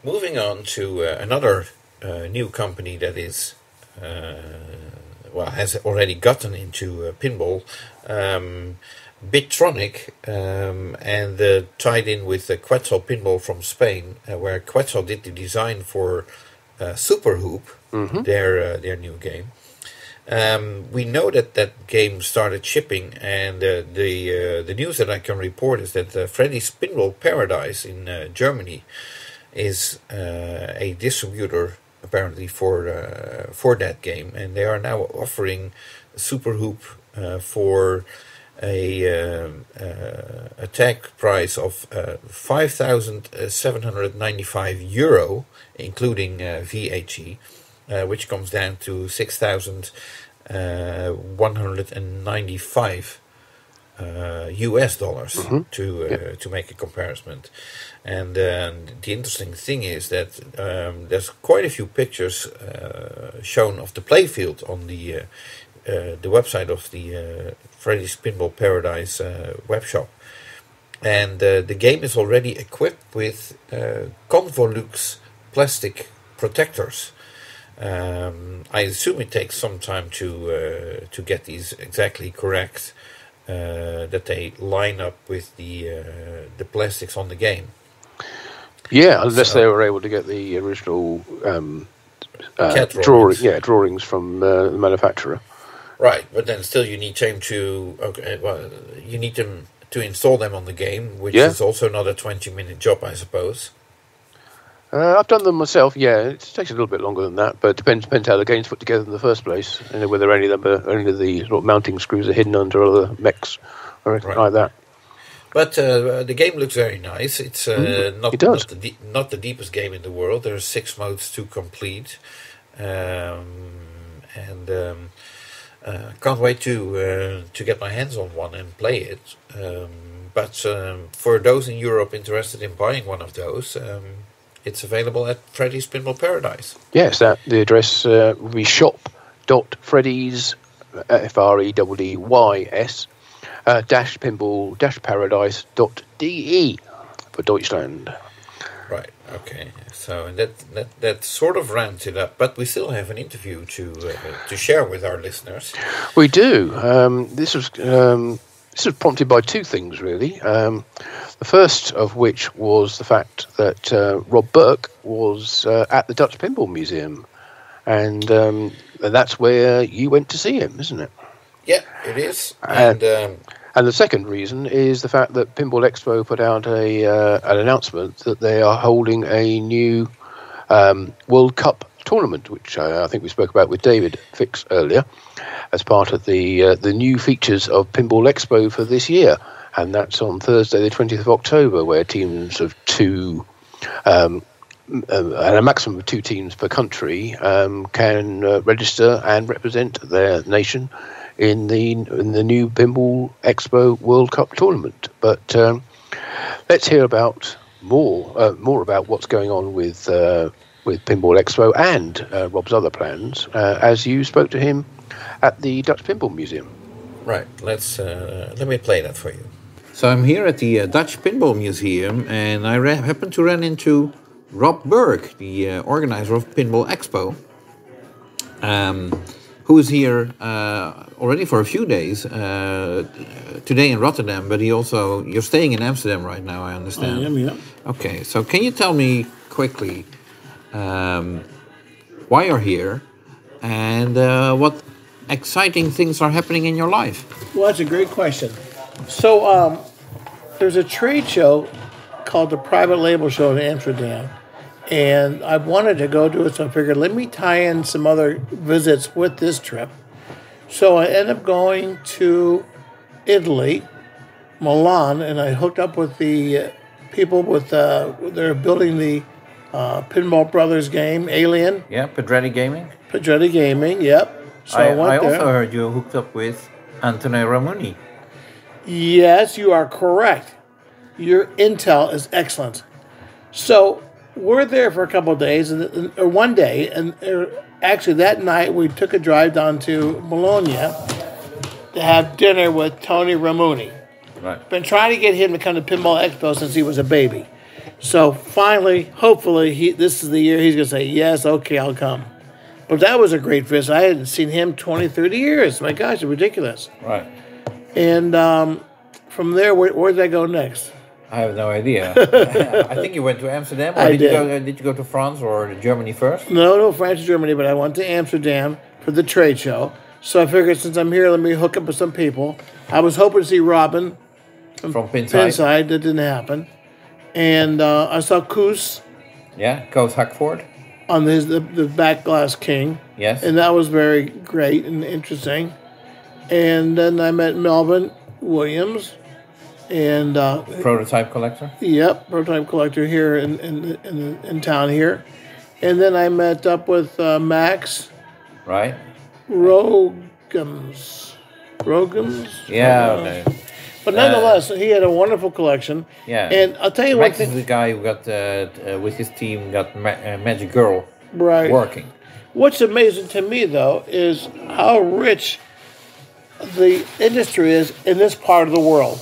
moving on to another new company that is has already gotten into pinball. Bitronic, and tied in with Quetzal Pinball from Spain, where Quetzal did the design for Super Hoop, their new game. We know that game started shipping, and the news that I can report is that Freddy's Pinball Paradise in Germany is a distributor apparently for that game, and they are now offering Super Hoop for a tag price of €5,795, including VAT, which comes down to $6,195 US dollars to make a comparison. And the interesting thing is that there's quite a few pictures shown of the playfield on the website of the Freddy's Pinball Paradise webshop, and the game is already equipped with Convolux plastic protectors. I assume it takes some time to get these exactly correct, that they line up with the plastics on the game. Yeah, unless they were able to get the original drawings from the manufacturer. Right, but then still you need time you need them to install them on the game, which is also another 20-minute job, I suppose. I've done them myself. Yeah, it takes a little bit longer than that, but it depends how the game's put together in the first place, and whether any of the sort of mounting screws are hidden under other mechs or anything like that. But the game looks very nice. It's not the deepest game in the world. There are 6 modes to complete, can't wait to get my hands on one and play it. But for those in Europe interested in buying one of those, it's available at Freddy's Pinball Paradise. Yes, the address will be shop.freddy's, Freddy's, pinball-paradise.de for Deutschland. Right. Okay. So that sort of rounds it up, but we still have an interview to share with our listeners. We do. This was prompted by two things, really. The first of which was the fact that Rob Berk was at the Dutch Pinball Museum, and that's where you went to see him, isn't it? Yeah, it is. And the second reason is the fact that Pinball Expo put out an announcement that they are holding a new World Cup tournament, which I think we spoke about with David Fix earlier, as part of the new features of Pinball Expo for this year. And that's on Thursday, the 20th of October, where teams of two, and a maximum of 2 teams per country, can register and represent their nation in the new Pinball Expo World Cup tournament. But let's hear about more about what's going on with Pinball Expo and Rob's other plans as you spoke to him at the Dutch Pinball Museum. Right. Let me play that for you. So I'm here at the Dutch Pinball Museum, and I happened to run into Rob Berk, the organizer of Pinball Expo, who is here already for a few days, today in Rotterdam, but you're staying in Amsterdam right now, I understand. I am, yeah. Okay, so can you tell me quickly why you're here and what exciting things are happening in your life? Well, that's a great question. So there's a trade show called the Private Label Show in Amsterdam, and I wanted to go to it, so I figured let me tie in some other visits with this trip. So I ended up going to Italy, Milan, and I hooked up with the people they're building the Pinball Brothers game, Alien. Yeah, Pedretti Gaming. Pedretti Gaming, yep. So I went there. I also heard you hooked up with Anthony Ramoni. Yes, you are correct. Your intel is excellent. So we're there for a couple of days, or one day, and actually that night we took a drive down to Bologna to have dinner with Tony Ramoni. Right. Been trying to get him to come to Pinball Expo since he was a baby. So finally, hopefully, this is the year he's going to say, yes, okay, I'll come. But that was a great visit. I hadn't seen him 20, 30 years. My gosh, it's ridiculous. Right. And from there, where did I go next? I have no idea. I think you went to Amsterdam, or I did you go to France or Germany first? No, France and Germany, but I went to Amsterdam for the trade show. So I figured since I'm here, let me hook up with some people. I was hoping to see Robin from Pinside. That didn't happen. And I saw Koos. Yeah, Koos Hackford. On the Back Glass King. Yes. And that was very great and interesting. And then I met Melvin Williams. And prototype collector. Yep, prototype collector here in town here, and then I met up with Max. Right. Rogums. Yeah. Okay. But nonetheless, he had a wonderful collection. Yeah. And I'll tell you Max one thing. Is the guy who got with his team got Magic Girl right working. What's amazing to me though is how rich the industry is in this part of the world,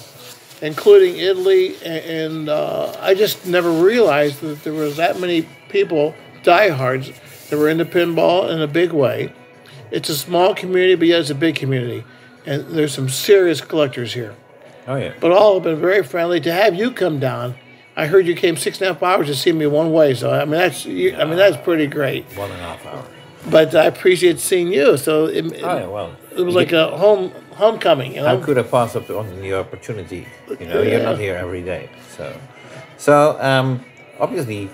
including Italy, and I just never realized that there was that many people, diehards, that were into pinball in a big way. It's a small community, but yet it's a big community, and there's some serious collectors here. Oh yeah. But all have been very friendly. To have you come down, I heard you came 6.5 hours to see me one way, so I mean that's pretty great. 1.5 hours. But I appreciate seeing you. So it was like a homecoming. You know? How could I pass up on the opportunity? You know, you're not here every day. So obviously,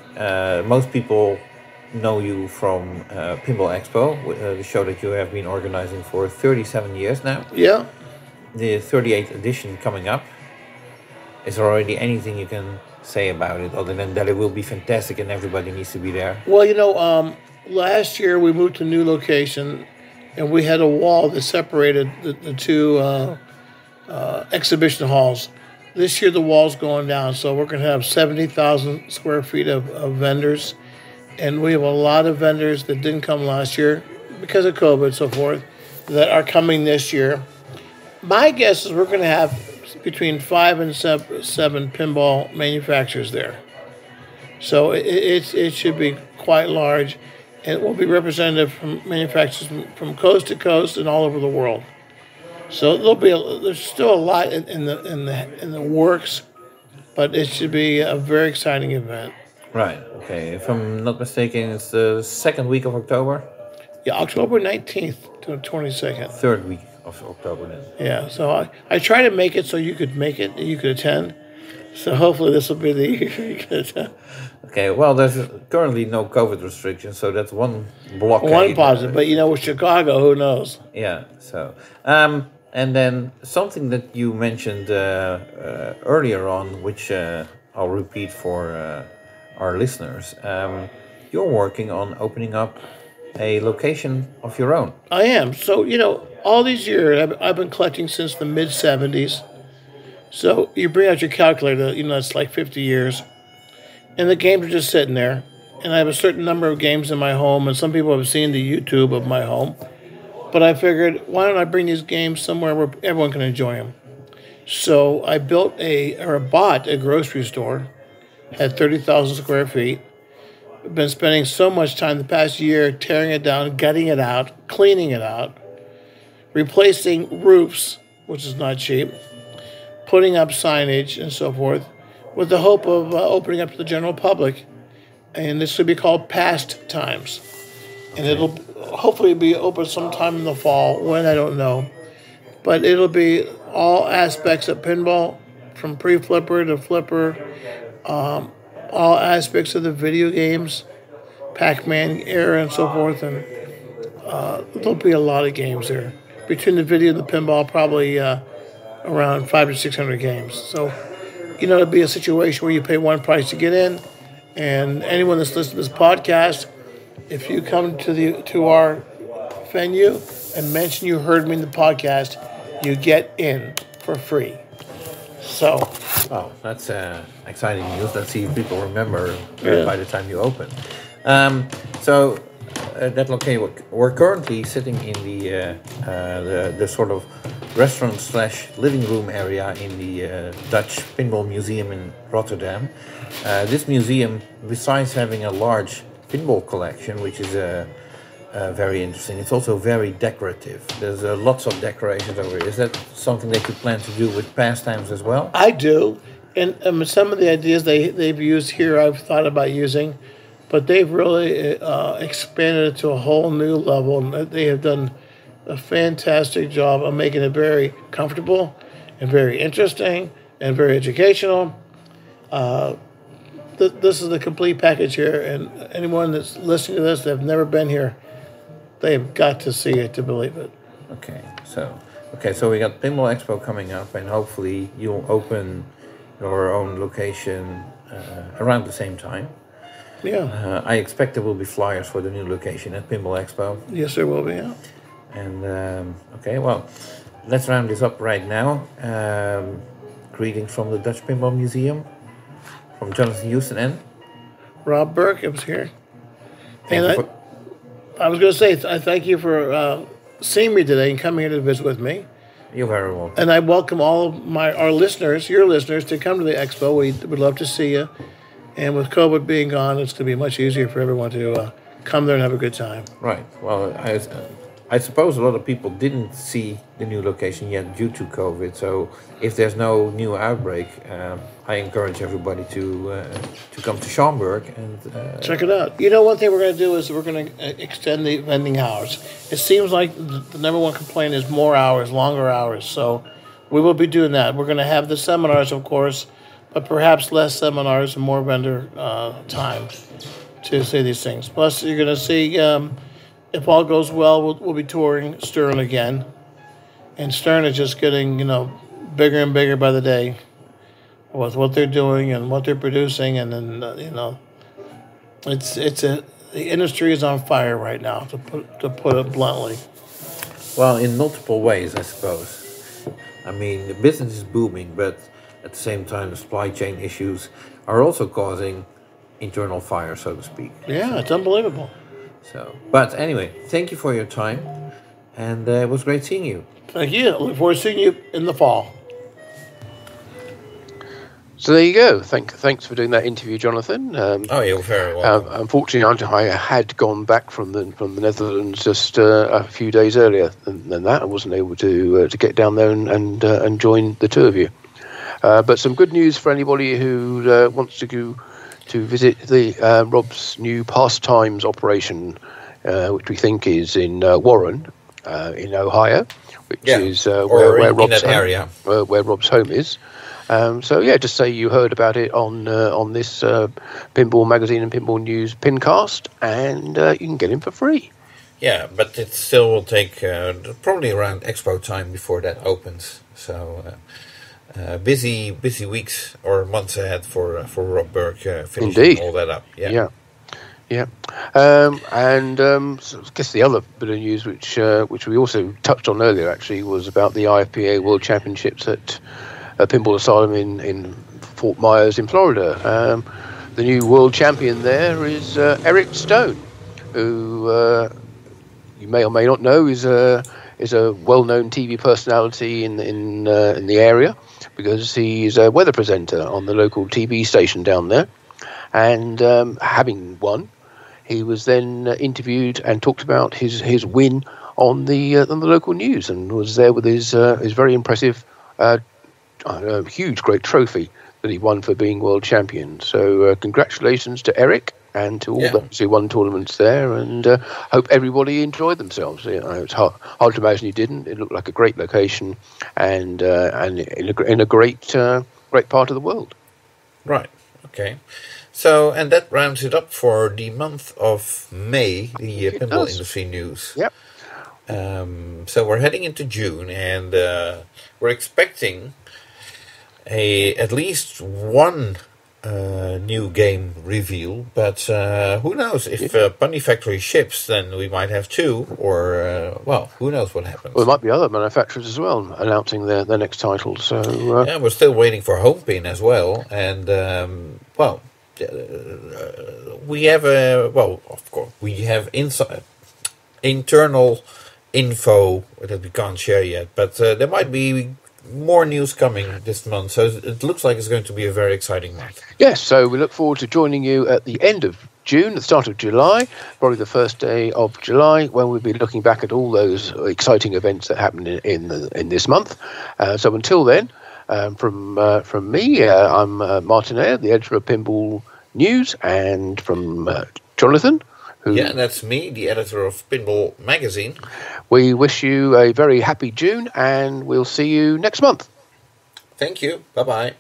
most people know you from Pinball Expo, the show that you have been organizing for 37 years now. Yeah. The 38th edition coming up. Is there already anything you can say about it, other than that it will be fantastic and everybody needs to be there? Well, you know, last year we moved to a new location, and we had a wall that separated the two exhibition halls. This year the wall's going down, so we're going to have 70,000 square feet of vendors, and we have a lot of vendors that didn't come last year because of COVID and so forth that are coming this year. My guess is we're going to have between 5 and 7 pinball manufacturers there. So it should be quite large, and it will be representative from manufacturers from coast to coast and all over the world. So there's still a lot in the works, but it should be a very exciting event. Right. Okay. If I'm not mistaken, it's the second week of October. Yeah, October 19th to the 22nd. Third week of October then. Yeah. So I try to make it so you could make it, you could attend. So hopefully this will be the year you can attend. Okay. Well, there's currently no COVID restrictions, so that's one blockade. One positive, but with Chicago, who knows? Yeah. So, and then something that you mentioned earlier on, which I'll repeat for our listeners. You're working on opening up a location of your own. I am. So, all these years, I've been collecting since the mid-'70s. So you bring out your calculator, it's like 50 years. And the games are just sitting there. And I have a certain number of games in my home, and some people have seen the YouTube of my home. But I figured, why don't I bring these games somewhere where everyone can enjoy them? So I bought a grocery store, had 30,000 square feet. I've been spending so much time the past year tearing it down, gutting it out, cleaning it out, replacing roofs, which is not cheap, putting up signage and so forth, with the hope of opening up to the general public. And this will be called Past Times. And it'll hopefully be open sometime in the fall, when I don't know. But it'll be all aspects of pinball, from pre-flipper to flipper, all aspects of the video games, Pac-Man era and so forth. And there'll be a lot of games there. Between the video and the pinball, probably around 500 to 600 games. So, it'll be a situation where you pay one price to get in. And anyone that's listening to this podcast, if you come to our venue and mention you heard me in the podcast, you get in for free. So, oh, that's exciting news. Let's see if people remember by the time you open. That location, we're currently sitting in the sort of restaurant/living room area in the Dutch Pinball Museum in Rotterdam. This museum, besides having a large pinball collection, which is very interesting, it's also very decorative. There's lots of decorations over here. Is that something that you plan to do with Pastimes as well? I do. And some of the ideas they've used here I've thought about using, but they've really expanded it to a whole new level. And they have done a fantastic job of making it very comfortable and very interesting and very educational. This is the complete package here, and anyone that's listening to this that have never been here, they've got to see it to believe it. Okay, so we got Pinball Expo coming up, and hopefully you'll open your own location around the same time. Yeah. I expect there will be flyers for the new location at Pinball Expo. Yes, there will be, yeah. And, well, let's round this up right now. Greetings from the Dutch Pinball Museum, from Jonathan Joosten and Rob Berk was here. And I was going to say, I thank you for seeing me today and coming here to visit with me. You're very welcome. And I welcome all of our listeners, your listeners, to come to the expo. We would love to see you. And with COVID being gone, it's going to be much easier for everyone to come there and have a good time. Right. Well, I suppose a lot of people didn't see the new location yet due to COVID. So if there's no new outbreak, I encourage everybody to come to Schaumburg and check it out. One thing we're going to do is we're going to extend the vending hours. It seems like the number one complaint is more hours, longer hours. So we will be doing that. We're going to have the seminars, of course, but perhaps less seminars and more vendor time to say these things. Plus, you're going to see, if all goes well, we'll be touring Stern again. And Stern is just getting, bigger and bigger by the day with what they're doing and what they're producing. And then, the industry is on fire right now, to put it bluntly. Well, in multiple ways, I suppose. I mean, the business is booming, but at the same time, the supply chain issues are also causing internal fire, so to speak. Yeah, it's unbelievable. So, but anyway, thank you for your time. And it was great seeing you. Thank you. Look forward to seeing you in the fall. So there you go. Thanks for doing that interview, Jonathan. You're very welcome. Unfortunately, I had gone back from the Netherlands just a few days earlier than that. I wasn't able to get down there and join the two of you. But some good news for anybody who wants to go to visit the Rob's new pastimes operation, which we think is in Warren, in Ohio, which is where Rob's home, area where Rob's home is. Just say you heard about it on this Pinball Magazine and Pinball News PINcast, and you can get in for free. Yeah, but it still will take probably around Expo time before that opens. So busy weeks or months ahead for Rob Berk finishing all that up. Yeah. So I guess the other bit of news, which we also touched on earlier, actually, was about the IFPA World Championships at Pinball Asylum in Fort Myers in Florida. The new world champion there is Eric Stone, who you may or may not know is a well-known TV personality in the area, because he's a weather presenter on the local TV station down there. And having won, he was then interviewed and talked about his win on the local news, and was there with his very impressive great trophy that he won for being world champion. So congratulations to Eric and to all those who won tournaments there, and hope everybody enjoyed themselves. It's hard to imagine you didn't. It looked like a great location, and in a great part of the world. Right. Okay. So, and that rounds it up for the month of May, the pinball industry news. Yep. So we're heading into June, and we're expecting at least one new game reveal, but who knows? If Bunny Factory ships, then we might have two, or who knows what happens. Well, there might be other manufacturers as well announcing their next title. So we're still waiting for Homepin as well, and we have of course we have internal info that we can't share yet, but there might be more news coming this month, so it looks like it's going to be a very exciting month. Yes, so we look forward to joining you at the end of June, the start of July, probably the first day of July, when we'll be looking back at all those exciting events that happened in this month. So until then, from me, I'm Martin Ayub, the editor of Pinball News, and from Jonathan. That's me, the editor of Pinball Magazine. We wish you a very happy June, and we'll see you next month. Thank you. Bye-bye.